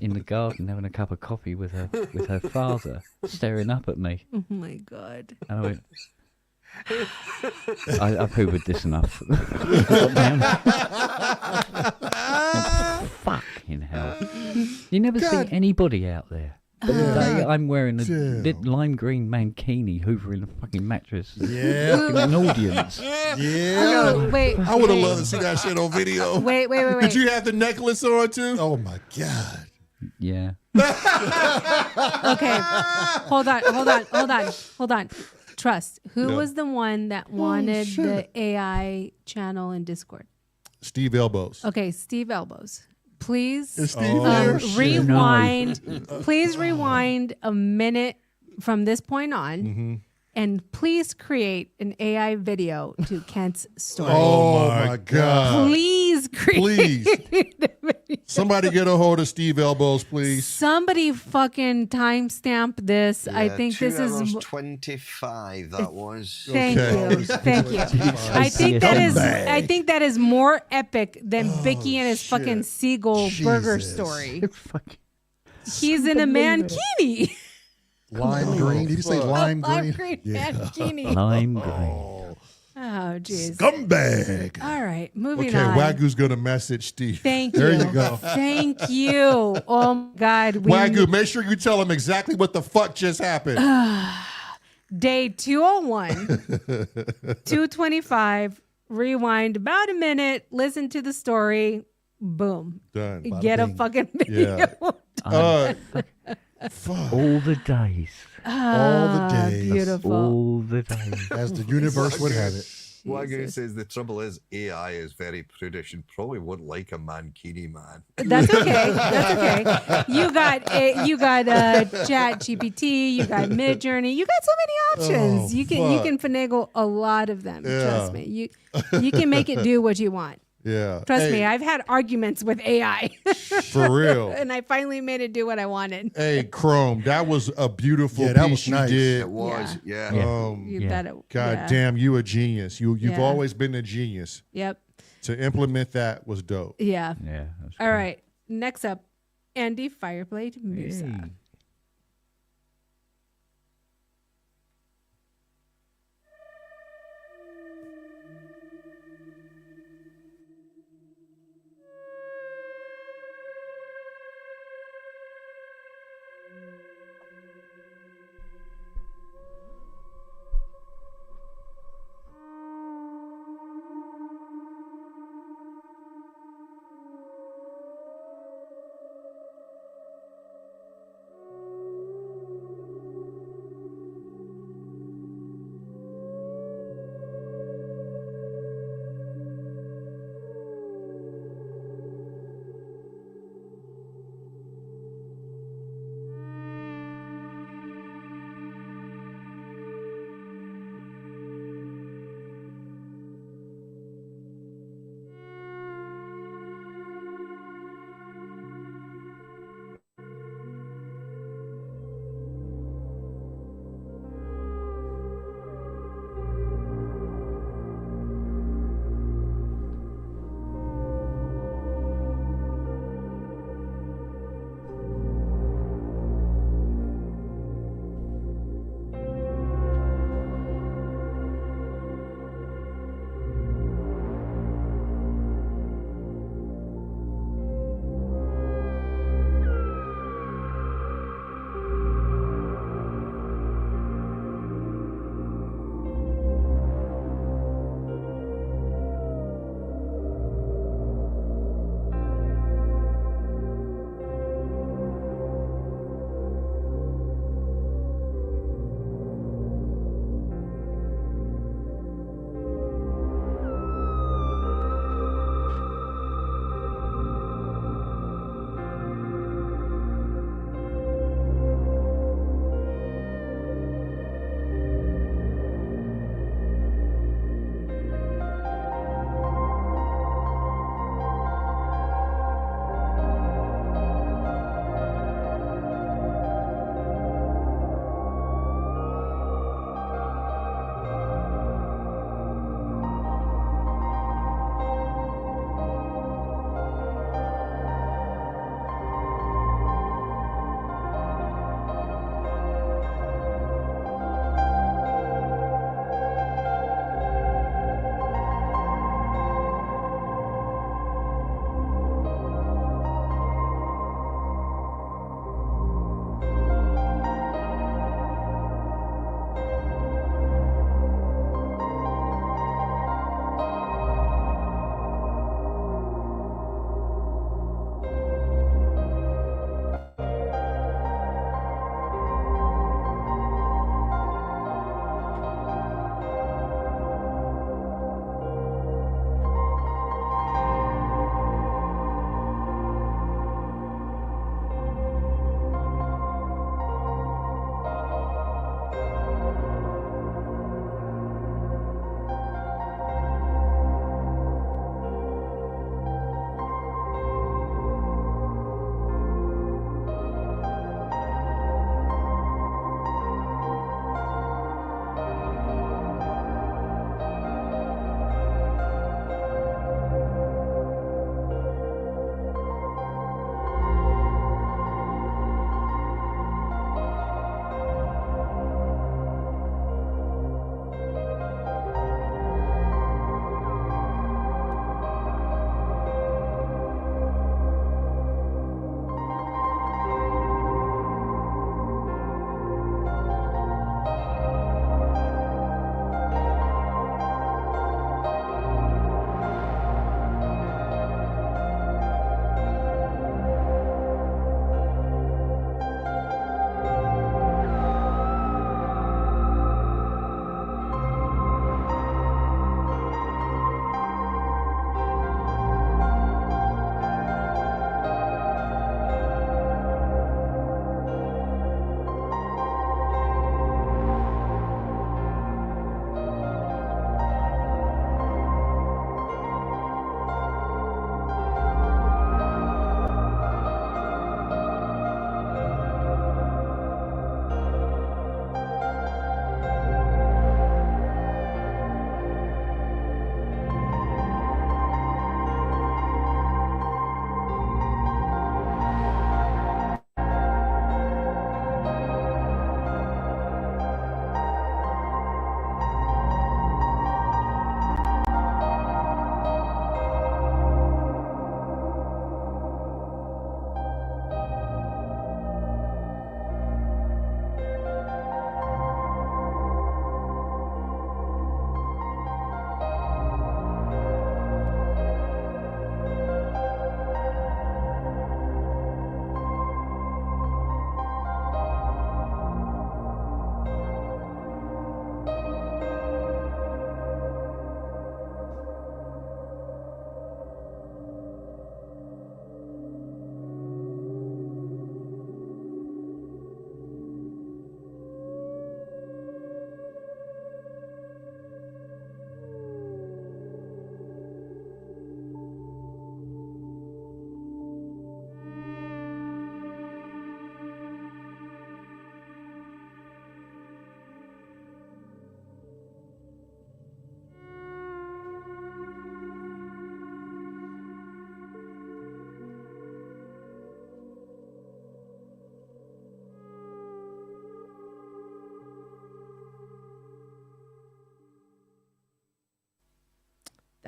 in the garden having a cup of coffee with her father, staring up at me, Oh, my God. and I went. I've hoovered this enough. Got down. Fucking hell. You never see anybody out there. But today I'm wearing a lime green mankini hoovering a fucking mattress. Yeah. Fucking an audience. Yeah. Oh, wait. I would have wait. loved to see that shit on video. Wait. Did you have the necklace on too? Oh my God. Yeah. Okay. Hold on. Trust. Who was the one that wanted the AI channel in Discord? Steve Elbows. Okay, Steve Elbows. Please Is Steve there? rewind. Please rewind a minute from this point on, and please create an AI video to Kent's story. Oh my God. Please create. Please. Somebody get a hold of Steve Elbows, please. Somebody fucking timestamp this. I Yeah, think 2 this hours is. 25. That was. Thank Okay. you. Thank you. I think that is more epic than Vicky and his fucking seagull burger Jesus. story. Fucking He's in a mankini. Lime green. Did you say lime green? Lime green mankini. lime green. Oh, jeez. Scumbag. All right, moving Okay, on. Wagyu's gonna message Steve. Thank you. There you go. Thank you. Oh my God. Wagyu, make sure you tell him exactly what the fuck just happened. Day 201, 225. Rewind about a minute. Listen to the story. Boom. Done. Get a bing. fucking video. Yeah. Fuck. All the days. All the days. Beautiful. All the days. As the universe would have it. Wagyu says the trouble is AI is very prudish and probably wouldn't like a mankini man. That's okay. That's okay. You got Chat GPT. You got Mid Journey. You got so many options. Oh, you fuck. can finagle a lot of them. Yeah. Trust me. You can make it do what you want. Yeah. Trust Hey, me. I've had arguments with AI, for real. and I finally made it do what I wanted. Hey, Chrome, that was a beautiful Yeah, that piece was you nice. did. It was, yeah. Yeah. You Yeah. thought it. God yeah. damn, you a genius. You've Yeah. always been a genius. Yep. To implement that was dope. Yeah. Yeah. That's All cool. right. Next up, Andy Fireblade Musa. Hey.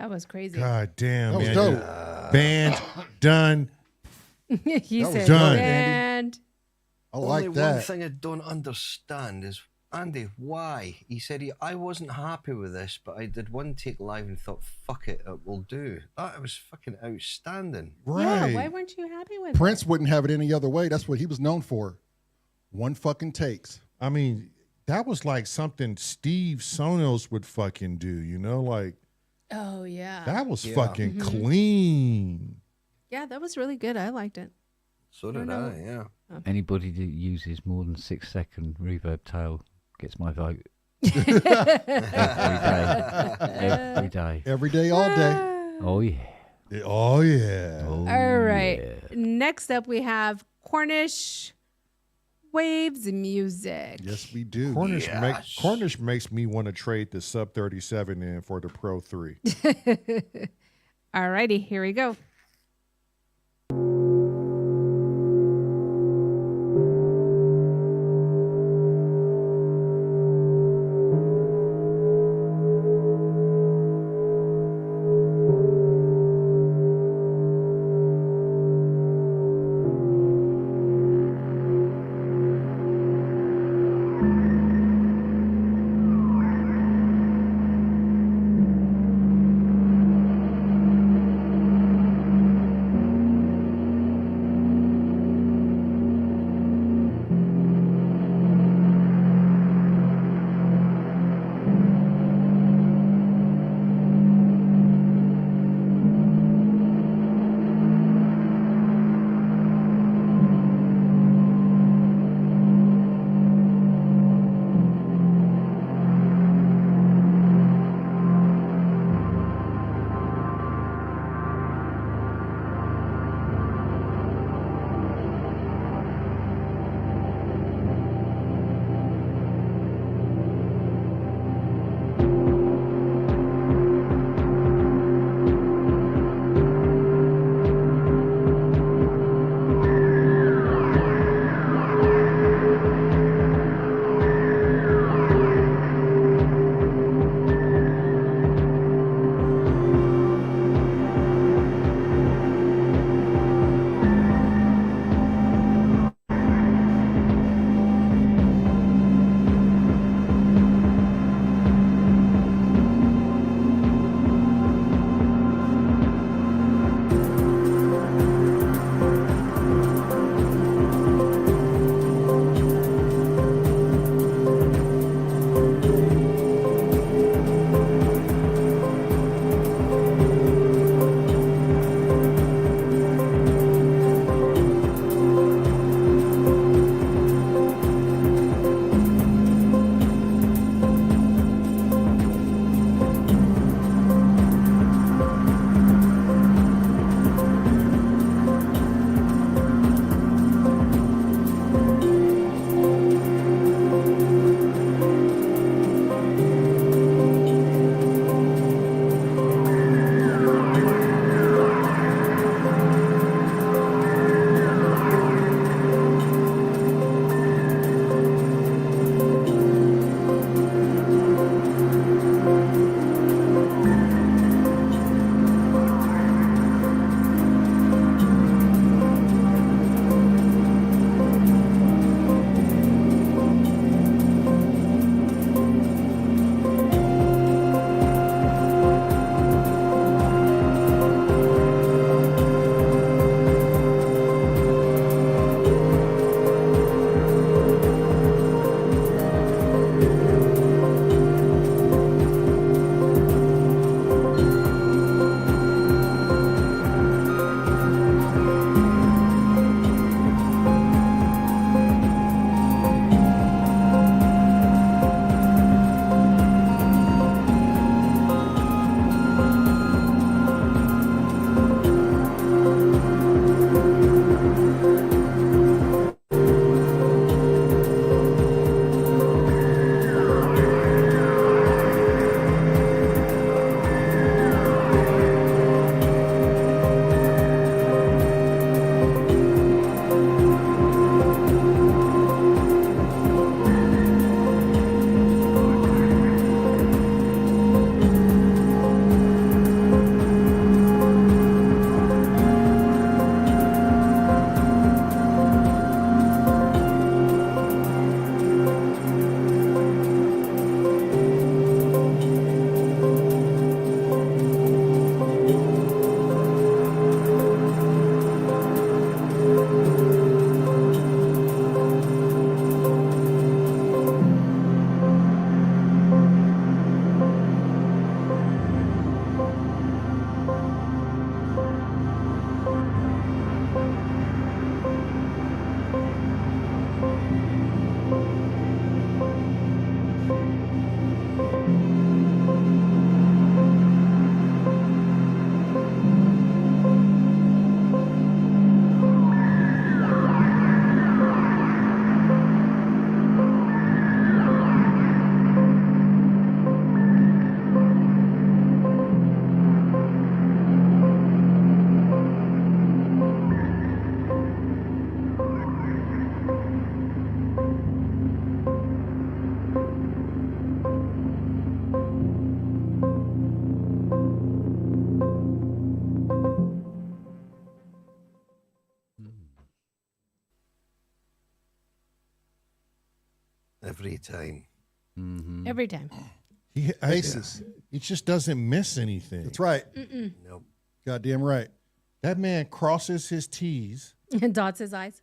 That was crazy. God damn, That was man. dope. Band done. He That was said, done. and I Only like one that. thing I don't understand is, Andy, why? He said, I wasn't happy with this, but I did one take live and thought, fuck it, it will do. That was fucking outstanding. Right. yeah, why weren't you happy with Prince it? wouldn't have it any other way. That's what he was known for. One fucking takes. I mean, that was like something Steve Sonos would fucking do, you know? Like, Oh, yeah. that was Yeah. fucking clean. Yeah, that was really good. I liked it. So did know. I, yeah. Anybody that uses more than 6-second reverb tail gets my vote. Every day. Every day, all day. Oh yeah. Oh, yeah. Oh, All right. yeah. Next up, we have Cornish Waves Music. Yes, we do. Cornish makes me want to trade the Sub 37 in for the Pro 3. All righty, here we go. every time. Every time. He just doesn't miss anything. That's right. Nope. Goddamn right. That man crosses his T's And dots his eyes.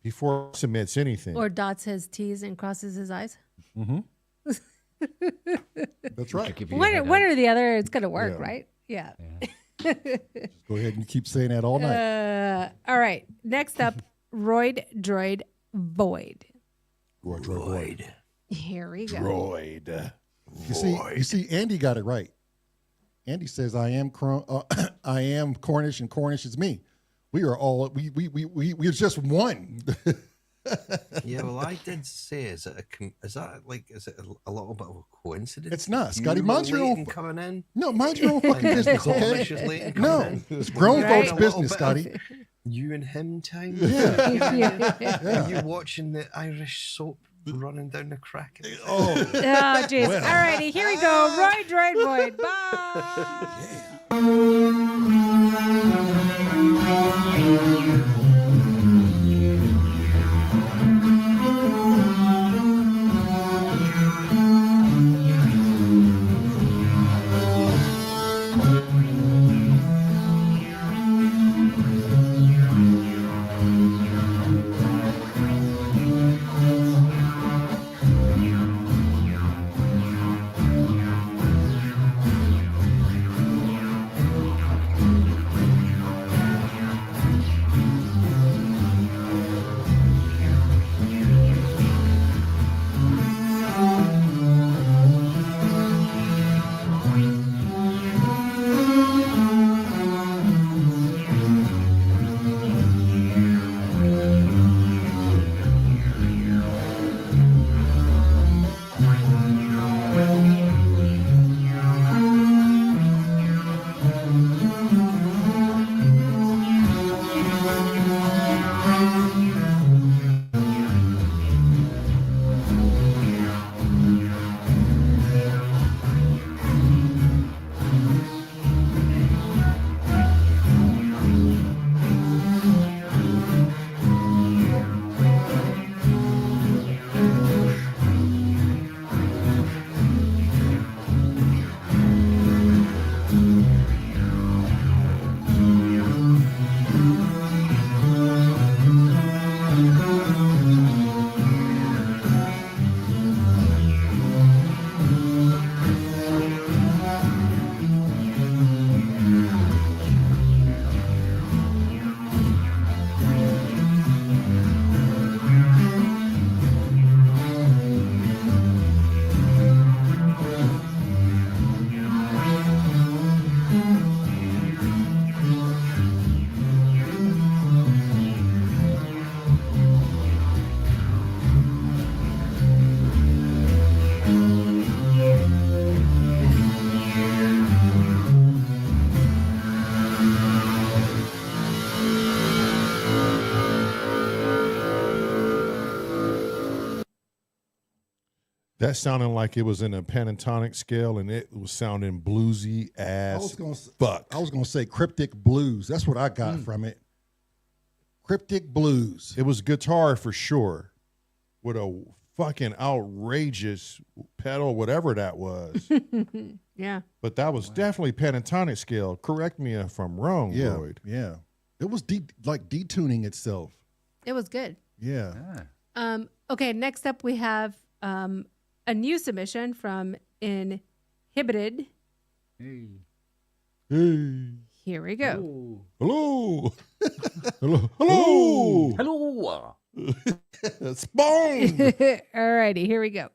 before he submits anything. Or dots his T's and crosses his eyes. That's right. Give you a One headache. or the other, it's going to work, Yeah. right? Yeah. Go ahead and keep saying that all night. All right. Next up, Roid Droid Void. Droid. Here we go. Droid. You see, Andy got it right. Andy says, "I am I am Cornish, and Cornish is me. We are all we're just one." Yeah, well, I did say, is it a little bit of a coincidence? It's not. You Scotty, were mind your late own. coming in. No, mind your own fucking business, Cornish okay? is late in No, coming in. it's grown Right. folks' business, Scotty. You and him time. Yeah. Are you watching the Irish soap running down the crack? Oh, Oh, jeez. All righty. Here we go. Roid Droid Void. Bye. That sounded like it was in a pentatonic scale, and it was sounding bluesy as fuck. I was gonna say cryptic blues. That's what I got from it. Cryptic blues. It was guitar for sure, with a fucking outrageous pedal, whatever that was. Yeah. But that was definitely pentatonic scale. Correct me if I'm wrong, Yeah, Lloyd. yeah. It was like detuning itself. It was good. Yeah. Okay, next up we have a new submission from Inhibited. Hey. Hey. Here we go. Hello. Hello. Hello. Hello. Spawn. All righty, here we go.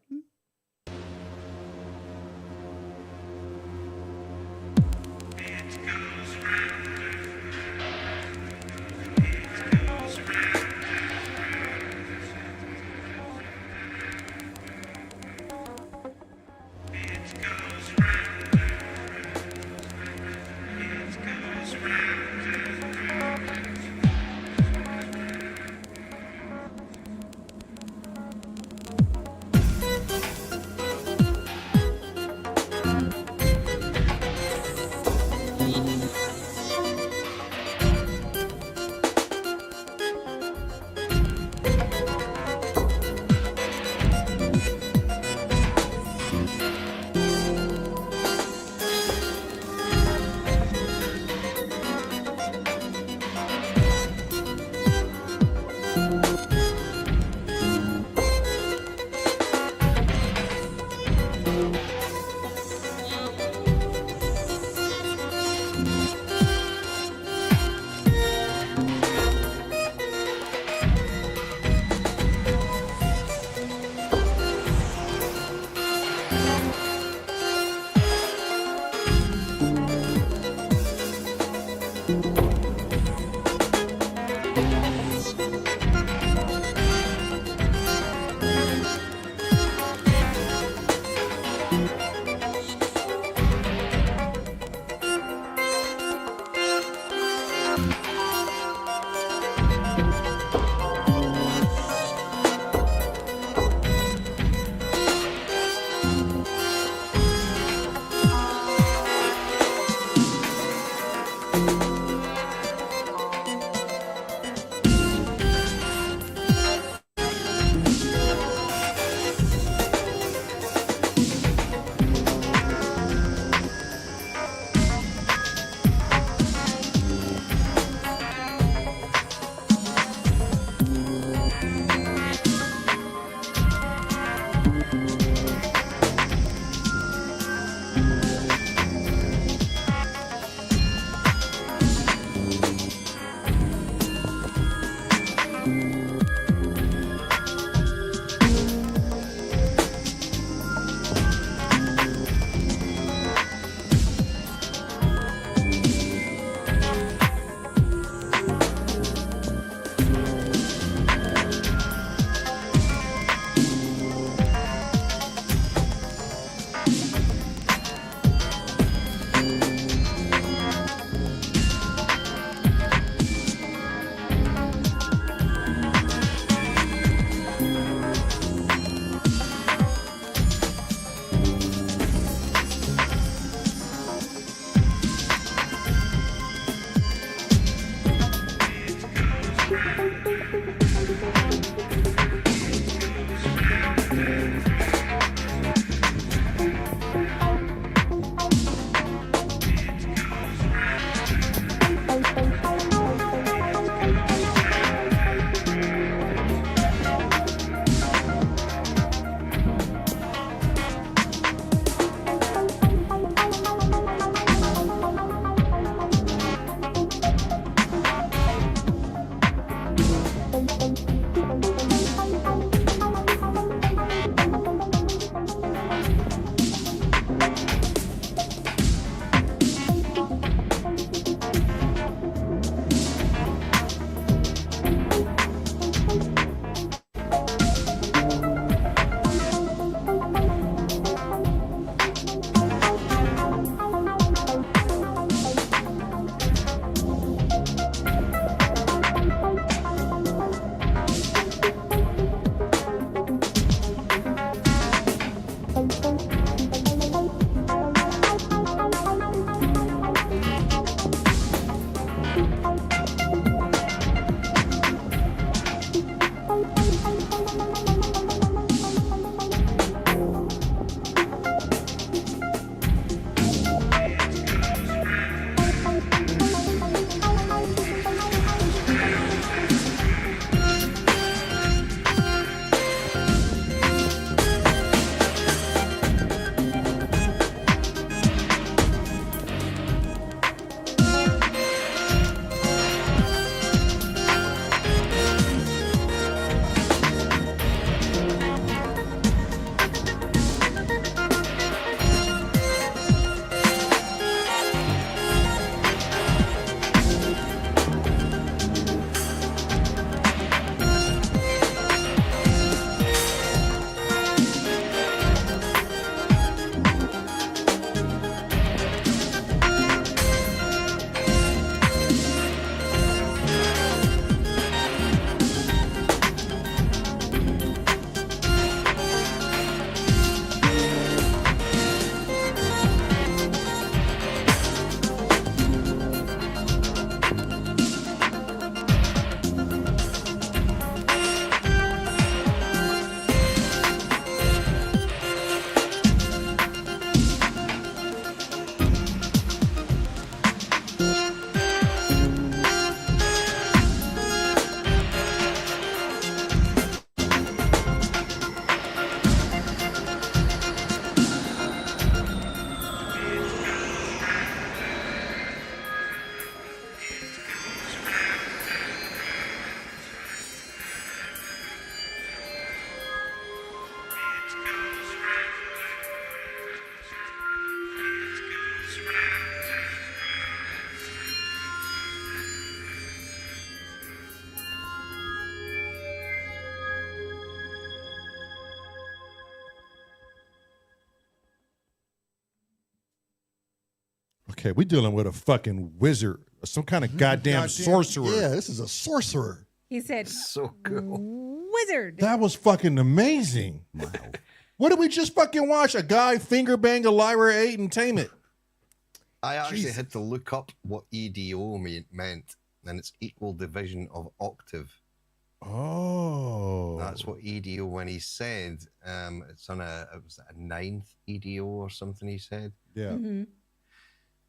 Okay, we dealing with a fucking wizard, some kind of goddamn sorcerer. Yeah, this is a sorcerer. He said, So cool. wizard. That was fucking amazing. Wow. What did we just fucking watch? A guy finger bang a Lyra 8 and tame it. I actually Jesus. had to look up what EDO meant, and it's equal division of octave. Oh. That's what EDO, when he said, it's on it was a ninth EDO or something he said. Yeah. Mhm.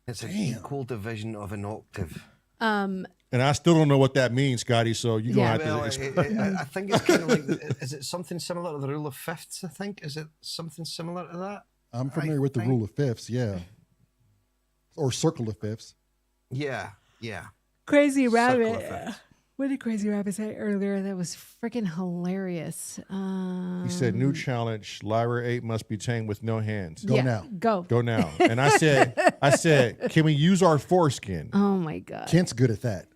It's an Damn. equal division of an octave. And I still don't know what that means, Scotty, so you're Yeah. going to Well, have to... I think it's kind of like, is it something similar to the rule of fifths, I think? Is it something similar to that? I'm familiar with the think- rule of fifths, yeah. Or circle of fifths. Yeah. Crazy Circle Rabbit. effect. What did Crazy Rabbit say earlier? That was freaking hilarious. He said, new challenge, Lyra 8 must be tamed with no hands. Go now. Go. Go now. And I said, can we use our foreskin? Oh my God. Kent's good at that.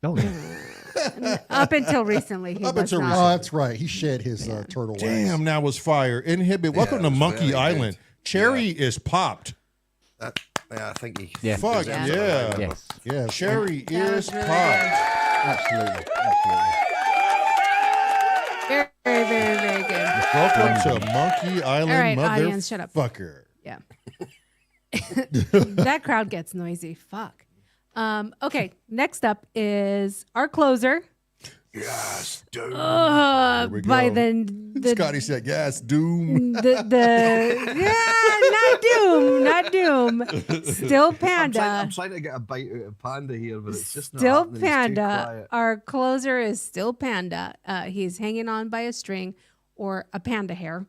Oh, yeah. Up until recently, he Up was until not. Oh, that's right. He shed his turtle wax. Damn, that was fire. Inhibit. Welcome to it was Monkey very good. Island. Cherry is popped. Yeah, I think he. Yeah. Fuck Yeah. yeah. Yes. Yeah. Cherry That is was really popped. Absolutely. Absolutely. Very, very, very, very good. Welcome to Monkey Island, All right, audience, shut up. motherfucker. Yeah. That crowd gets noisy. Fuck. Okay, next up is our closer. Yes, dude. Here we By go. the Scotty said, yes, Doom. not Doom. Still Panda. I'm trying to get a bite out of Panda here, but it's just not Still happening. He's too Panda. quiet. Our closer is still Panda. He's hanging on by a string or a panda hair,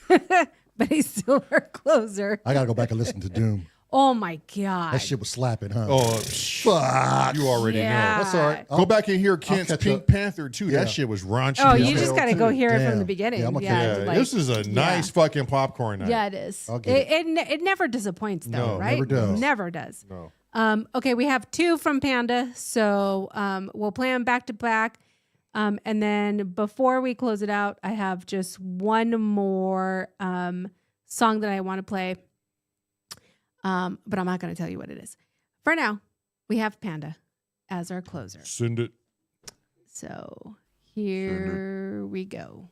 but he's still our closer. I got to go back and listen to Doom. Oh my God. That shit was slapping, huh? Oh, fuck. you already Yeah. know. That's all right. Go back and hear Kent's catch Pink up. Panther, too. Yeah. That shit was raunchy. Oh, as you just hell, got to too. go hear it from Damn. the beginning. Yeah, I'm gonna Yeah, catch like- this is a nice fucking popcorn night. Yeah, it is. I'll get It never disappoints, though, No, right? never does. Never does. No. Okay, we have two from Panda, so we'll play them back to back. And then before we close it out, I have just one more song that I want to play, but I'm not going to tell you what it is. For now, we have Panda as our closer. Send it. So here we go.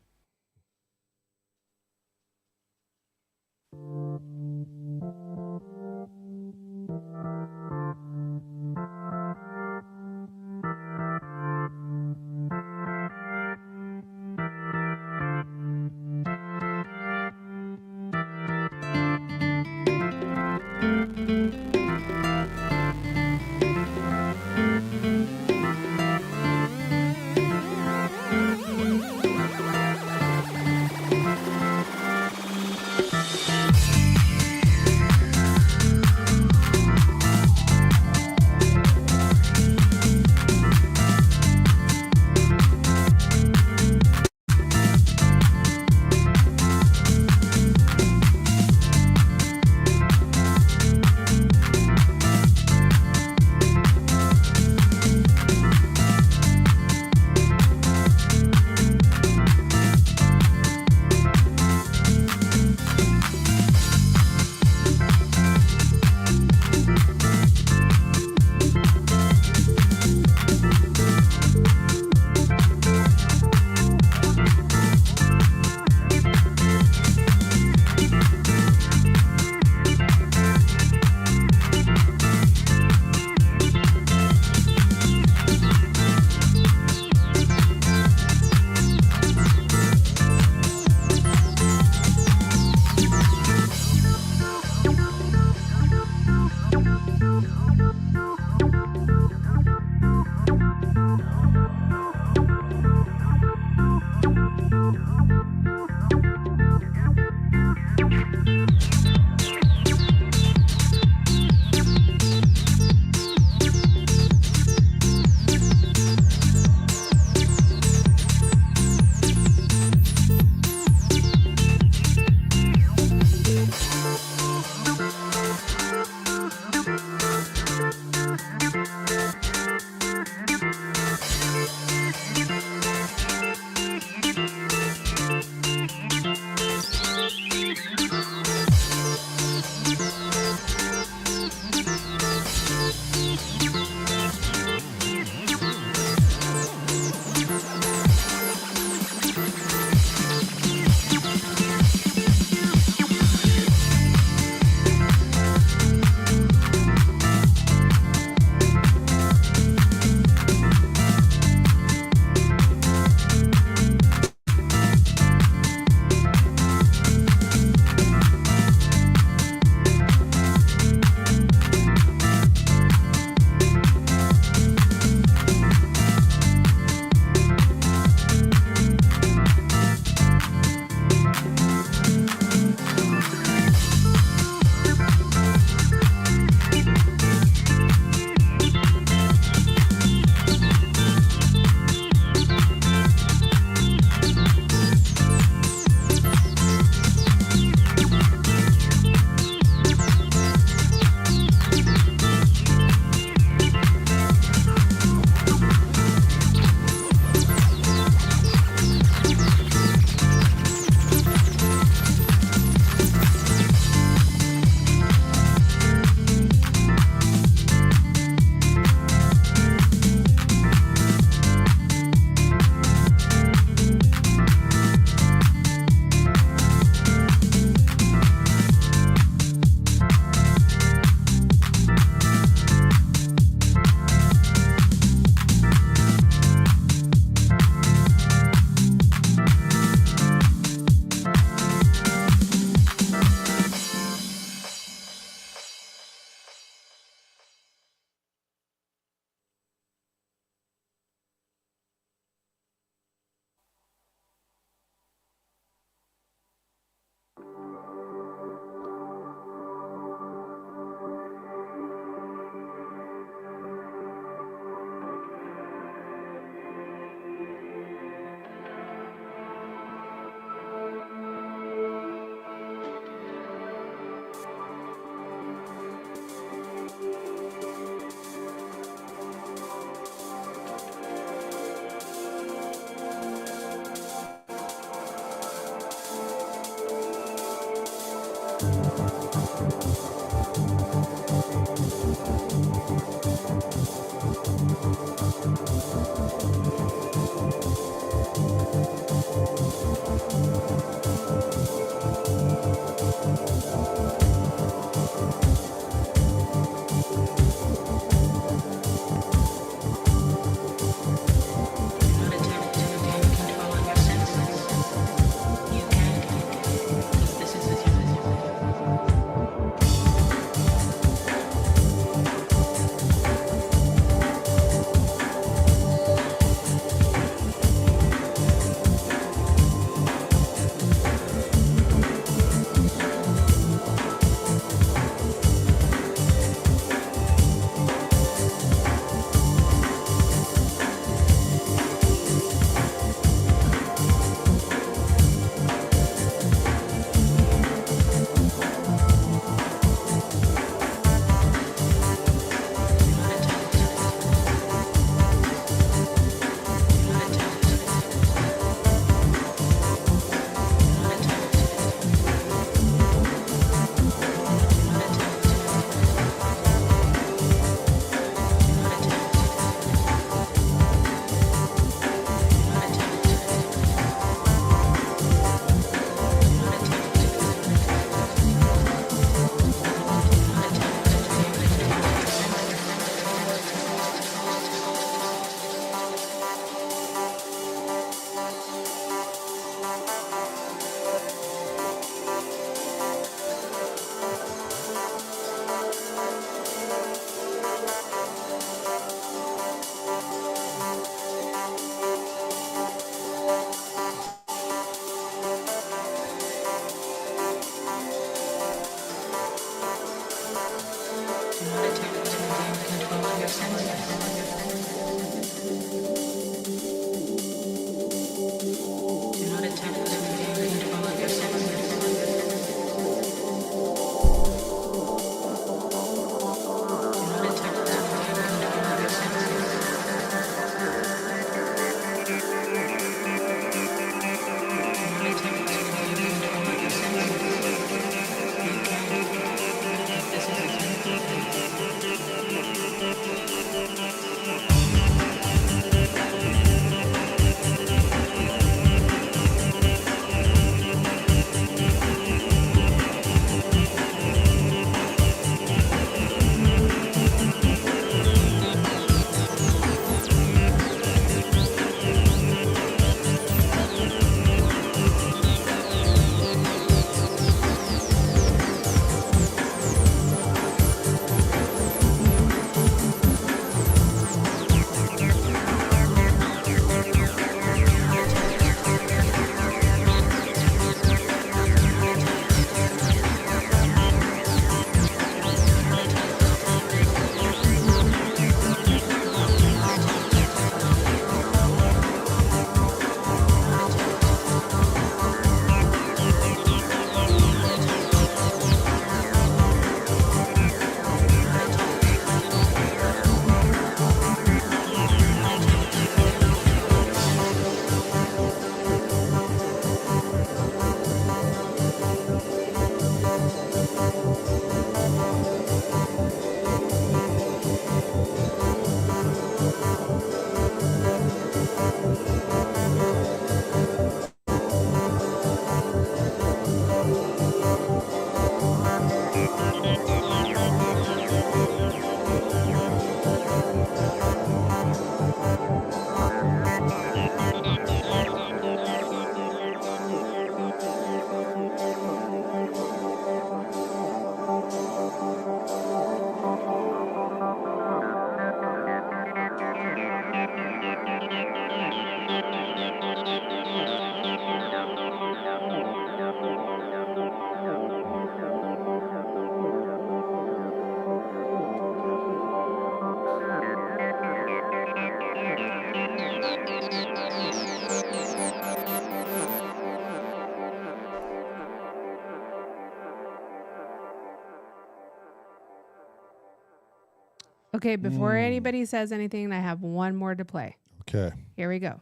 Okay, before anybody says anything, I have one more to play. Okay. Here we go.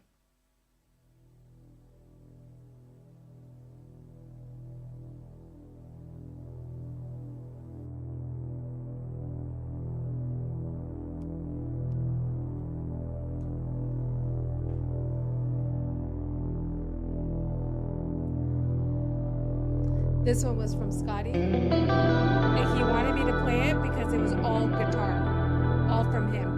This one was from Scotty. And he wanted me to play it because it was all guitar, all from him.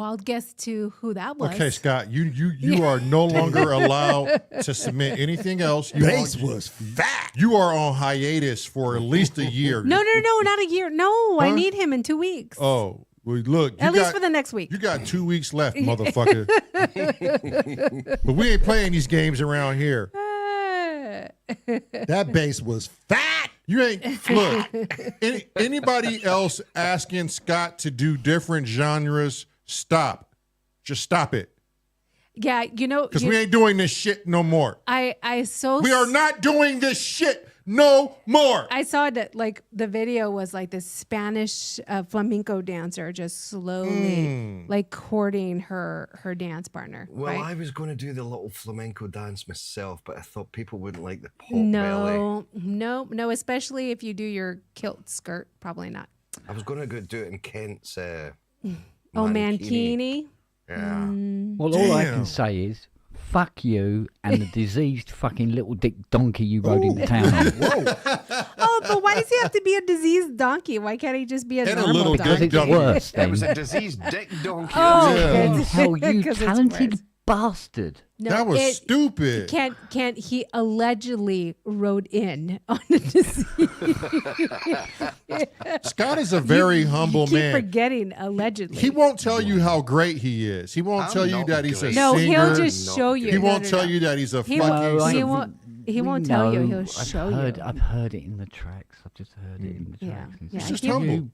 wild guess to who that was. Okay, Scott, you are no longer allowed to submit anything else. Base was fat. You are on hiatus for at least a year. No, not a year. No, I need him in 2 weeks. Oh, well, look. At least for the next week. You got 2 weeks left, motherfucker. But we ain't playing these games around here. That base was fat. You ain't look. Anybody else asking Scott to do different genres? Stop. Just stop it. Yeah, Because we ain't doing this shit no more. We are not doing this shit no more. I saw that like the video was like this Spanish flamenco dancer just slowly like courting her dance partner. Well, right? I was going to do the little flamenco dance myself, but I thought people wouldn't like the pop belly. No, especially if you do your kilt skirt, probably not. I was going to go do it in Kent's Mankini. Yeah. Well, all I Damn. can say is, fuck you and the diseased fucking little dick donkey you rode into town on. Whoa. Oh, but why does he have to be a diseased donkey? Why can't he just be a And a normal little donkey? Because it's donkey. worse That then. was a diseased dick donkey. Oh, Yeah. good. Hell, you 'Cause it's talented worse. bastard. No, That was stupid. Can't he allegedly rode in on a disease? Scott is a very humble you keep man. forgetting allegedly. He won't tell you how great he is. He won't I'm tell you not that he's a great. no, singer. he'll just Not show good. you. He No, won't no, tell no. you that he's a He fucking won't. He singer. won't. He We won't tell you. know. He'll show you. I've heard it in the tracks. I've just heard it in the Yeah, tracks. yeah. He's just he, humble.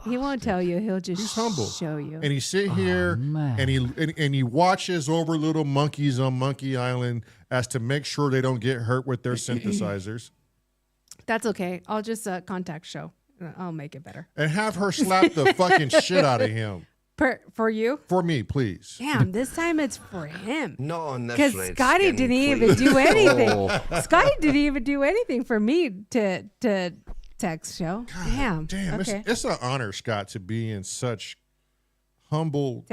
he won't tell you. He'll just He's humble. show you. And he sit here man. and he watches over little monkeys on Monkey Island as to make sure they don't get hurt with their synthesizers. That's okay. I'll just contact show. I'll make it better. And have her slap the fucking shit out of him. For you? For me, please. Damn, this time it's for him. Not on this Because red Scotty skin, didn't please. even do anything. Oh. Scotty didn't even do anything for me to text show. Damn. Damn, Okay. it's an honor, Scott, to be in such humble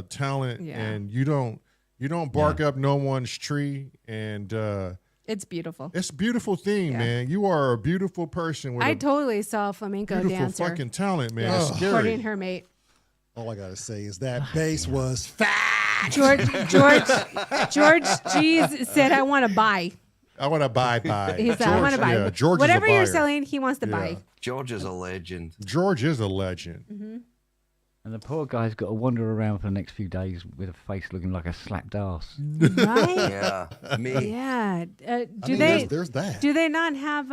talent, Yeah. and you don't bark up no one's tree, and It's beautiful. it's a beautiful thing, Yeah. man. You are a beautiful person with I a totally saw a flamenco beautiful dancer fucking talent, man. yeah, It's scary. courting her mate. All I gotta say is that base was fat. George G's said, "I want to buy." I want to buy. He said, "I want to buy Yeah, George whatever is a you're buyer. selling. He wants to buy." George is a legend. George is a legend. Mm-hmm. And the poor guy's got to wander around for the next few days with a face looking like a slapped ass. Right? Yeah, me. Yeah. Do mean, they? there's that. Do they not have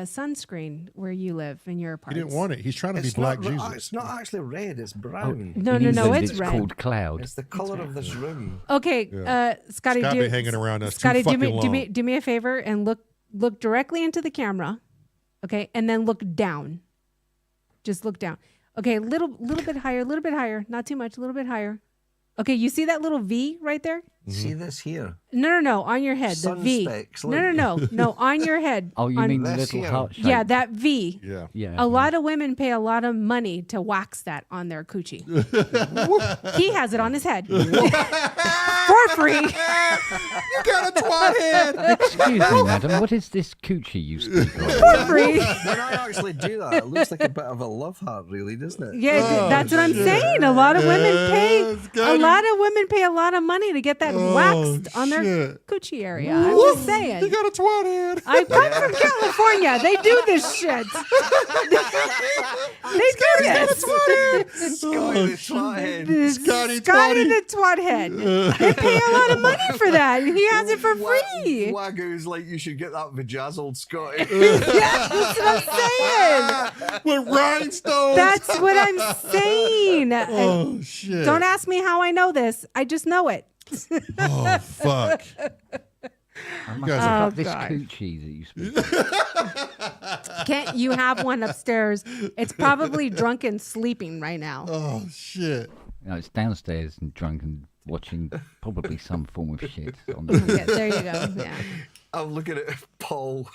sunscreen where you live in your He apartment? didn't want it. He's trying to be It's Black not, Jesus. it's not actually red. It's brown. No, In no, England, it's red. called cloud. It's the color of this room. Okay, Yeah. Scotty, Scott been hanging around us too Scotty, fucking do me long. a favor and look directly into the camera, okay, and then look down. Just look down. Okay, little bit higher, not too much, a little bit higher. Okay, you see that little V right there? See this here? No, on your head, the Sun V. specs, No, on your head. Oh, you On- mean the This little here. heart shape? Yeah, that V. Yeah. Yeah. A lot of women pay a lot of money to wax that on their coochie. He has it on his head for free. You got a twat head. Excuse me, madam. What is this coochie you speak of? For free. When I actually do that, it looks like a bit of a love heart, really, doesn't it? Yeah, Oh, that's what I'm shit. saying. A lot of women pay. Yeah, Scotty. A lot of women pay a lot of money to get that Oh, waxed on their shit. coochie area. I'm just You saying. got a twat head. I come from California. They do this shit. They do this. Scotty the flathead. Scotty Scotty Twatty. the twat head. They pay a lot of money for that. He has it for free. Wagoo's like, you should get that vajazzled Scotty. Yeah, that's what I'm saying. With rhinestones. That's what I'm saying. Oh shit. Don't ask me how I know this. I just know it. Oh fuck. I must guys look are- up this Oh, God. coochie that you speak of. Can't you have one upstairs? It's probably drunk and sleeping right now. Oh shit. No, it's downstairs and drunk and watching probably some form of shit. On Okay, there you go. Yeah. I'm looking at Paul.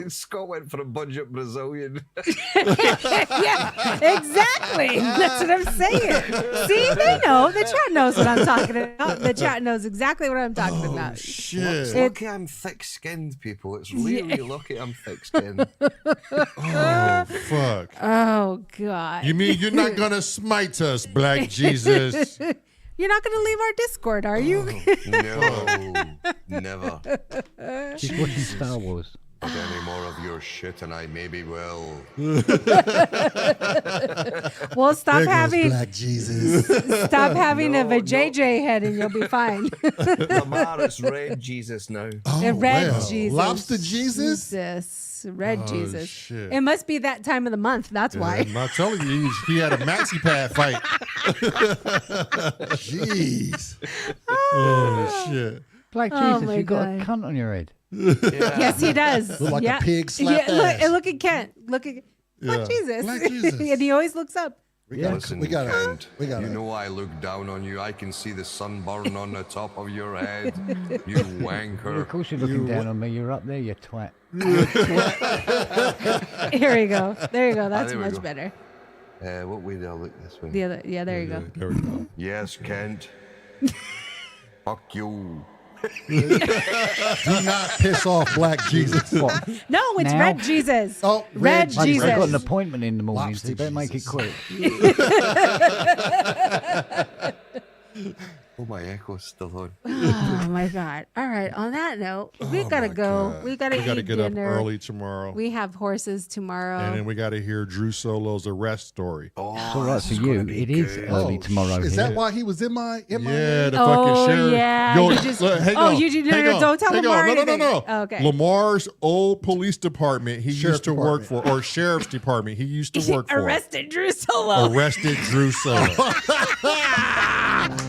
Scott went for a budget Brazilian. Yeah, exactly. That's what I'm saying. See, they know. The chat knows what I'm talking about. The chat knows exactly what I'm talking Oh, about. shit. It's lucky I'm thick-skinned, people. It's really lucky I'm thick-skinned. Oh, fuck. Oh, God. You mean you're not going to smite us, Black Jesus? You're not going to leave our Discord, are you? No, never. She's watching Star Wars. But any more of your shit, and I maybe will. Well, stop There goes having Black Jesus. stop having a No, JJ head, and you'll be fine. Lamar, it's red Jesus now. The red well. Jesus. Lobster Jesus? Red Oh, Jesus. shit. It must be that time of the month. That's why. I'm not telling you, he had a maxi pad fight. Jeez. Oh, shit. Black Oh Jesus, my you got a God. cunt on your head. Yes, he does. Look like a yeah. pig slapped Look, ass. and look at Kent. Look at Black Yeah. Jesus. Black Jesus. And he always looks up. We got Listen, we got Kent, we got you know I look down on you. I can see the sunburn on the top of your head. You Of wanker. course you're looking down on me. You're up there, you twat. Here we go. There you go. That's there we much go. better. What way do I look this way? The other, yeah, there you go. There we go. Yes, Kent. Fuck you. Do not piss off Black Jesus. What? No, it's Now? Red Jesus. Oh, Red I've Jesus. got an appointment in the morning, Lobster so you better make it Jesus. quick. Oh, my echo's still on. Oh my God. All right. On that note, we gotta my go. God. We gotta We got to eat get up dinner. early tomorrow. We have horses tomorrow. And then we got to hear Drew Solo's arrest story. Oh, It's all right this for is you. gonna be It is good. early tomorrow Is here. that why he was in my Yeah, head? the Oh, fucking sheriff. yeah, Yo, you just- look, hang oh, on, you no, hang no, on, don't tell hang Lamar on. No, no, anything. no. Okay. Lamar's old police department he Sheriff used to work for, or sheriff's department he used to work for. Arrested Drew Solo. Arrested Drew Solo.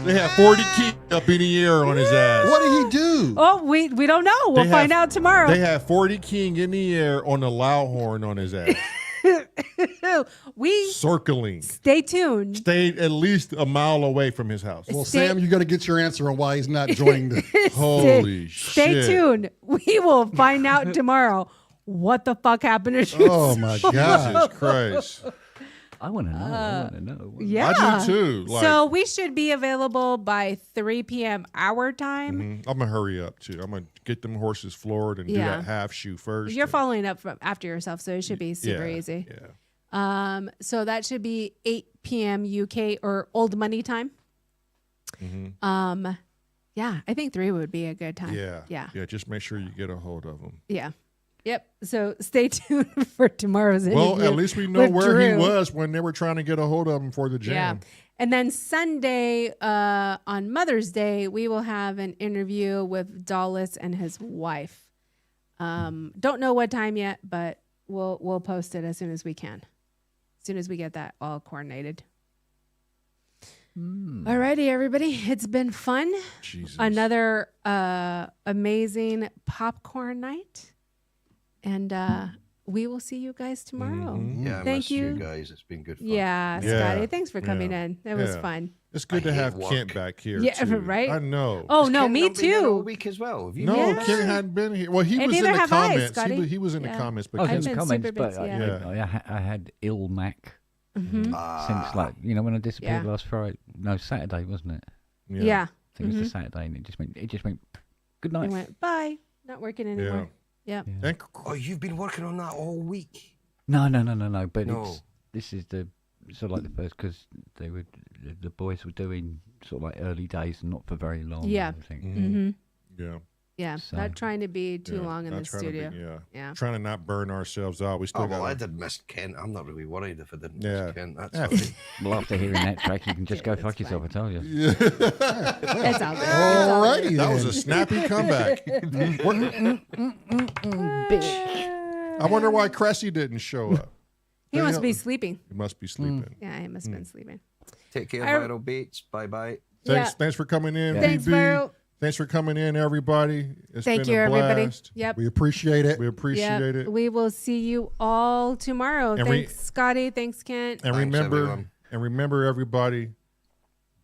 They had 40 keys up in the air on his ass. What did he do? Oh, we don't know. We'll They find have- out tomorrow. They had 40 King in the air on a loud horn on his ass. We Circling. stay tuned. Stayed at least a mile away from his house. Well, Stay- Sam, you got to get your answer on why he's not joining the. Holy Stay shit. tuned. We will find out tomorrow what the fuck happened to Drew. Oh my God! Jesus Christ. I want to know. I want to know. Yeah. I do too. Like, So we should be available by 3 p.m. our time. I'm going to hurry up too. I'm going to get them horses floored and do Yeah. that half shoe first. You're and- following up from after yourself, so it should be super easy. Yeah. So that should be 8 p.m. UK or old money time. Yeah, I think 3 would be a good time. Yeah. Yeah. Yeah. Just make sure you get a hold of them. Yeah. Yep. So stay tuned for tomorrow's interview. Well, at least we know with where he Drew. was when they were trying to get a hold of him for the Yeah. jam. And then Sunday, on Mother's Day, we will have an interview with Dallas and his wife. Don't know what time yet, but we'll post it as soon as we can. As soon as we get that all coordinated. Alrighty, everybody. It's been fun. Jesus. Another amazing popcorn night. And we will see you guys tomorrow. Yeah, I Thank missed you. you guys. It's been good fun. Yeah, Yeah. Scotty. Thanks for coming Yeah. in. It was Yeah. fun. It's good I to hate have work. Kent back here. Yeah, too. right? I know. Oh, Has no, Kent me not been here all too. week as well. Have you No, Yeah. been? Kent hadn't been here. Well, he And was in neither the have I, comments. Scotty. He was in the Yeah. comments, but I was I've in the been comments, super but busy, yeah. I had ill Mac Mm-hmm. since, like, when I disappeared Yeah. last Friday. No, Saturday, wasn't it? Yeah. I think it was the Saturday, and it just went. Good I night. went, bye. Not working anymore. Yeah. And Oh, you've been working on that all week. No. But No. this is the sort of like the first, because the boys were doing sort of like early days and not for very long. Yeah. I think. Mm-hmm. yeah. Yeah. So- Not trying to be too yeah, long in not the trying to be- studio. Yeah. Trying to not burn ourselves out. We still Oh, got. well, I did miss Kent. I'm not really worried if I didn't Yeah. miss Kent. That's Yeah. all right. Well, after hearing that track, you can just go fuck yourself. I told you. It's all good. Alrighty, That was then. a snappy comeback. I wonder why Cressy didn't show up. He must be sleeping. He must be sleeping. Yeah, he must have been sleeping. Take care, I- Viral Bates. Bye-bye. Thanks for coming in, Thanks, BB. Vero. Thanks for coming in, everybody. It's Thank been you, a everybody. blast. Yep. We appreciate it. We appreciate Yep. it. We will see you all tomorrow. And Thanks, Scotty. Thanks, Kent. And Thanks, remember, everyone. everybody,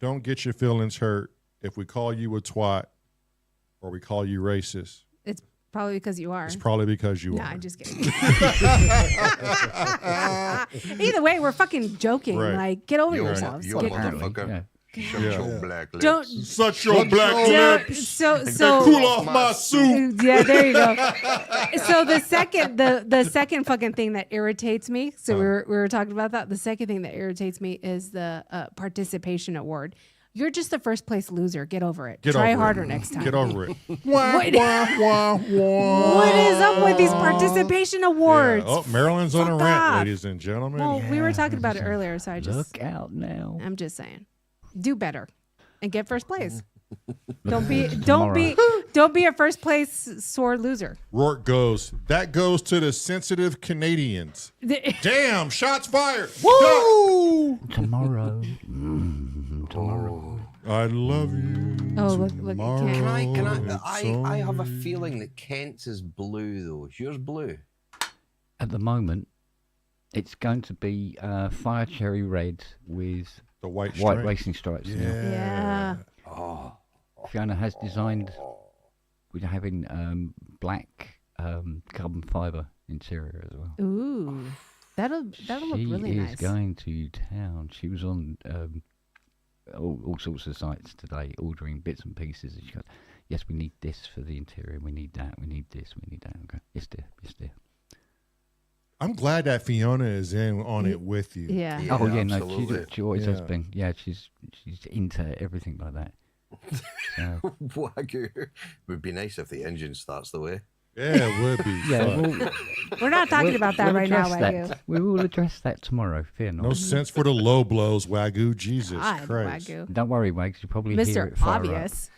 don't get your feelings hurt. if we call you a twat or we call you racist, It's probably because you are. it's probably because you No, are. I'm just kidding. Either way, we're fucking joking. Right. Like, get over You yourselves. you Get- motherfucker. Yeah. Shut Yeah. your black lips. don't Such your black don't lips. so And so cool off my suit. yeah, there you go. So the second fucking thing that irritates me. So we were talking about that. The second thing that irritates me is the participation award. You're just the first place loser. Get over it. Try over harder it. next time. Get over it. What is up with these participation awards? Yeah. Oh, Marilyn's on a Fuck rant, off. ladies and gentlemen. Well, we were talking about it earlier, so Look out now. I'm just saying, do better and get first place. Don't be a first place sore loser. Rourke goes, that goes to the sensitive Canadians. Damn, shots fired. Woo! Tomorrow. Tomorrow. I love you. Oh, look at Kent. I have a feeling that Kent's is blue though. Is yours blue? At the moment, it's going to be fire cherry red with The white white stripe. racing stripes. Yeah. Yeah. Fiona has designed with having black carbon fiber interior as well. Ooh, that'll look really She nice. is going to town. She was on all sorts of sites today, ordering bits and pieces. And she goes, "Yes, we need this for the interior. We need that. We need this. We need that." Okay, yes, dear. Yes, dear. I'm glad that Fiona is in on it with you. Yeah. Oh yeah, no, absolutely. she always has Yeah. been. Yeah, she's into everything like that. So, Wagyu. Would be nice if the engine starts the way. Yeah, it would be. yeah, Fuck. We're not talking about that we'll right now, address Wagyu. that. We will address that tomorrow. Fear not. No sense for the low blows, Wagyu. Jesus God, Christ. Wagyu. Don't worry, Wags. You probably hear Mr. it fire up. Obvious.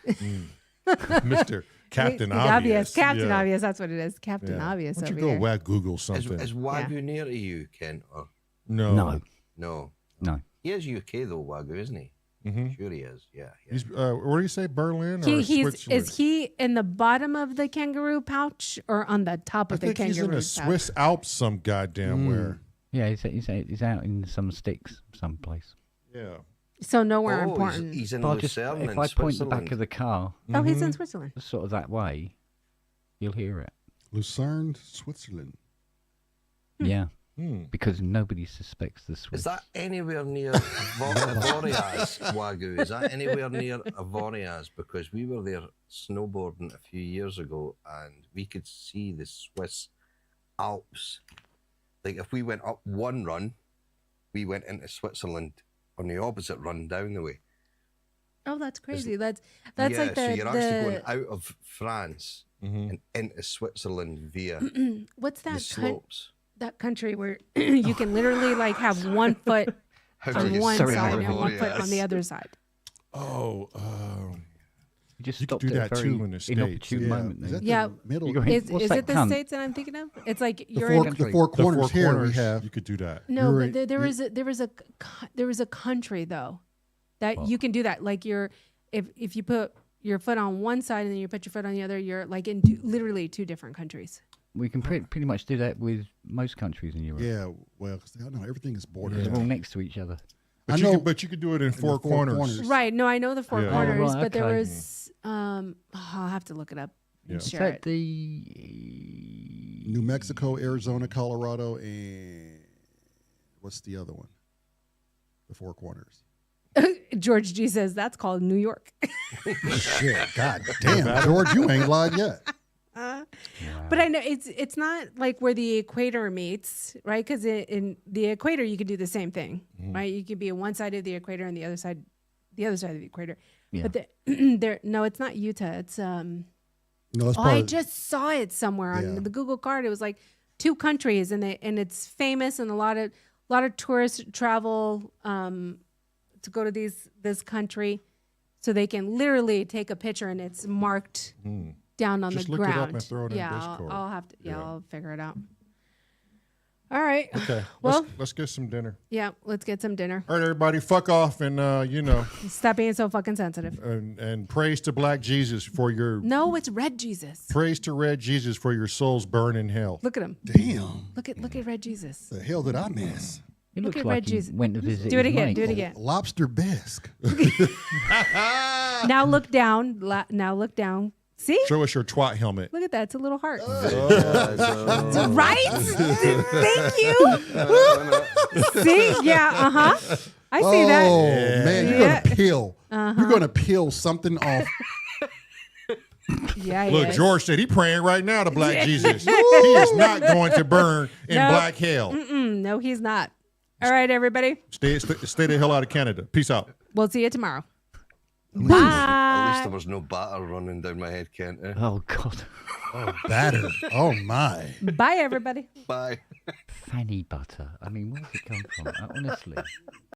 Mr. Captain Obvious. Captain Yeah. Obvious. That's what it is. Captain Yeah. Obvious Why don't over you here. go Wag Google Is something? Wagyu near to you, Kent? Or No. No, no? no. He is UK though, Wagyu, isn't he? Mm-hmm. Sure he is. Yeah. He's, what do you say, Berlin or He's Switzerland? is he in the bottom of the kangaroo pouch or on the top I of the think he's kangaroo in the pouch? Swiss Alps some goddamn where. Yeah, he's out in some sticks someplace. Yeah. So nowhere Oh, important. he's in If I, just, Lucerne if in I point the back Switzerland. of the car Oh, he's in Switzerland. sort of that way, you'll hear it. Lucerne, Switzerland. Yeah, Hmm. because nobody suspects the Swiss. Is that anywhere near Avoriaz, Wagyu? Is that anywhere near Avoriaz? Because we were there snowboarding a few years ago and we could see the Swiss Alps. Like if we went up one run, we went into Switzerland on the opposite run down the way. Oh, that's crazy. That's yeah, like the so you're actually going the out of France and into Switzerland via what's the that slopes. that country where you can literally like have one foot How do on you one say side and one foot on Avoriaz? the other side. Oh, You just You could stopped do at that a too very in the States. inopportune Yeah. moment. Is Then. that Yeah. the middle? You go ahead. Is that it the cunt? states that I'm thinking of? It's like The you're four, in the four corners here we have. You could do that. no, you're but in- there was a country though that you can do that. Like you're if you put your foot on one side and then you put your foot on the other, you're like in literally two different countries. We can pretty much do that with most countries in Europe. Yeah, well, 'cause I know everything is bordered. They're all next to each other. But I you know- could, but you could do it in the four four corners. corners. Right. No, I know the four Yeah. corners, Oh, right, but there okay. was I'll have to look it up and Yeah. Is share that it. the New Mexico, Arizona, Colorado, and what's the other one? The Four Corners. George G says that's called New York. Shit, god damn, George, you ain't lied yet. But I know it's not like where the equator meets, right? Because in the equator you could do the same thing, right? You could be on one side of the equator and the other side of the equator. Yeah. But there, no, it's not Utah. It's No, it's I probably just saw it somewhere Yeah. on the Google card. It was like two countries, and it's famous, and a lot of tourists travel to go to this country, so they can literally take a picture, and it's marked down on Just the look it up ground. and throw it in yeah, Discord. I'll have to. Yeah, Yeah. I'll figure it out. All right. Okay. Well- let's get some dinner. Yeah, let's get some dinner. All right, everybody, fuck off and Stop being so fucking sensitive. and praise to Black Jesus for your No, it's Red Jesus. praise to Red Jesus for your souls burn in hell. Look at him. damn. Look at Red Jesus. The hell did I miss? It Look looks at like Red he Jesus. went to visit Do it his again. mate. Do it again. Lobster bisque. Now look down. Now look down. See? Show us your twat helmet. Look at that. It's a little heart. Oh. Right? Thank you. See? Yeah. I see that. Oh man, you're Yeah. gonna peel. You're gonna peel something off. Yeah. Look, yes. George said he praying right now to Black Jesus. He is not going to burn in Nope. black hell. No, he's not. All right, everybody. Stay the hell out of Canada. Peace out. We'll see you tomorrow. At least Bye. there was no batter running down my head, Kent. Oh, God. Batter. Oh my. Bye, everybody. Bye. Fanny butter. I mean, where does it come from? Honestly.